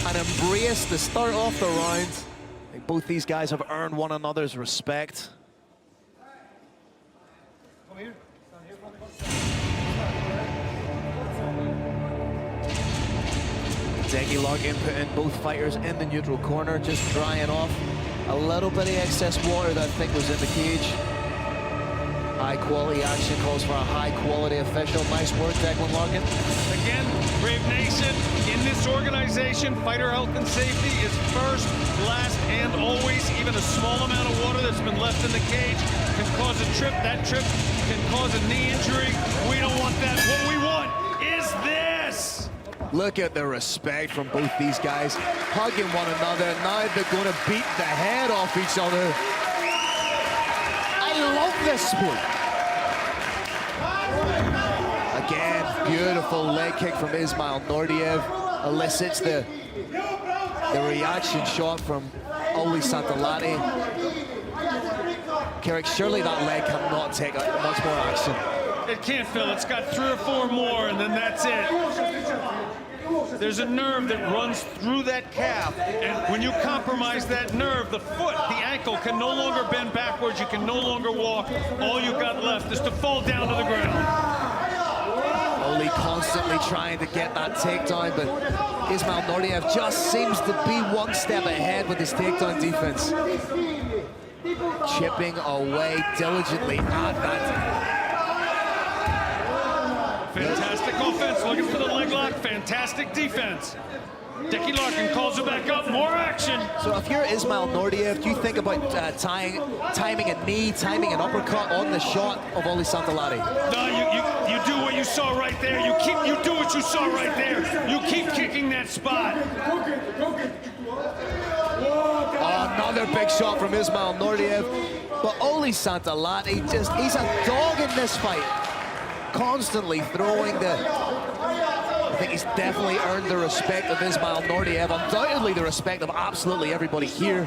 an embrace to start off the round. I think both these guys have earned one another's respect. Come here. Deggy Log input in both fighters in the neutral corner, just drying off a little bit of excess water that I think was in the cage. High quality action calls for a high quality official. Nice work, Declan Larkin. Again, Brave Nation, in this organization, fighter health and safety is first, last, and always. Even a small amount of water that's been left in the cage can cause a trip. That trip can cause a knee injury. We don't want that. What we want is this. Look at the respect from both these guys, hugging one another. Now they're going to beat the head off each other. I love this sport. Again, beautiful leg kick from Ismail Nordiev. Elicits the reaction shot from Oli Santalati. Carrick, surely that leg cannot take much more action. It can't, Phil. It's got 3 or 4 more, and then that's it. There's a nerve that runs through that calf, and when you compromise that nerve, the foot, the ankle can no longer bend backwards. You can no longer walk. All you got left is to fall down to the ground. Oli constantly trying to get that takedown, but Ismail Nordiev just seems to be one step ahead with his takedown defense. Chipping away diligently at that. Fantastic offense, looking for the leg lock. Fantastic. Fantastic defense. Dickie Larkin calls it back up, more action. So if you're Ismail Nordiev, do you think about timing a knee, timing an uppercut on the shot of Oli Santalari? No, you do what you saw right there. You do what you saw right there. You keep kicking that spot. Another big shot from Ismail Nordiev. But Oli Santalari, he's a dog in this fight. Constantly throwing I think he's definitely earned the respect of Ismail Nordiev, undoubtedly the respect of absolutely everybody here.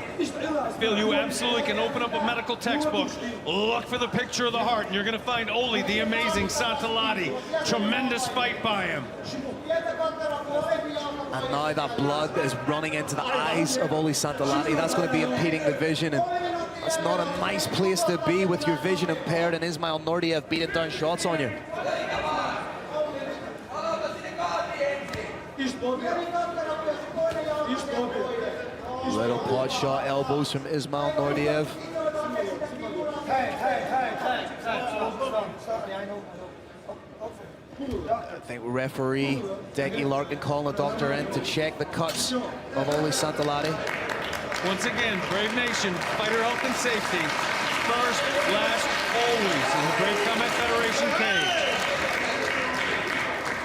Phil, you absolutely can open up a medical textbook, look for the picture of the heart, and you're going to find Oli, the amazing Santalari. Tremendous fight by him. And now that blood is running into the eyes of Oli Santalari. That's going to be impeding the vision, and that's not a nice place to be with your vision impaired and Ismail Nordiev beating down shots on you. Little pot shot elbows from Ismail Nordiev. I think referee Dickie Larkin calling the doctor in to check the cuts of Oli Santalari. Once again, Brave Nation, fighter health and safety. First, last, always in the Brave Combat Federation cage.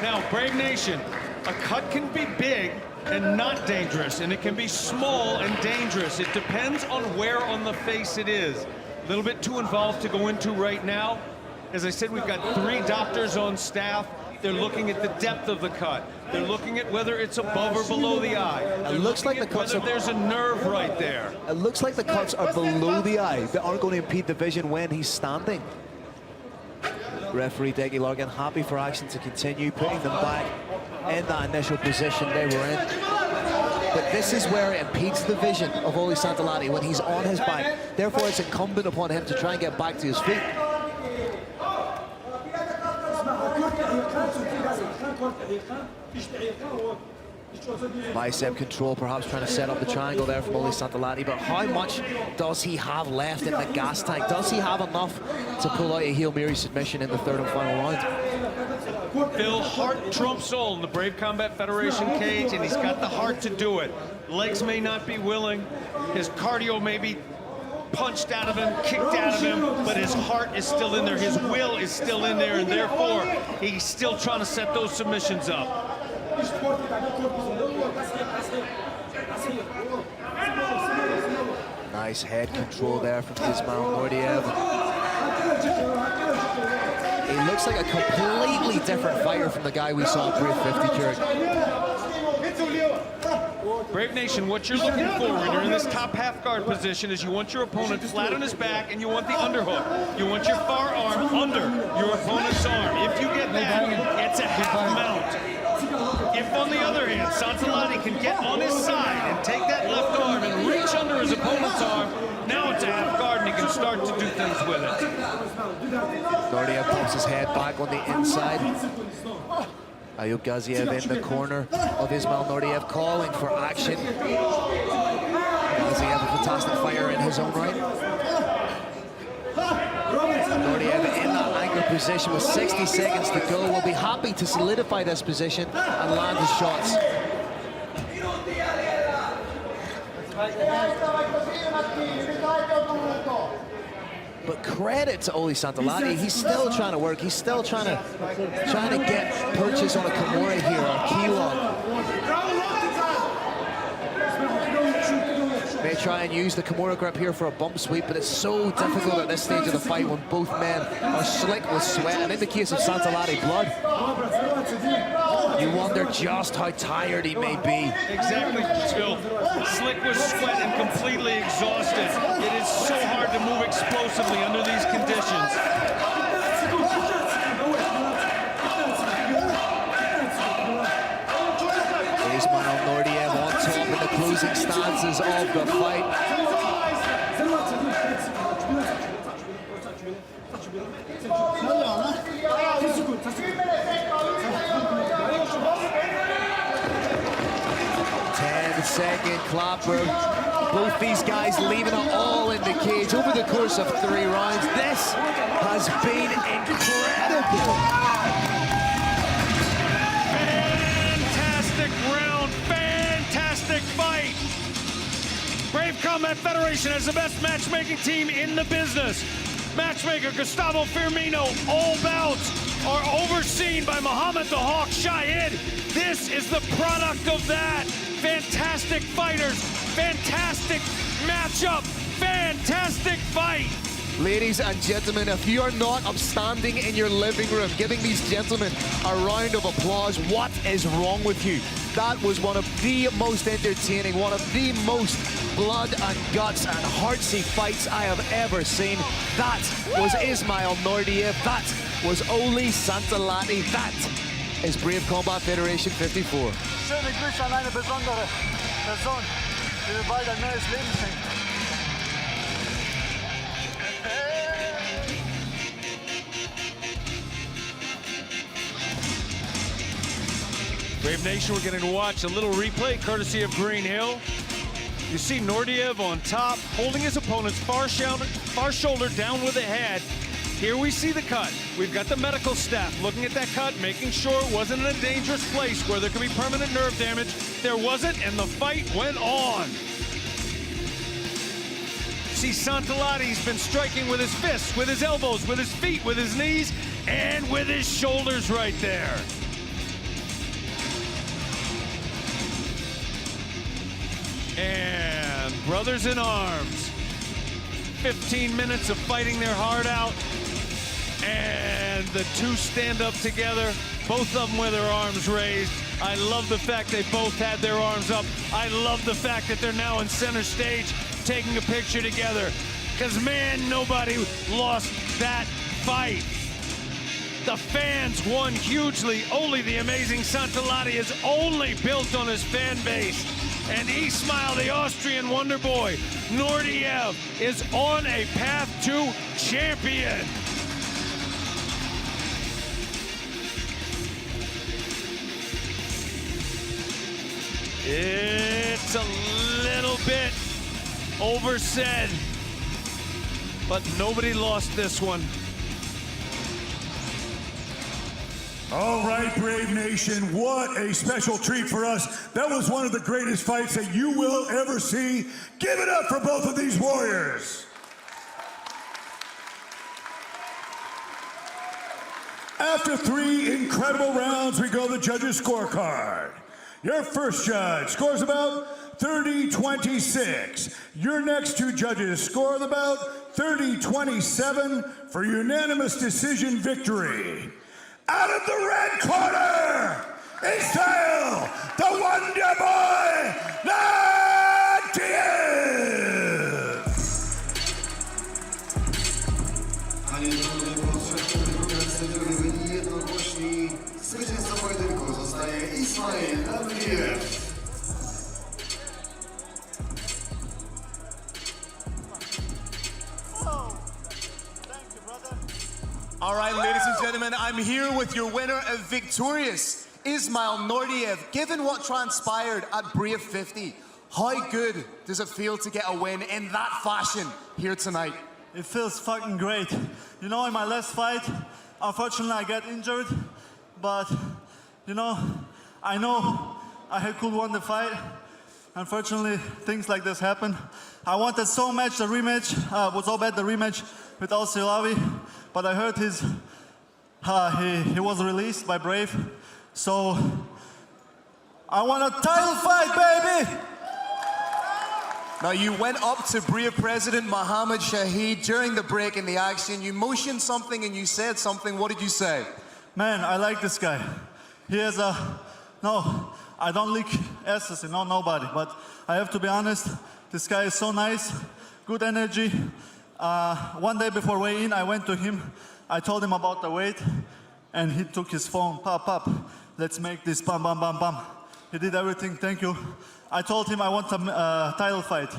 Now, Brave Nation, a cut can be big and not dangerous, and it can be small and dangerous. It depends on where on the face it is. A little bit too involved to go into right now. As I said, we've got 3 doctors on staff. They're looking at the depth of the cut. They're looking at whether it's above or below the eye. It looks like the cuts there's a nerve right there. It looks like the cuts are below the eye. They aren't going to impede the vision when he's standing. Referee Dickie Larkin happy for action to continue, putting them back in that initial position they were in. But this is where it impedes the vision of Oli Santalari when he's on his back. Therefore, it's incumbent upon him to try and get back to his feet. Bicep control, perhaps trying to set up the triangle there from Oli Santalari, but how much does he have left in the gas tank? Does he have enough to pull out a Hail Mary submission in the 3rd and final round? Phil, heart trumps soul in the Brave Combat Federation cage, and he's got the heart to do it. Legs may not be willing, his cardio may be punched out of him, kicked out of him, but his heart is still in there, his will is still in there, and therefore, he's still trying to set those submissions up. Nice head control there from Ismail Nordiev. He looks like a completely different fighter from the guy we saw at Brave 50, Keurig. Brave Nation, what you're looking for when you're in this top half guard position is you want your opponent flat on his back and you want the underhook. You want your far arm under your opponent's arm. If you get that, it's a half mount. If, on the other hand, Santalari can get on his side and take that left arm and reach under his opponent's arm, now it's a half guard and he can start to do things with it. Nordiev pumps his head back on the inside. Ayub Gaziev in the corner of Ismail Nordiev calling for action. Gaziev, a fantastic fighter in his own right. Nordiev in that anchor position with 60 seconds to go. Will be happy to solidify this position and land his shots. But credit to Oli Santalari, he's still trying to work. He's still trying to get purchase on a Kimura here, or key lock. May try and use the Kimura grip here for a bump sweep, but it's so difficult at this stage of the fight when both men are slick with sweat, and in the case of Santalari, blood. You wonder just how tired he may be. Exactly, Phil. Slick with sweat and completely exhausted. It is so hard to move explosively under these conditions. Ismail Nordiev on top in the closing stances of the fight. 10-second clapper. Both these guys leaving it all in the cage over the course of 3 rounds. This has been incredible. Brave Combat Federation has the best matchmaking team in the business. Matchmaker Gustavo Firmino, all bouts are overseen by Muhammad the Hawk Shahid. This is the product of that. Fantastic fighters, fantastic matchup, fantastic fight. Ladies and gentlemen, if you are not upstanding in your living room, giving these gentlemen a round of applause, what is wrong with you? That was one of the most entertaining, one of the most blood and guts and heartsy fights I have ever seen. That was Ismail Nordiev. That was Oli Santalati. That is Brave Combat Federation 54. Schöne Grüße an eine besondere Person, die wir beide ein neues Leben schenken. Brave Nation, we're getting to watch a little replay courtesy of Green Hill. You see Nordiev on top, holding his opponent's far shoulder down with the head. Here we see the cut. We've got the medical staff looking at that cut, making sure it wasn't in a dangerous place where there could be permanent nerve damage. There wasn't, and the fight went on. See, Santalati's been striking with his fists, with his elbows, with his feet, with his knees, and with his shoulders right there. And brothers in arms, 15 minutes of fighting their heart out, and the two stand up together, both of them with their arms raised. I love the fact they both had their arms up. I love the fact that they're now in center stage taking a picture together, because man, nobody lost that fight. The fans won hugely. Only the amazing Santalati is only built on his fan base. And Ismail, the Austrian wonder boy, Nordiev, is on a path to champion. It's a little bit oversaid, but nobody lost this one. All right, Brave Nation, what a special treat for us. That was one of the greatest fights that you will ever see. Give it up for both of these warriors. After 3 incredible rounds, we go to the judges' scorecard. Your first judge scores about 30-26. Your next 2 judges score about 30-27 for unanimous decision victory. Out of the red corner, Ismail, the Wonder Boy, Nordiev! Panie panowie, po trzech wygrach sędziowie byli jednogłośni. Zwycięzcą pojedynku zostaje Ismail Nordiev. All right, ladies and gentlemen, I'm here with your winner and victorious, Ismail Nordiev. Given what transpired at Brave 50, how good does it feel to get a win in that fashion here tonight? It feels fucking great. You know, in my last fight, unfortunately I got injured, but you know I could won the fight. Unfortunately, things like this happen. I wanted so much the rematch, was so bad the rematch with Al-Silawi, but I heard he was released by Brave, so I want a title fight, baby! Now, you went up to Brave President Mohammed Shahid during the break in the action. You motioned something and you said something. What did you say? Man, I like this guy. He has no, I don't leak asses, nobody, but I have to be honest, this guy is so nice, good energy. One day before weigh-in, I went to him, I told him about the weight, and he took his phone, pop, let's make this, bam, bam, bam, bam. He did everything, thank you. I told him I want a title fight.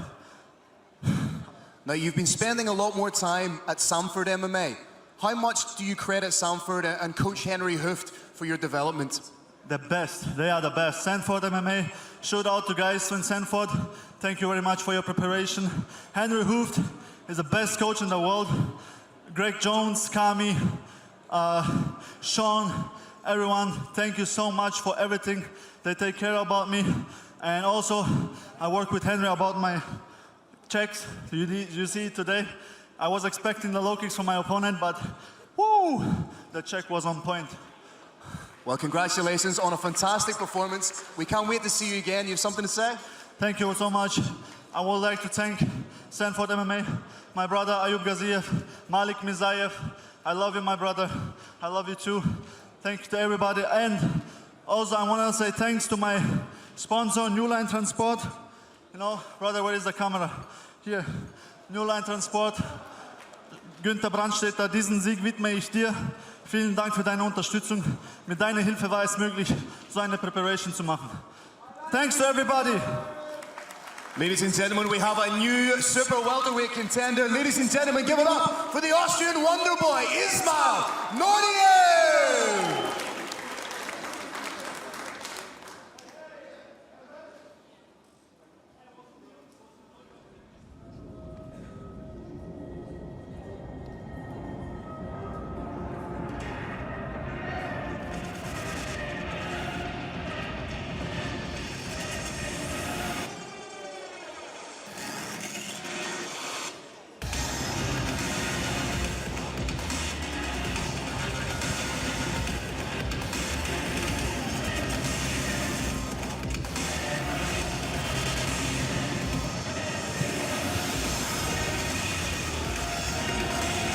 Now, you've been spending a lot more time at Sanford MMA. How much do you credit Sanford and Coach Henry Hooft for your development? The best, they are the best. Sanford MMA, shout out to guys in Sanford. Thank you very much for your preparation. Henry Hooft is the best coach in the world. Greg Jones, Kami, Sean, everyone, thank you so much for everything. They take care about me. And also, I work with Henry about my checks. You see today, I was expecting the low kicks from my opponent, but woo, the check was on point. Well, congratulations on a fantastic performance. We can't wait to see you again. You have something to say? Thank you so much. I would like to thank Stanford MMA, my brother Ayub Gaziev, Malik Mizayev. I love you, my brother. I love you too. Thank you to everybody. And also, I want to say thanks to my sponsor, New Line Transport. You know, brother, where is the camera? Here, New Line Transport. Günther Brandstätter, diesen Sieg widme ich dir. Vielen Dank für deine Unterstützung. Mit deiner Hilfe war es möglich, so eine Preparation zu machen. Thanks to everybody. Ladies and gentlemen, we have a new super welterweight contender. Ladies and gentlemen, give it up for the Austrian wonder boy, Ismail Nordiev!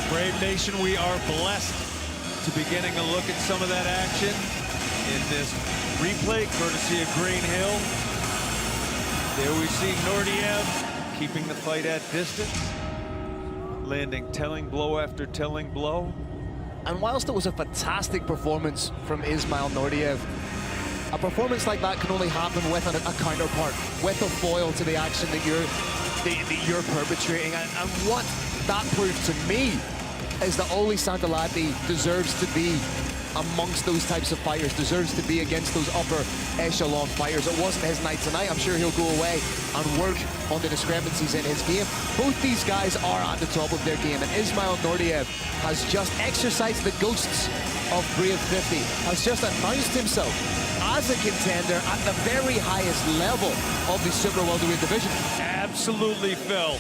Brave Nation, we are blessed to be getting a look at some of that action in this replay, courtesy of Green Hill. There we see Nordiev keeping the fight at distance, landing telling blow after telling blow. And whilst it was a fantastic performance from Ismail Nordiev, a performance like that can only happen with a counterpart, with a foil to the action that you're perpetrating. And what that proved to me is that Oli Santalati deserves to be amongst those types of fighters, deserves to be against those upper echelon fighters. It wasn't his night tonight. I'm sure he'll go away and work on the discrepancies in his game. Both these guys are at the top of their game, and Ismail Nordiev has just exercised the ghosts of Brave 50, has just announced himself as a contender at the very highest level of the super welterweight division. Absolutely, Phil.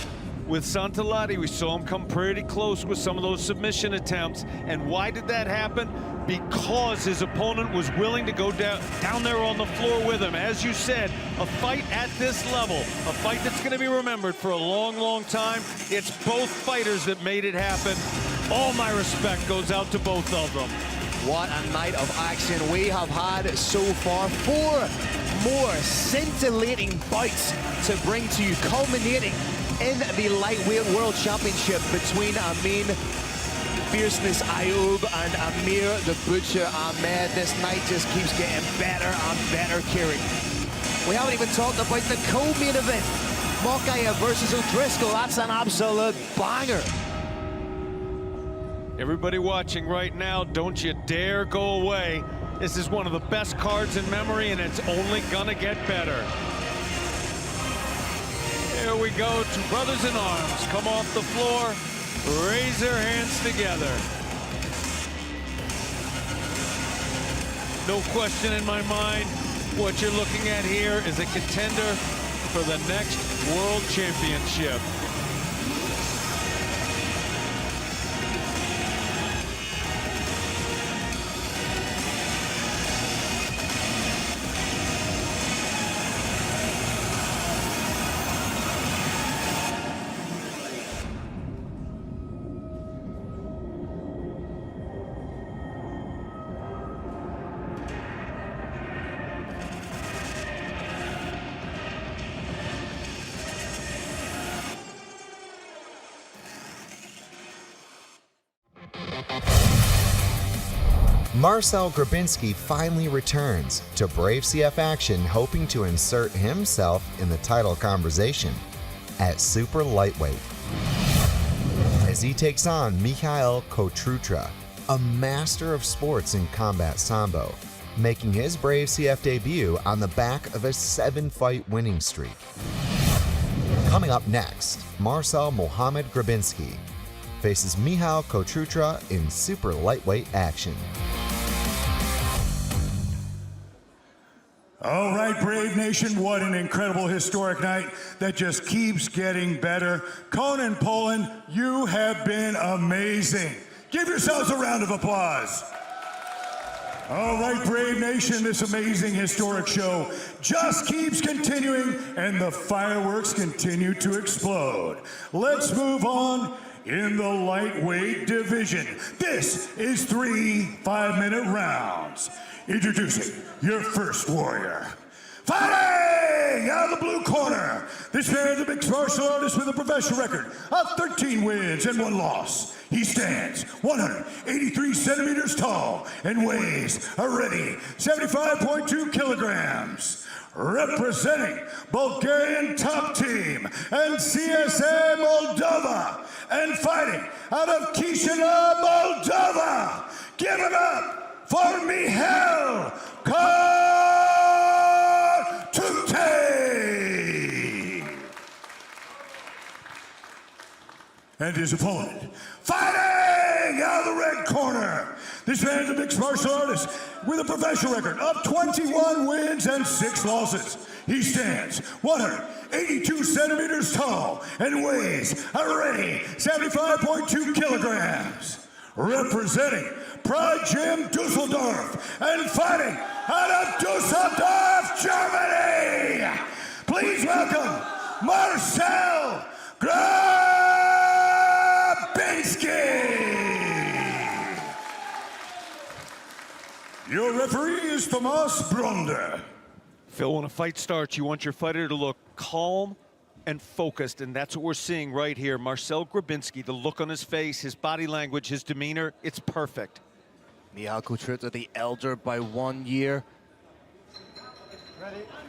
With Santalati, we saw him come pretty close with some of those submission attempts. And why did that happen? Because his opponent was willing to go down there on the floor with him. As you said, a fight at this level, a fight that's going to be remembered for a long, long time. It's both fighters that made it happen. All my respect goes out to both of them. What a night of action we have had so far. 4 more scintillating bouts to bring to you, culminating in the lightweight world championship between Amin Fierceness Ayub and Amir the Butcher Ahmed. This night just keeps getting better and better, Kieran. We haven't even talked about the co-main event, Mokaev versus O'Driscoll. That's an absolute banger. Everybody watching right now, don't you dare go away. This is one of the best cards in memory, and it's only gonna get better. Here we go, 2 brothers in arms come off the floor, raise their hands together. No question in my mind, what you're looking at here is a contender for the next World Championship. Marcel Grabinski finally returns to Brave CF action, hoping to insert himself in the title conversation at super lightweight, as he takes on Mikhail Kotrutra, a master of sports in combat sambo, making his Brave CF debut on the back of a 7-fight winning streak. Coming up next, Marcel Mohamed Grabinski faces Mikhail Kotrutra in super lightweight action. All right, Brave Nation, what an incredible historic night that just keeps getting better. Konin, Poland, you have been amazing. Give yourselves a round of applause. All right, Brave Nation, this amazing historic show just keeps continuing and the fireworks continue to explode. Let's move on in the lightweight division. This is 3 5-minute rounds. Introducing your first warrior. Fighting out of the blue corner, this man is a mixed martial artist with a professional record of 13 wins and 1 loss. He stands 183 centimeters tall and weighs a ready 75.2 kilograms. Representing Bulgarian top team and CSA Moldova, and fighting out of Chisinau, Moldova. Give it up for Mihail Konin! And his opponent, fighting out of the red corner. This man's a mixed martial artist with a professional record of 21 wins and 6 losses. He stands 182 centimeters tall and weighs a ready 75.2 kilograms. Representing Pride Gym Dusseldorf and fighting out of Dusseldorf, Germany. Please welcome Marcel Grabinski. Your referee is Tomas Bronder. Phil, when a fight starts, you want your fighter to look calm and focused, and that's what we're seeing right here. Marcel Grabinski, the look on his face, his body language, his demeanor, it's perfect. Michał Kotruta, the elder by 1 year.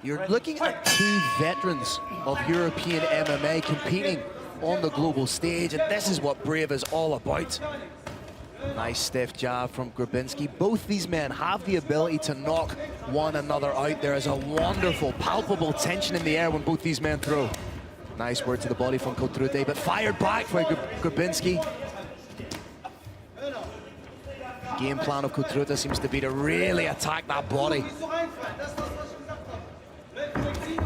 You're looking at 2 veterans of European MMA competing on the global stage, and this is what Brave is all about. Nice stiff jab from Grabinski. Both these men have the ability to knock one another out. There is a wonderful, palpable tension in the air when both these men throw. Nice word to the body from Kotrute, but fired back by Grabinski. Game plan of Kotrute seems to be to really attack that body.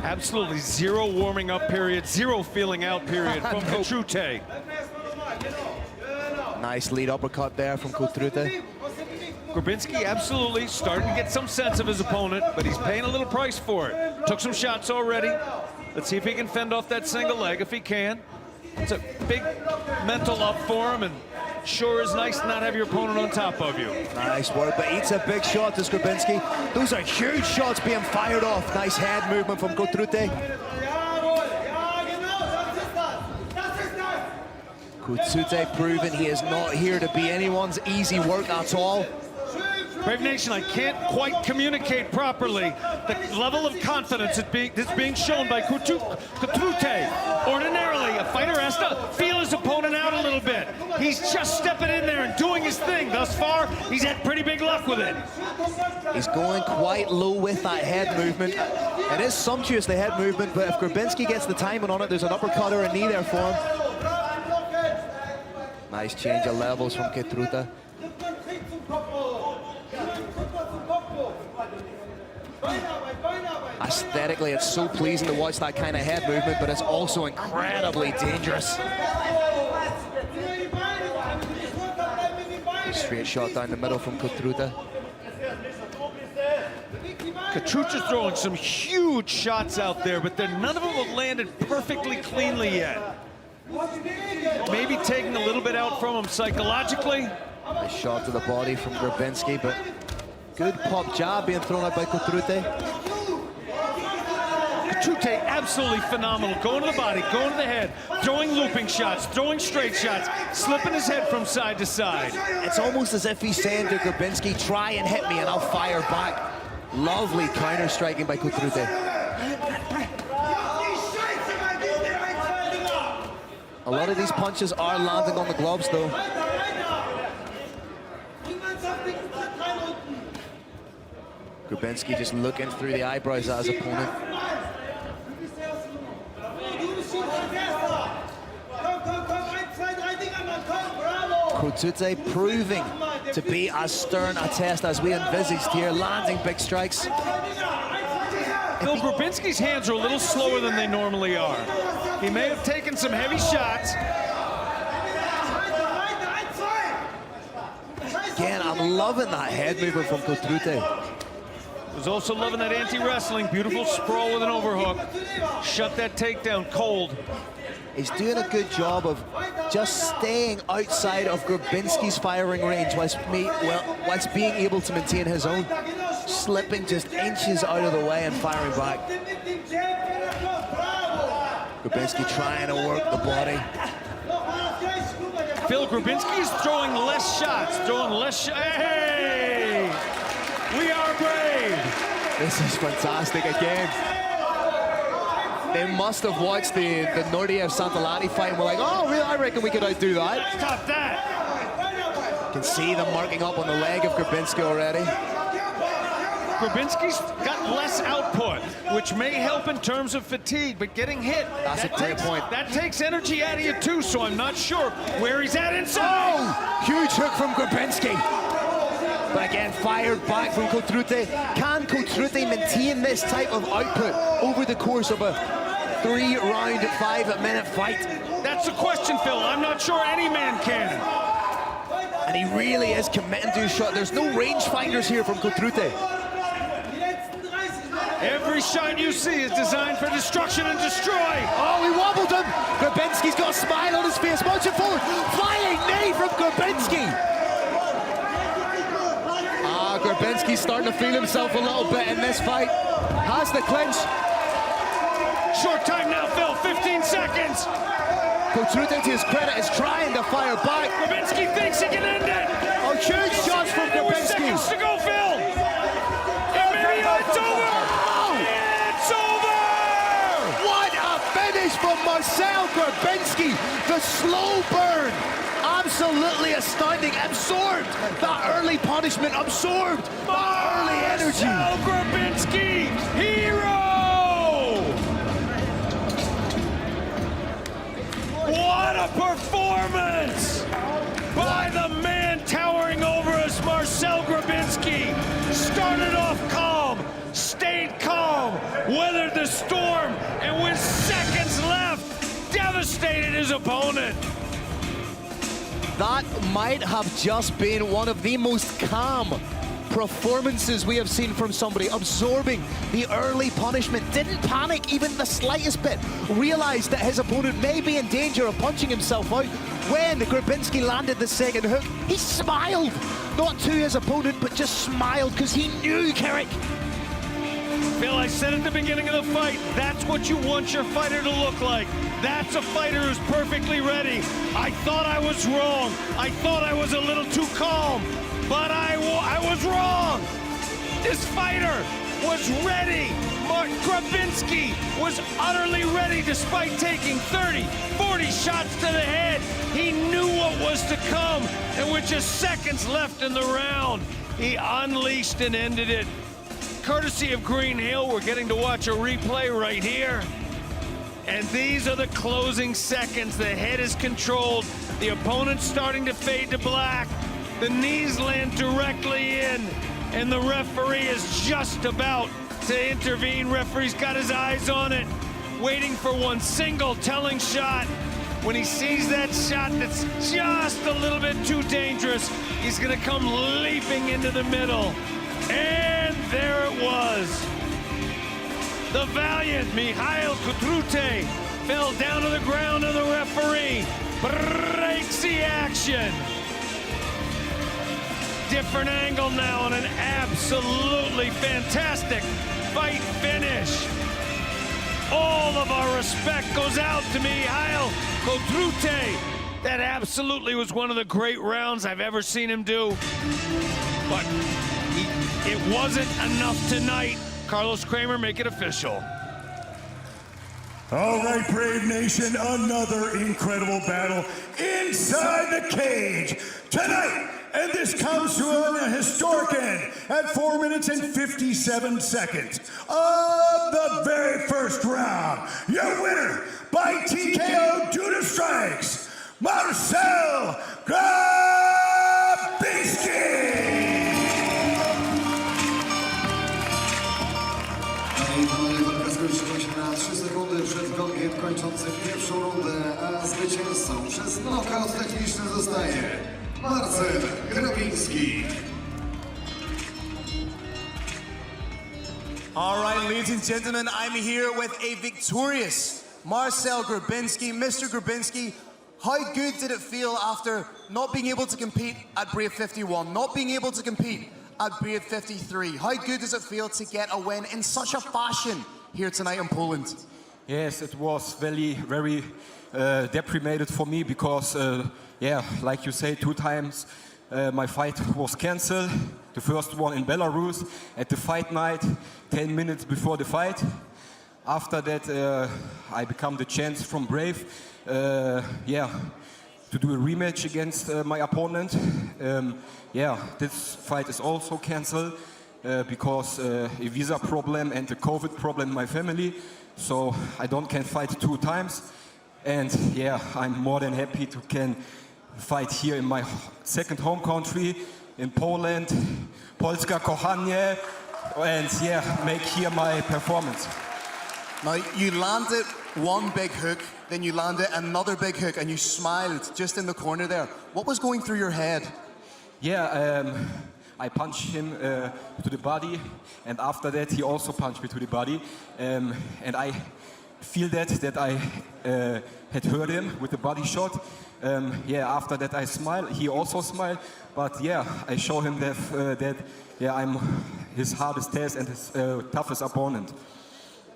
Absolutely zero warming up period, zero feeling out period from Kotrute. Nice lead uppercut there from Kotrute. Grabinski absolutely starting to get some sense of his opponent, but he's paying a little price for it. Took some shots already. Let's see if he can fend off that single leg, if he can. It's a big mental up for him, and sure is nice to not have your opponent on top of you. Nice work, but eats a big shot to Grabinski. Those are huge shots being fired off. Nice head movement from Kotrute. Kotrute proving he is not here to be anyone's easy work at all. Brave Nation, I can't quite communicate properly the level of confidence that's being shown by Kotrute. Ordinarily, a fighter has to feel his opponent out a little bit. He's just stepping in there and doing his thing. Thus far, he's had pretty big luck with it. He's going quite low with that head movement. It is sumptuous, the head movement, but if Grabinski gets the timing on it, there's an uppercut or a knee there for him. Nice change of levels from Kotrute. Aesthetically, it's so pleasing to watch that kind of head movement, but it's also incredibly dangerous. Straight shot down the middle from Kotrute. Kotrute's throwing some huge shots out there, but none of them have landed perfectly cleanly yet. Maybe taking a little bit out from him psychologically. A shot to the body from Grabinski, but good pop jab being thrown out by Kotrute. Kotrute absolutely phenomenal. Going to the body, going to the head, throwing looping shots, throwing straight shots, slipping his head from side to side. It's almost as if he's saying to Grabinski, try and hit me and I'll fire back. Lovely counter striking by Kotrute. A lot of these punches are landing on the gloves though. Grabinski just looking through the eyebrows at his opponent. Kotrute proving to be as stern a test as we envisaged here, landing big strikes. Phil Grabinski's hands are a little slower than they normally are. He may have taken some heavy shots. Again, I'm loving that head movement from Kotrute. Was also loving that anti-wrestling. Beautiful sprawl with an overhook. Shut that takedown cold. He's doing a good job of just staying outside of Grabinski's firing range whilst being able to maintain his own. Slipping just inches out of the way and firing back. Grabinski trying to work the body. Phil Grabinski is throwing less shots, Hey! We are brave! This is fantastic again. They must have watched the Nordiev Santalati fight and were like, oh, really? I reckon we could outdo that. Stop that! You can see them marking up on the leg of Grabinski already. Grabinski's got less output, which may help in terms of fatigue, but getting hit, that's a great point. That takes energy out of you too, so I'm not sure where he's at inside. Oh, huge hook from Grabinski. But again, fired back from Kotrute. Can Kotrute maintain this type of output over the course of a 3-round, 5-minute fight? That's the question, Phil. I'm not sure any man can. And he really is committing to his shot. There's no rangefinders here from Kotrute. Every shot you see is designed for destruction and destroy. Oh, he wobbled him. Grabinski's got a smile on his face. Marching forward. Flying knee from Grabinski. Grabinski's starting to feel himself a little bit in this fight. Has the clinch. Short time now, Phil. 15 seconds. Kotrute, to his credit, is trying to fire back. Grabinski thinks he can end it. Oh, huge shots from Grabinski. Seconds to go, Phil. It's over. It's over. What a finish from Marcel Grabinski. The slow burn. Absolutely astounding. Absorbed that early punishment. Absorbed that early energy. Marcel Grabinski, hero! What a performance by the man towering over us, Marcel Grabinski. Started off calm, stayed calm, weathered the storm, and with seconds left, devastated his opponent. That might have just been one of the most calm performances we have seen from somebody. Absorbing the early punishment, didn't panic even the slightest bit, realized that his opponent may be in danger of punching himself out. When Grabinski landed the second hook, he smiled, not to his opponent, but just smiled because he knew Carrick. Phil, I said at the beginning of the fight, that's what you want your fighter to look like. That's a fighter who's perfectly ready. I thought I was wrong. I thought I was a little too calm, but I was wrong. This fighter was ready. Mark Grabinski was utterly ready despite taking 30, 40 shots to the head. He knew what was to come, and with just seconds left in the round, he unleashed and ended it. Courtesy of Green Hill, we're getting to watch a replay right here. And these are the closing seconds. The head is controlled. The opponent's starting to fade to black. The knees land directly in. And the referee is just about to intervene. Referee's got his eyes on it, waiting for one single telling shot. When he sees that shot that's just a little bit too dangerous, he's gonna come leaping into the middle. And there it was. The valiant Mikhail Kotrute fell down to the ground, and the referee breaks the action. Different angle now, and an absolutely fantastic fight finish. All of our respect goes out to Mikhail Kotrute. That absolutely was one of the great rounds I've ever seen him do. But it wasn't enough tonight. Carlos Kramer, make it official. All right, Brave Nation, another incredible battle inside the cage tonight. And this comes to a historic end at 4 minutes and 57 seconds of the very first round. Your winner by TKO due to strikes, Marcel Grabinski. kończący pierwszą rundę, a zwycięzcą przez knockout techniczny zostaje Marcel Grabiński. All right, ladies and gentlemen, I'm here with a victorious Marcel Grabinski. Mr. Grabinski, how good did it feel after not being able to compete at Brave 51, not being able to compete at Brave 53? How good does it feel to get a win in such a fashion here tonight in Poland? Yes, it was very deprimated for me because, yeah, like you say, 2 times my fight was cancelled. The first one in Belarus at the fight night, 10 minutes before the fight. After that, I become the chance from Brave, yeah, to do a rematch against my opponent. Yeah, this fight is also cancelled because a visa problem and a COVID problem in my family. So I can fight 2 times. And yeah, I'm more than happy to can fight here in my second home country, in Poland, Polska kochanie, and yeah, make here my performance. Now, you landed one big hook, then you landed another big hook, and you smiled just in the corner there. What was going through your head? Yeah, I punched him to the body, and after that he also punched me to the body, and I feel that I had hurt him with the body shot. Yeah, after that I smiled, he also smiled, but yeah, I show him that yeah, I'm his hardest test and his toughest opponent.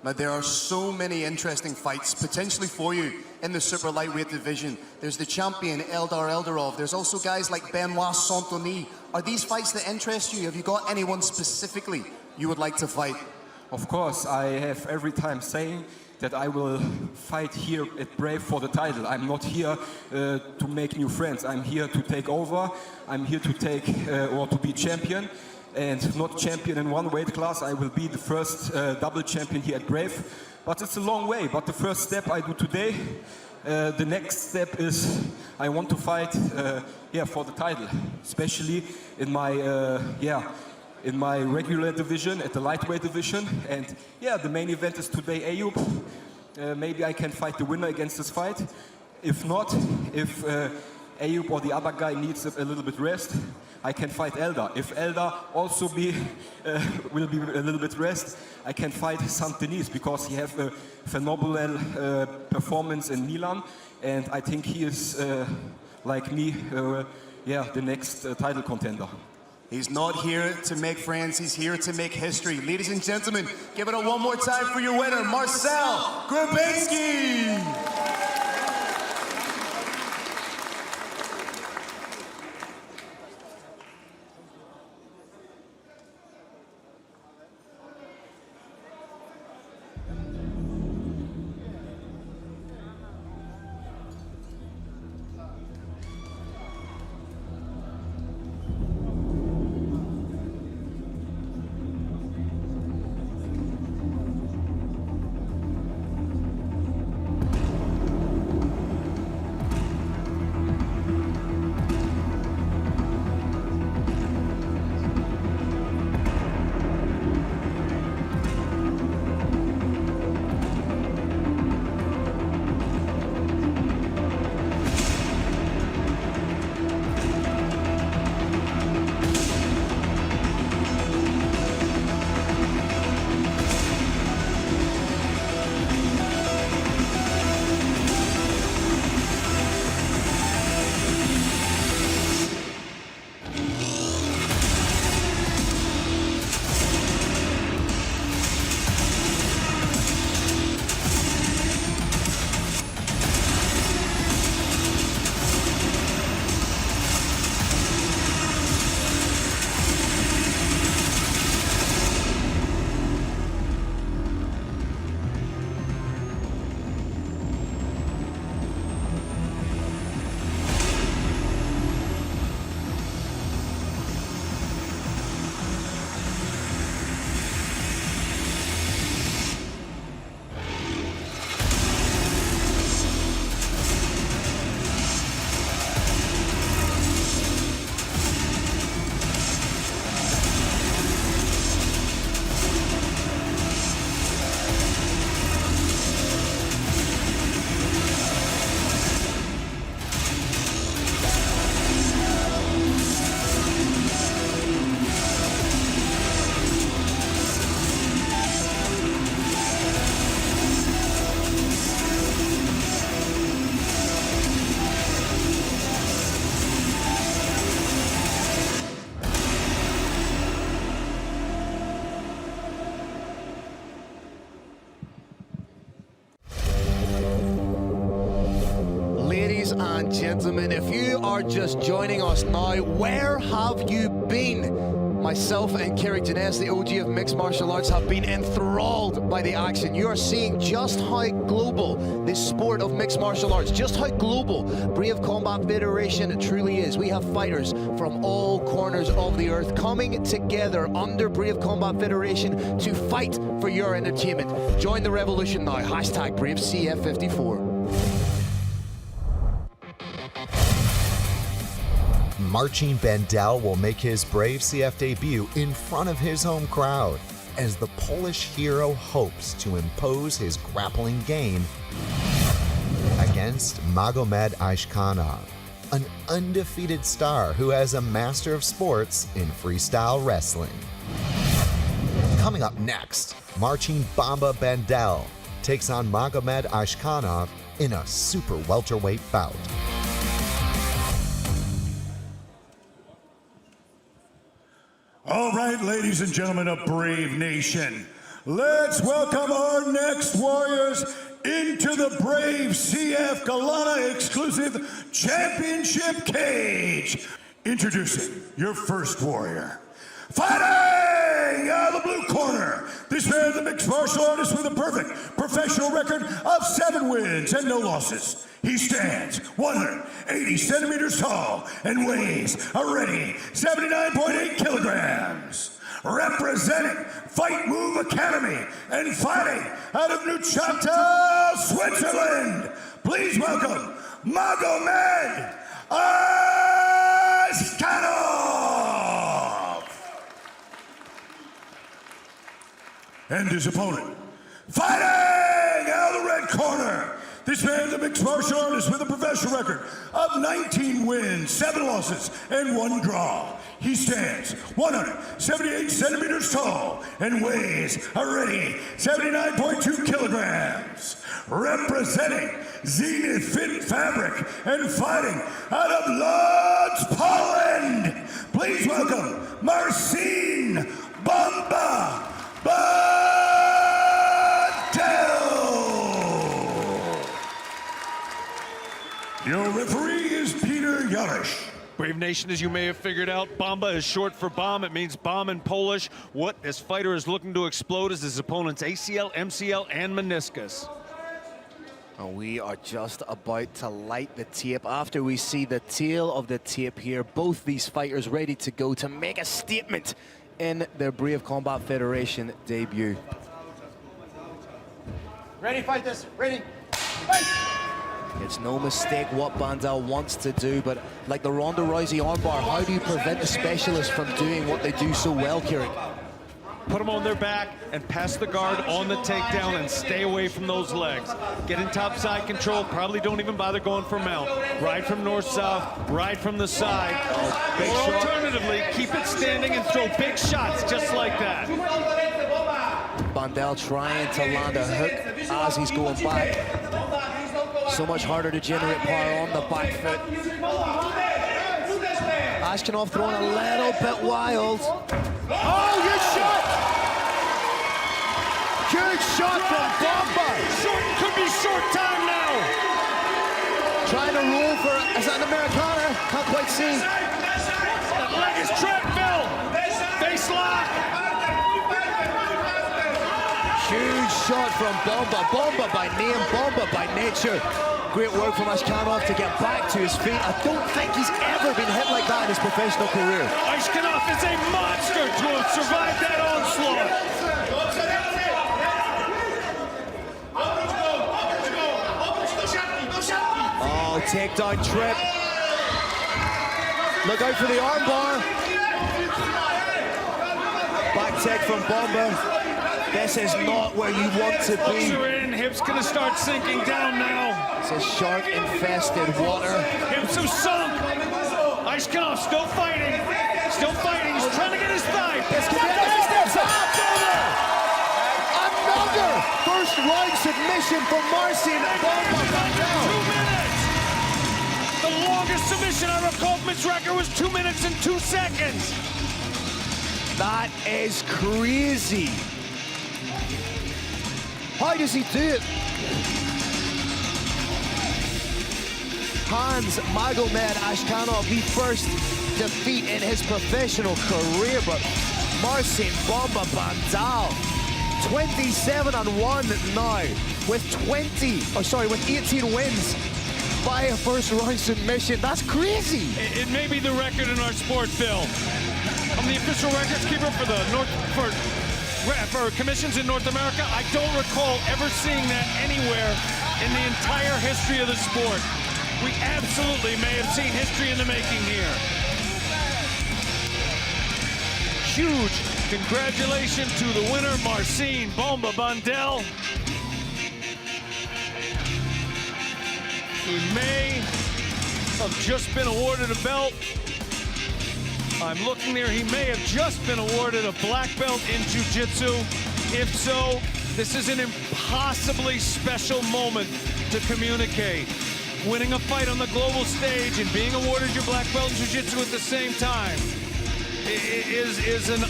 Now, there are so many interesting fights potentially for you in the super lightweight division. There's the champion, Eldar Eldarov. There's also guys like Benoit Saint-Denis. Are these fights that interest you? Have you got anyone specifically you would like to fight? Of course, I have every time saying that I will fight here at Brave for the title. I'm not here to make new friends. I'm here to take over. I'm here to take or to be champion. And not champion in one weight class. I will be the first double champion here at Brave. But it's a long way. But the first step I do today. The next step is I want to fight yeah, for the title, especially in my in my regular division, at the lightweight division. And yeah, the main event is today, Ayub. Maybe I can fight the winner against this fight. If not, if Ayub or the other guy needs a little bit rest, I can fight Eldar. If Eldar also will be a little bit rest, I can fight Saint-Denis because he has a phenomenal performance in Milan, and I think he is, like me, yeah, the next title contender. He's not here to make friends, he's here to make history. Ladies and gentlemen, give it up one more time for your winner, Marcel Grabinski! and gentlemen, if you are just joining us now, where have you been? Myself and Kerry Janess, the OG of mixed martial arts, have been enthralled by the action. You are seeing just how global this sport of mixed martial arts, just how global Brave Combat Federation truly is. We have fighters from all corners of the earth coming together under Brave Combat Federation to fight for your entertainment. Join the revolution now. Hashtag BraveCF54. Marcin Bandel will make his Brave CF debut in front of his home crowd as the Polish hero hopes to impose his grappling game against Magomed Aishkhanov, an undefeated star who has a Master of Sports in freestyle wrestling. Coming up next, Marcin Bamba Bandel takes on Magomed Aishkhanov in a super welterweight bout. All right, ladies and gentlemen of Brave Nation, let's welcome our next warriors into the Brave CF Galana exclusive championship cage. Introducing your first warrior. Fighting out of the blue corner, this man is a mixed martial artist with a perfect professional record of 7 wins and no losses. He stands 180 centimeters tall and weighs a ready 79.8 kilograms. Representing Fight Move Academy and fighting out of Neuchâtel, Switzerland, please welcome Magomed Aishkhanov. And his opponent, fighting out of the red corner, this man is a mixed martial artist with a professional record of 19 wins, 7 losses, and 1 draw. He stands 178 centimeters tall and weighs a ready 79.2 kilograms. Representing Zenith Fit Fabric and fighting out of Lodz, Poland, please welcome Marcin Bamba Bandel. Your referee is Peter Jarisch. Brave Nation, as you may have figured out, Bamba is short for bomb. It means bomb in Polish. What this fighter is looking to explode is his opponent's ACL, MCL, and meniscus. And we are just about to light the tape after we see the tail of the tape here. Both these fighters ready to go to make a statement in their Brave Combat Federation debut. Ready, fight this. Ready, fight! It's no mistake what Bandel wants to do, but like the Ronda Rousey armbar, how do you prevent the specialists from doing what they do so well, Kieran? Put them on their back and pass the guard on the takedown and stay away from those legs. Get in top side control, probably don't even bother going for mount. Ride from north-south, ride from the side. Or alternatively, keep it standing and throw big shots just like that. Bandel trying to land a hook as he's going back. So much harder to generate power on the back foot. Aishkhanov throwing a little bit wild. Oh, huge shot! Huge shot from Bamba. Short, could be short time now. Trying to roll for, is that an Americana? Can't quite see. That leg is trapped, Phil. Face lock. Huge shot from Bamba. Bamba by name, Bamba by nature. Great work from Aishkhanov to get back to his feet. I don't think he's ever been hit like that in his professional career. Aishkhanov is a monster to have survived that onslaught. Oh, takedown trip. Look out for the armbar. Back take from Bamba. This is not where you want to be. In. Hips gonna start sinking down now. This is shark-infested water. Hips are sunk. Aishkhanov still fighting. Still fighting. He's trying to get his thigh. This could be another first round submission from Marcin Bamba Bandel. 2 minutes. The longest submission I recall from his record was 2 minutes and 2 seconds. That is crazy. How does he do it? hands Magomed Ashkanov, the first defeat in his professional career, but Marcin Bomba Bandal, 27-1 now, with 18 wins by a first-round submission. That's crazy. It may be the record in our sport, Phil. I'm the official records keeper for commissions in North America. I don't recall ever seeing that anywhere in the entire history of the sport. We absolutely may have seen history in the making here. Huge congratulations to the winner, Marcin Bomba Bandel. He may have just been awarded a belt. I'm looking there, he may have just been awarded a black belt in jiu-jitsu. If so, this is an impossibly special moment to communicate. Winning a fight on the global stage and being awarded your black belt in jiu-jitsu at the same time is an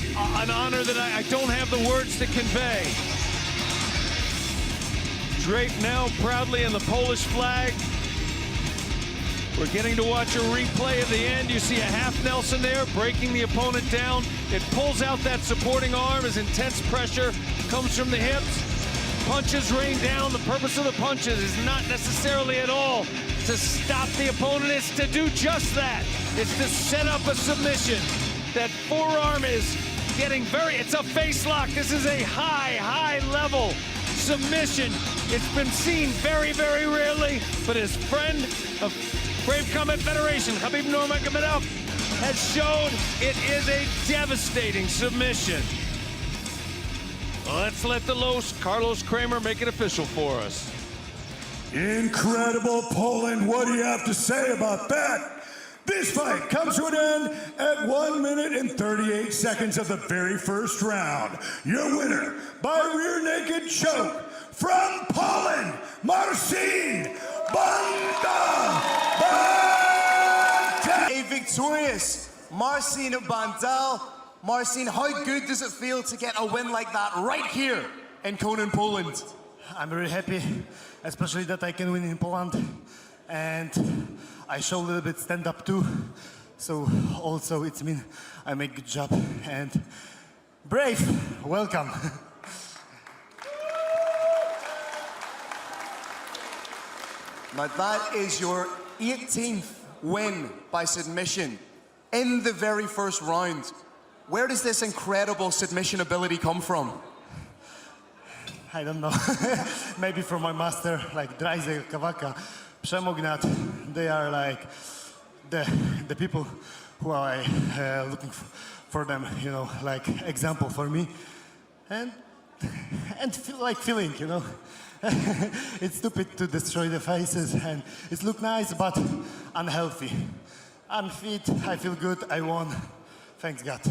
honor that I don't have the words to convey. Draped now proudly in the Polish flag. We're getting to watch a replay at the end. You see a half Nelson there, breaking the opponent down. It pulls out that supporting arm as intense pressure comes from the hips. Punches rain down. The purpose of the punches is not necessarily at all to stop the opponent. It's to do just that. It's to set up a submission. That forearm is getting it's a face lock. This is a high level submission. It's been seen very, very rarely, but his friend of Brave Combat Federation, Khabib Nurmagomedov, has shown it is a devastating submission. Let's let Carlos Kramer make it official for us. Incredible, Poland. What do you have to say about that? This fight comes to an end at 1 minute and 38 seconds of the very first round. Your winner by rear naked choke from Poland, Marcin Bomba Bandel. A victorious Marcin Bandel. Marcin, how good does it feel to get a win like that right here in Konin, Poland? I'm very happy, especially that I can win in Poland. And I show a little bit stand-up too. So also it means I make good job. And Brave, welcome. Now that is your 18th win by submission in the very first round. Where does this incredible submission ability come from? I don't know. Maybe from my master, like Drajze Kawaka, Przemognat. They are like the people who are looking for them, you know, like example for me. And feel like feeling, you know. It's stupid to destroy the faces, and it looks nice, but unhealthy. I'm fit, I feel good, I won. Thanks God.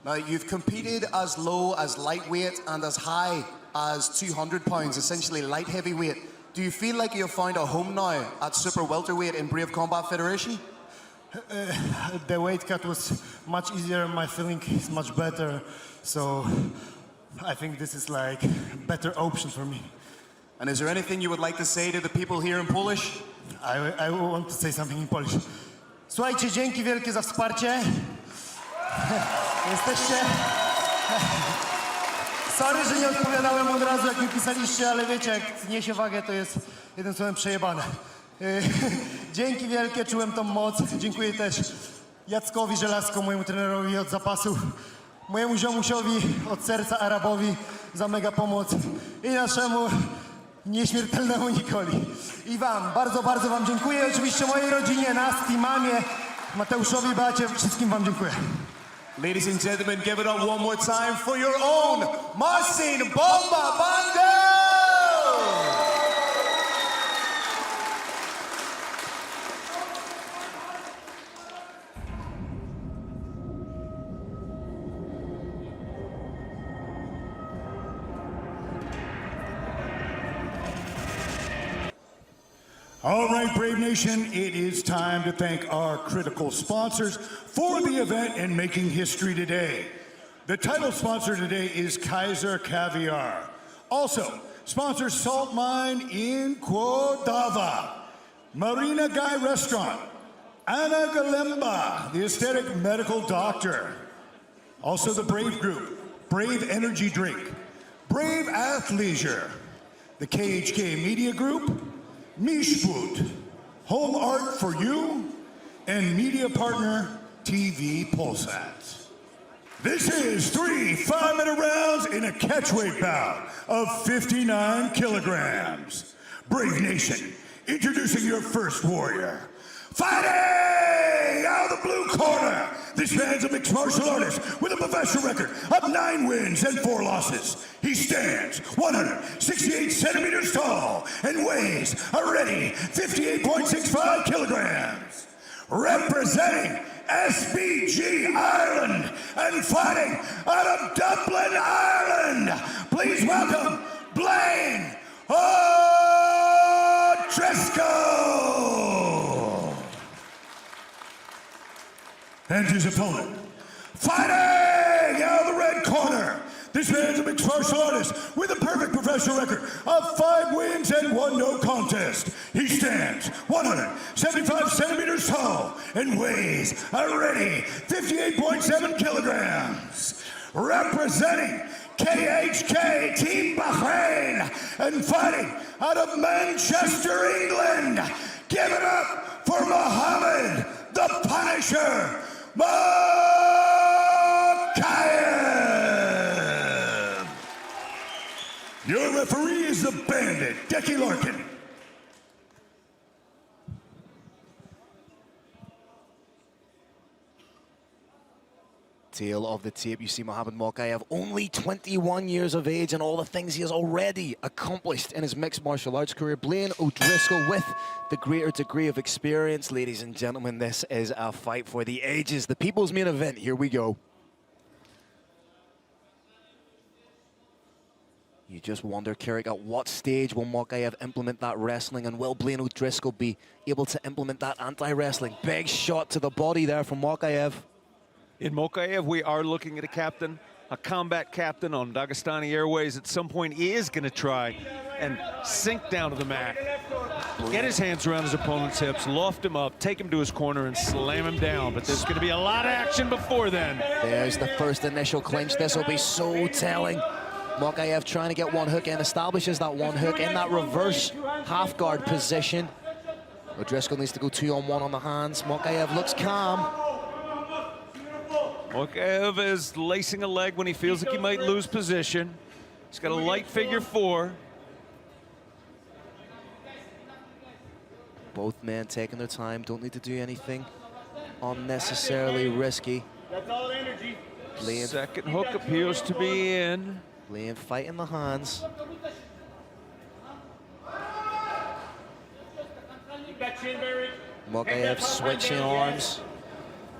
Now, you've competed as low as lightweight and as high as 200 pounds, essentially light heavyweight. Do you feel like you've found a home now at super welterweight in Brave Combat Federation? The weight cut was much easier, my feeling is much better, so I think this is like better option for me. And is there anything you would like to say to the people here in Polish? I want to say something in Polish. Słuchajcie, dzięki wielkie za wsparcie. Jesteście... Sorry, że nie odpowiadałem od razu, jak mi pisaliście, ale wiecie, jak niesie wagę, to jest jednym słowem przejebane. Dzięki wielkie, czułem tą moc. Dziękuję też Jackowi Żelazko, mojemu trenerowi od zapasu, mojemu ziomusiowi od serca Arabowi za mega pomoc i naszemu nieśmiertelnemu Nikoli. I wam, bardzo, bardzo wam dziękuję. Oczywiście mojej rodzinie, Nasti, mamie, Mateuszowi, Beacie, wszystkim wam dziękuję. Ladies and gentlemen, give it up one more time for your own Marcin Bomba Bandel! All right, Brave Nation, it is time to thank our critical sponsors for the event and making history today. The title sponsor today is Kaiser Caviar. Also, sponsor Salt Mine in Kordava. Marina Guy Restaurant, Anna Galemba, the aesthetic medical doctor. Also the Brave Group, Brave Energy Drink, Brave Athleisure, the KHK Media Group, Mishput, Home Art for You, and media partner TV Polsat. This is 3 5-minute rounds in a catchweight bout of 59 kilograms. Brave Nation, introducing your first warrior. Fighting out of the blue corner, this man's a mixed martial artist with a professional record of 9 wins and 4 losses. He stands 168 centimeters tall and weighs a ready 58.65 kilograms. Representing SBG Ireland and fighting out of Dublin, Ireland, please welcome Blaine O'Driscoll. And his opponent, fighting out of the red corner, this man's a mixed martial artist with a perfect professional record of 5 wins and 1 no contest. He stands 175 centimeters tall and weighs a ready 58.7 kilograms. Representing KHK Team Bahrain and fighting out of Manchester, England, give it up for Mohammed the Punisher Mokayev. Your referee is the Bandit, Decky Larkin. Tail of the tape, you see Mohammed Mokayev, only 21 years of age, and all the things he has already accomplished in his mixed martial arts career. Blaine O'Driscoll with the greater degree of experience. Ladies and gentlemen, this is a fight for the ages. The people's main event, here we go. You just wonder, Carrick, at what stage will Mokayev implement that wrestling, and will Blaine O'Driscoll be able to implement that anti-wrestling? Big shot to the body there from Mokayev. In Mokayev, we are looking at a captain, a combat captain on Dagestani Airways. At some point, he is going to try and sink down to the mat, get his hands around his opponent's hips, loft him up, take him to his corner, and slam him down. But there's going to be a lot of action before then. There's the first initial clinch. This will be so telling. Mokayev trying to get one hook in, establishes that one hook in that reverse half guard position. O'Driscoll needs to go 2-on-1 on the hands. Mokayev looks calm. Mokayev is lacing a leg when he feels like he might lose position. He's got a light figure 4. Both men taking their time, don't need to do anything unnecessarily risky. That's all energy. Blaine, second hook appears to be in. Blaine fighting the hands. Keep that chin buried. Mokayev switching arms.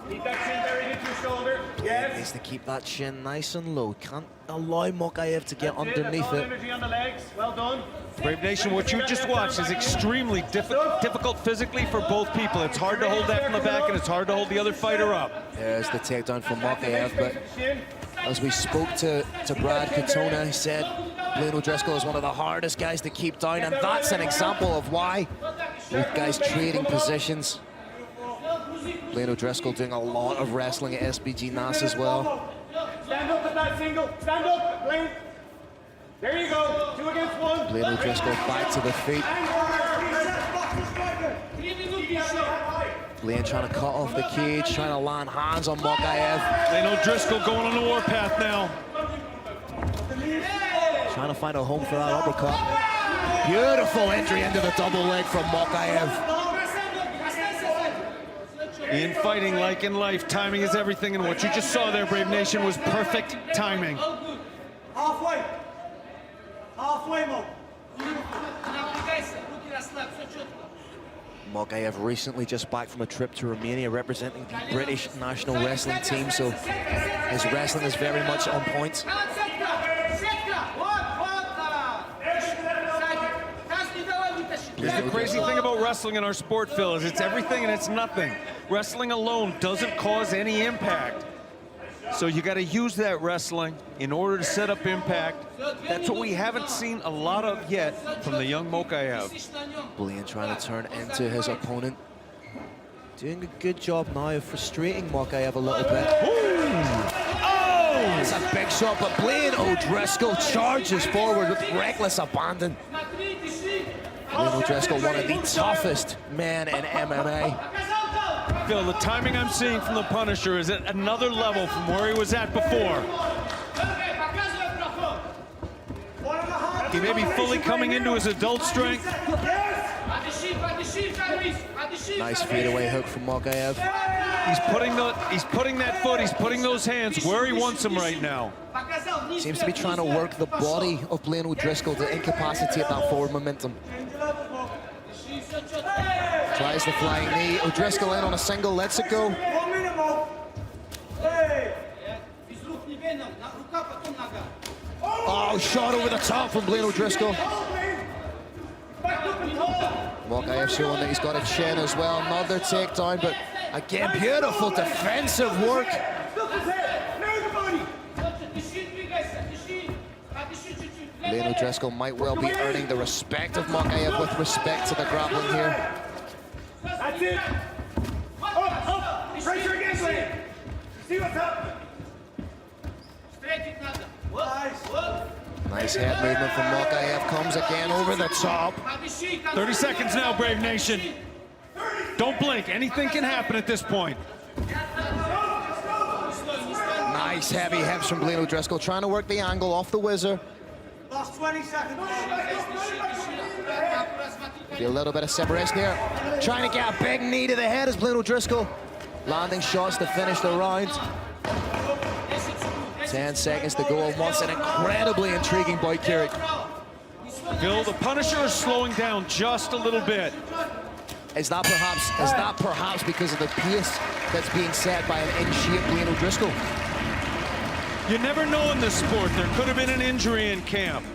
Keep that chin buried into your shoulder. Yes. Needs to keep that chin nice and low. Can't allow Mokayev to get underneath That's all it. energy on the legs. Well done. Brave Nation, what you just watched is extremely difficult physically for both people. It's hard to hold that from the back, and it's hard to hold the other fighter up. There's the takedown from Mokayev, but as we spoke to Brad Katona, he said Blaine O'Driscoll is one of the hardest guys to keep down, and that's an example of why. Both guys trading positions. Blaine O'Driscoll doing a lot of wrestling at SBG NAS as well. Stand up at that single. Stand up, Blaine. There you go. 2 against 1. Blaine O'Driscoll back to the feet. Blaine trying to cut off the cage, trying to land hands on Mokayev. Blaine O'Driscoll going on the warpath now. Trying to find a home for that uppercut. Beautiful entry into the double leg from Mokayev. In fighting, like in life, timing is everything, and what you just saw there, Brave Nation, was perfect timing. Halfway. Halfway, Mo. Mokayev recently just back from a trip to Romania representing the British national wrestling team, so his wrestling is very much on point. Here's the crazy thing about wrestling in our sport, Phil, is it's everything and it's nothing. Wrestling alone doesn't cause any impact. So you got to use that wrestling in order to set up impact. That's what we haven't seen a lot of yet from the young Mokaev. Bullion trying to turn into his opponent. Doing a good job now of frustrating Mokaev a little bit. Oh! It's a big shot, but Blaine O'Driscoll charges forward with reckless abandon. Blaine O'Driscoll, one of the toughest men in MMA. Phil, the timing I'm seeing from the Punisher is at another level from where he was at before. He may be fully coming into his adult strength. Nice fadeaway hook from Mokaev. He's putting that foot, he's putting those hands where he wants them right now. Seems to be trying to work the body of Blaine O'Driscoll to incapacitate that forward momentum. Tries the flying knee. O'Driscoll in on a single, lets it go. Oh, shot over the top from Blaine O'Driscoll. Mokaev showing that he's got a chin as well. Another takedown, but again, beautiful defensive work. Blaine O'Driscoll might well be earning the respect of Mokaev with respect to the grappling here. That's it. Up. Pressure again, Blaine. See what's up. Nice head movement from Mokaev. Comes again over the top. 30 seconds now, Brave Nation. Don't blink. Anything can happen at this point. Nice heavy hips from Blaine O'Driscoll. Trying to work the angle off the whizzer. Last 20 seconds. A little bit of separation here. Trying to get a big knee to the head as Blaine O'Driscoll landing shots to finish the round. 10 seconds to go, and once an incredibly intriguing bout, Keurig. Bill, the Punisher is slowing down just a little bit. Is that perhaps because of the pace that's being set by an in-shape Blaine O'Driscoll? You never know in this sport. There could have been an injury in camp.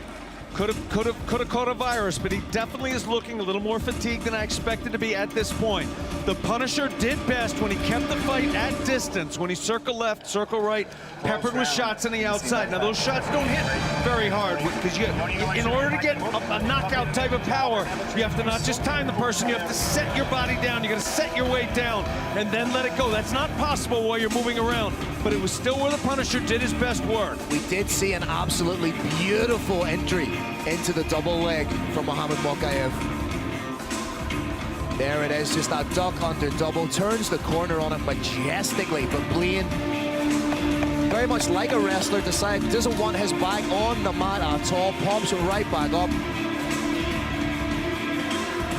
Could have caught a virus, but he definitely is looking a little more fatigued than I expected to be at this point. The Punisher did best when he kept the fight at distance, when he circle left, circle right, peppered with shots on the outside. Now those shots don't hit very hard because in order to get a knockout type of power, you have to not just time the person, you have to set your body down, you got to set your weight down and then let it go. That's not possible while you're moving around, but it was still where the Punisher did his best work. We did see an absolutely beautiful entry into the double leg from Muhammad Mokaev. There it is, just that duck under double, turns the corner on it majestically, but Blaine, very much like a wrestler, doesn't want his back on the mat at all, pops it right back up.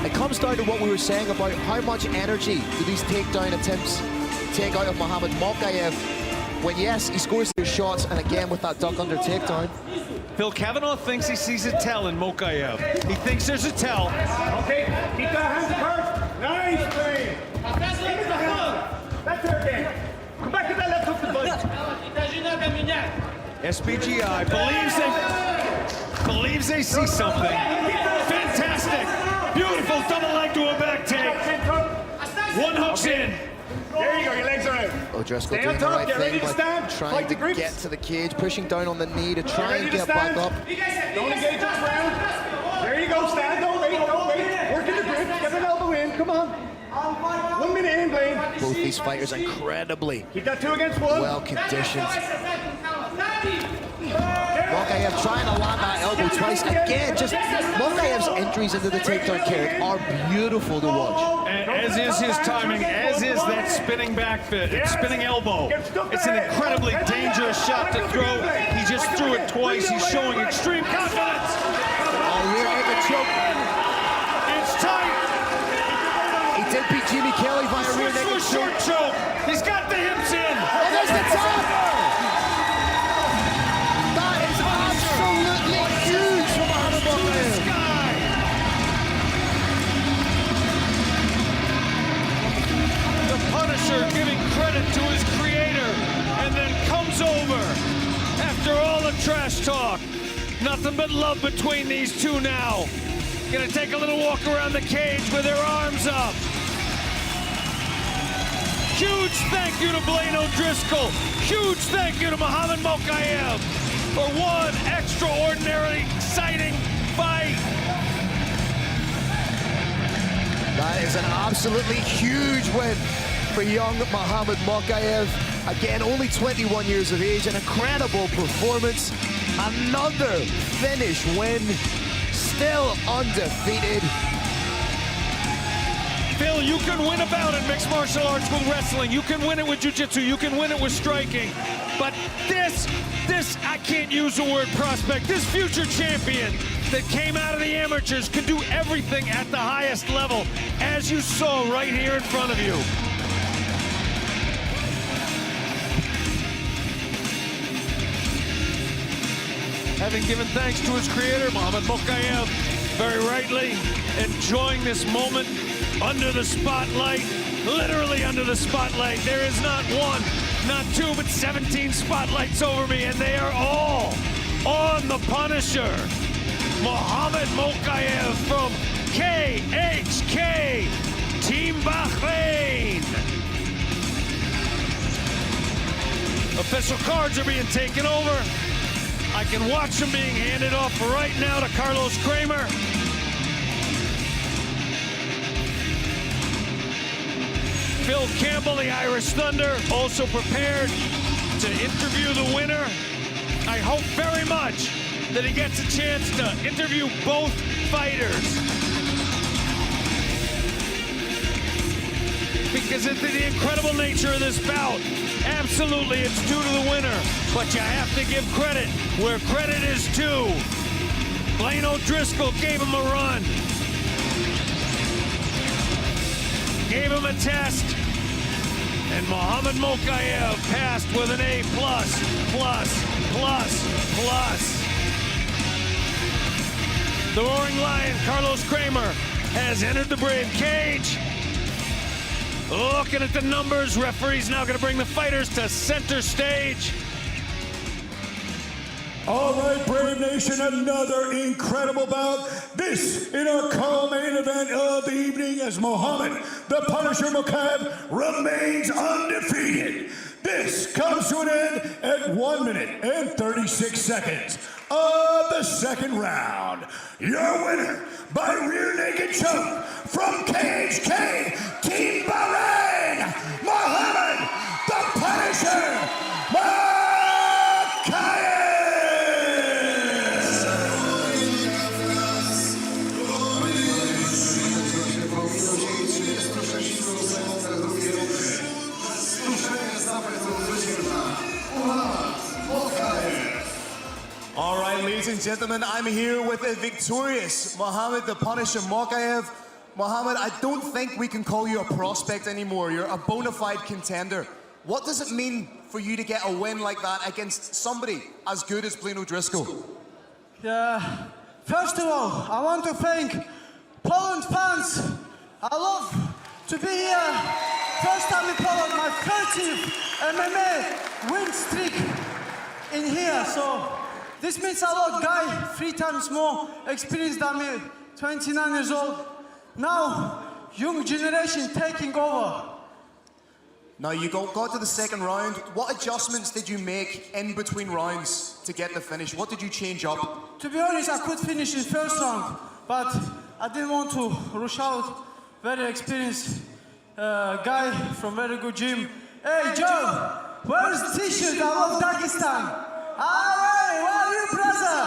It comes down to what we were saying about how much energy do these takedown attempts take out of Muhammad Mokaev when, yes, he scores his shots, and again with that duck under takedown. Phil Kavanaugh thinks he sees a tell in Mokaev. He thinks there's a tell. Okay, keep that hand first. Nice, Blaine. Keep the hand. That's it again. Come back to that left hook to bite. SBGI believes they see something. Fantastic. Beautiful double leg to a back take. One hook's in. There you go, your legs are out. O'Driscoll doing the right thing by trying to get to the cage, pushing down on the knee to try and get back up. Don't engage us round. There you go, stand. Don't wait. Work in the grip. Get an elbow in. Come on. 1 minute in, Blaine. Both these fighters incredibly keep that 2 against 1. well conditioned. Mokaev trying to land that elbow twice. Again, just Mokaev's entries into the takedown carry are beautiful to watch. As is his timing, as is that spinning back fit, spinning elbow. It's an incredibly dangerous shot to throw. He just threw it twice. He's showing extreme confidence. Oh, rear naked choke. It's tight. He did beat Jimmy Kelly via rear naked short choke. He's got the hips in. Oh, there's the top. That is absolutely huge from Muhammad Mokaev. The Punisher giving credit to his creator and then comes over after all the trash talk. Nothing but love between these two now. Gonna take a little walk around the cage with their arms up. Huge thank you to Blaine O'Driscoll. Huge thank you to Muhammad Mokaev for one extraordinarily exciting fight. That is an absolutely huge win for young Muhammad Mokaev. Again, only 21 years of age, an incredible performance. Another finish win, still undefeated. Phil, you can win a bout in mixed martial arts with wrestling. You can win it with jiu-jitsu. You can win it with striking. But this, I can't use the word prospect. This future champion that came out of the amateurs can do everything at the highest level, as you saw right here in front of you. Having given thanks to his creator, Muhammad Mokaev, very rightly enjoying this moment under the spotlight, literally under the spotlight. There is not one, not two, but 17 spotlights over me, and they are all on the Punisher. Muhammad Mokaev from KHK, Team Bahrain. Official cards are being taken over. I can watch them being handed off right now to Carlos Kramer. Phil Campbell, the Irish Thunder, also prepared to interview the winner. I hope very much that he gets a chance to interview both fighters. Because of the incredible nature of this bout, absolutely it's due to the winner, but you have to give credit where credit is due. Blaine O'Driscoll gave him a run, gave him a test, and Muhammad Mokaev passed with an A+++++. The Roaring Lion, Carlos Kramer, has entered the Brave cage. Looking at the numbers, referee's now going to bring the fighters to center stage. All right, Brave Nation, another incredible bout. This in our co-main event of the evening as Muhammad the Punisher Mokaev remains undefeated. This comes to an end at 1 minute and 36 seconds of the second round. Your winner by rear naked choke from KHK Team Bahrain, Muhammad the Punisher Mokaev. All right, ladies and gentlemen, I'm here with a victorious Muhammad the Punisher Mokaev. Muhammad, I don't think we can call you a prospect anymore. You're a bona fide contender. What does it mean for you to get a win like that against somebody as good as Blaine O'Driscoll? Yeah, first of all, I want to thank Poland fans. I love to be here. First time in Poland, my 30th MMA win streak in here. So this means a lot. Guy, 3 times more experienced than me, 29 years old. Now, young generation taking over. Now, you got to the second round. What adjustments did you make in between rounds to get the finish? What did you change up? To be honest, I could finish in first round, but I didn't want to rush out. Very experienced guy from very good gym. Hey, Joe, where's the t-shirt? I love Dagestan. Alright, where are you, brother?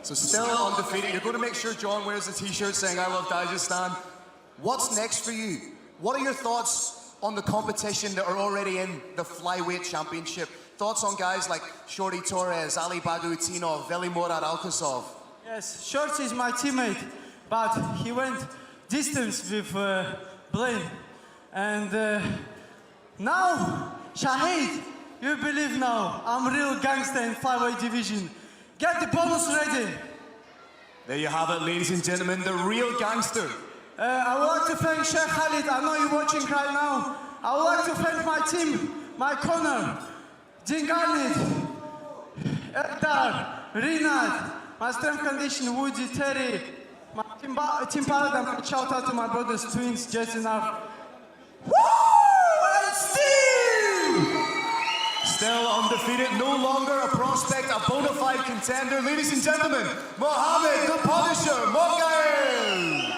So still undefeated. You're going to make sure John wears a t-shirt saying, I love Dagestan. What's next for you? What are your thoughts on the competition that are already in the flyweight championship? Thoughts on guys like Shorty Torres, Ali Bagutinov, Velimurad Alkasov? Yes, Shorty is my teammate, but he went distance with Blaine. And now, Shahid, you believe now, I'm real gangster in flyweight division. Get the bonus ready. There you have it, ladies and gentlemen, the real gangster. I would like to thank Sheikh Khalid. I know you're watching right now. I would like to thank my team, my corner, Dingarnit, Eldar, Rinat, my strength condition, Woody, Terry, my team Paladin. Shout out to my brothers, twins, Jets and Arf. And Steve! Still undefeated, no longer a prospect, a bona fide contender. Ladies and gentlemen, Mohammed the Punisher Mokaev!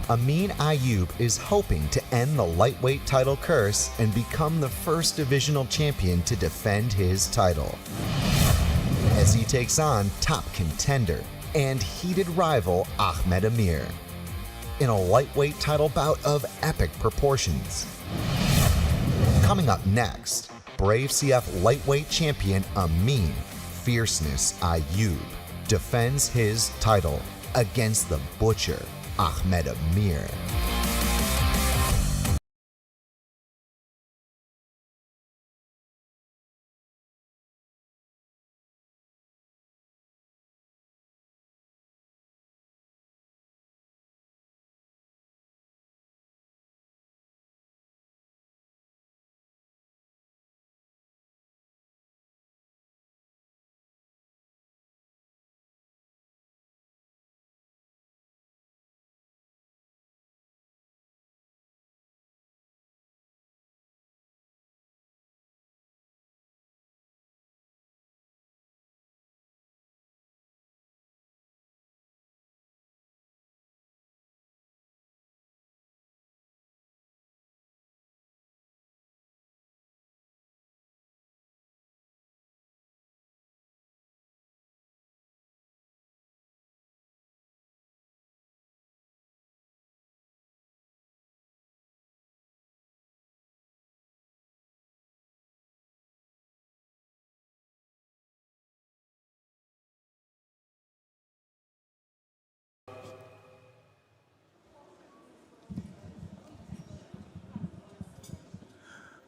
Amin Ayub is hoping to end the lightweight title curse and become the first divisional champion to defend his title, as he takes on top contender and heated rival Ahmed Amir in a lightweight title bout of epic proportions. Coming up next, Brave CF lightweight champion Amin Fierceness Ayub defends his title against the Butcher Ahmed Amir.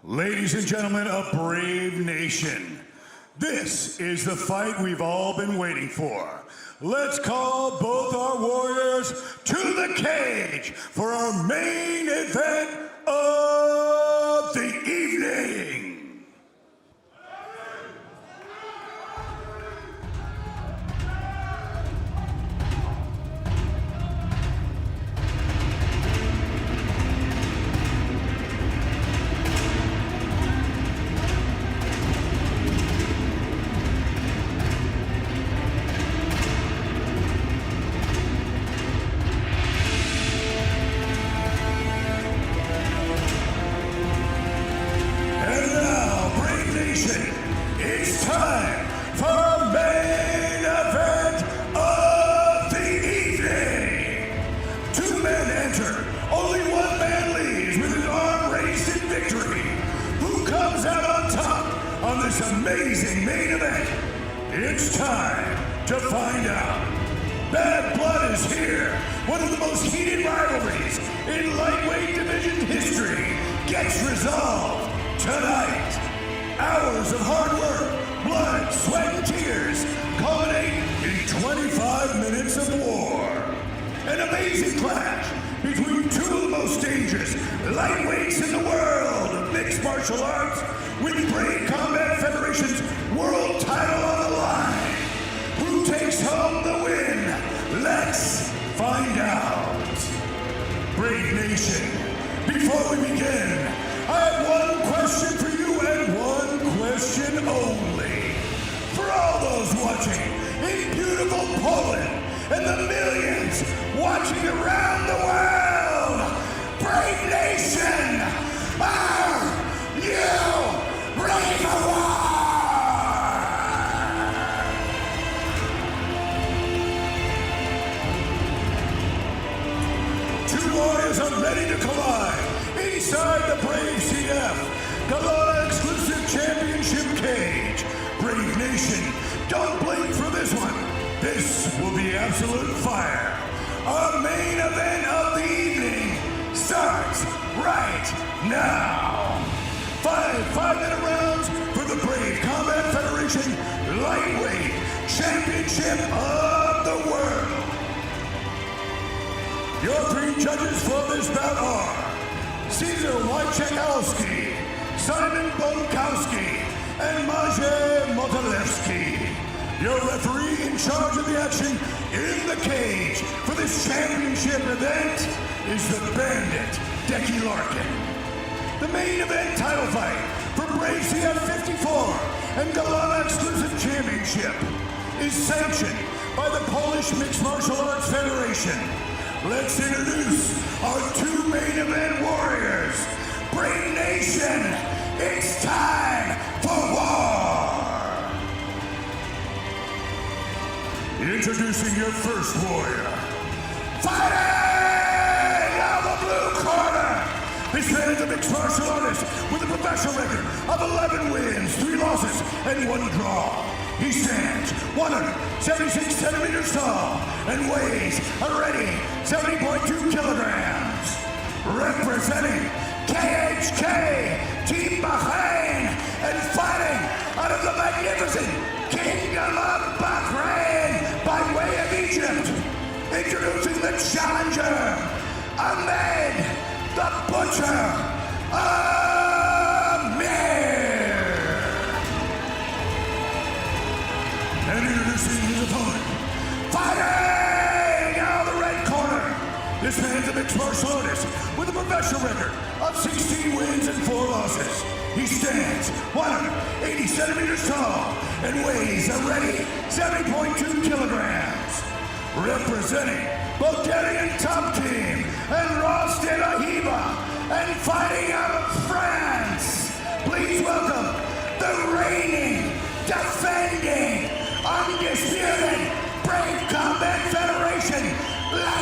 Ladies and gentlemen of Brave Nation, this is the fight we've all been waiting for. Let's call both our warriors to the cage for our main event of the evening. It's time for our main event of the evening. Two men enter, only one man leaves with his arm raised in victory. Who comes out on top on this amazing main event? It's time to find out. Bad blood is here. One of the most heated rivalries in lightweight division history gets resolved tonight. Hours of hard work, blood, sweat, and tears culminate in 25 minutes of war. An amazing clash between two of the most dangerous lightweights in the world of mixed martial Martial Arts with Brave Combat Federation's world title on the line. Who takes home the win? Let's find out. Brave Nation, before we begin, I have one question for you and one question only. For all those watching in beautiful Poland and the millions watching around the world, Brave Nation, are you ready for war? 2 warriors are ready to collide inside the Brave CF Galana Exclusive Championship cage. Brave Nation, don't blink for this one. This will be absolute fire. Our main event of the evening starts right now. 5-minute rounds for the Brave Combat Federation Lightweight Championship of the World. Your 3 judges for this bout are Cesar Wojciechowski, Simon Bonkowski, and Maciej Motilewski. Your referee in charge of the action in the cage for this championship event is the Bandit, Decky Larkin. The main event title fight for Brave CF 54 and Galana Exclusive Championship is sanctioned by the Polish Mixed Martial Arts Federation. Let's introduce our 2 main event warriors. Brave Nation, it's time for war! Introducing your first warrior. Fighting out of the blue corner! This man is a mixed martial artist with a professional record of 11 wins, 3 losses, and 1 draw. He stands 176 centimeters tall and weighs a ready 70.2 kilograms. Representing KHK, Team Bahrain, and fighting out of the magnificent Kingdom of Bahrain by way of Egypt. Introducing the challenger, Ahmed the Butcher Amir. And introducing his opponent, fighting out of the red corner. This man's a mixed martial artist with a professional record of 16 wins and 4 losses. He stands 180 centimeters tall and weighs a ready 70.2 kilograms. Representing Bulgarian Top Team and Rosted Ahiba, and fighting out of France, please welcome the reigning, defending, undisputed Brave Combat Federation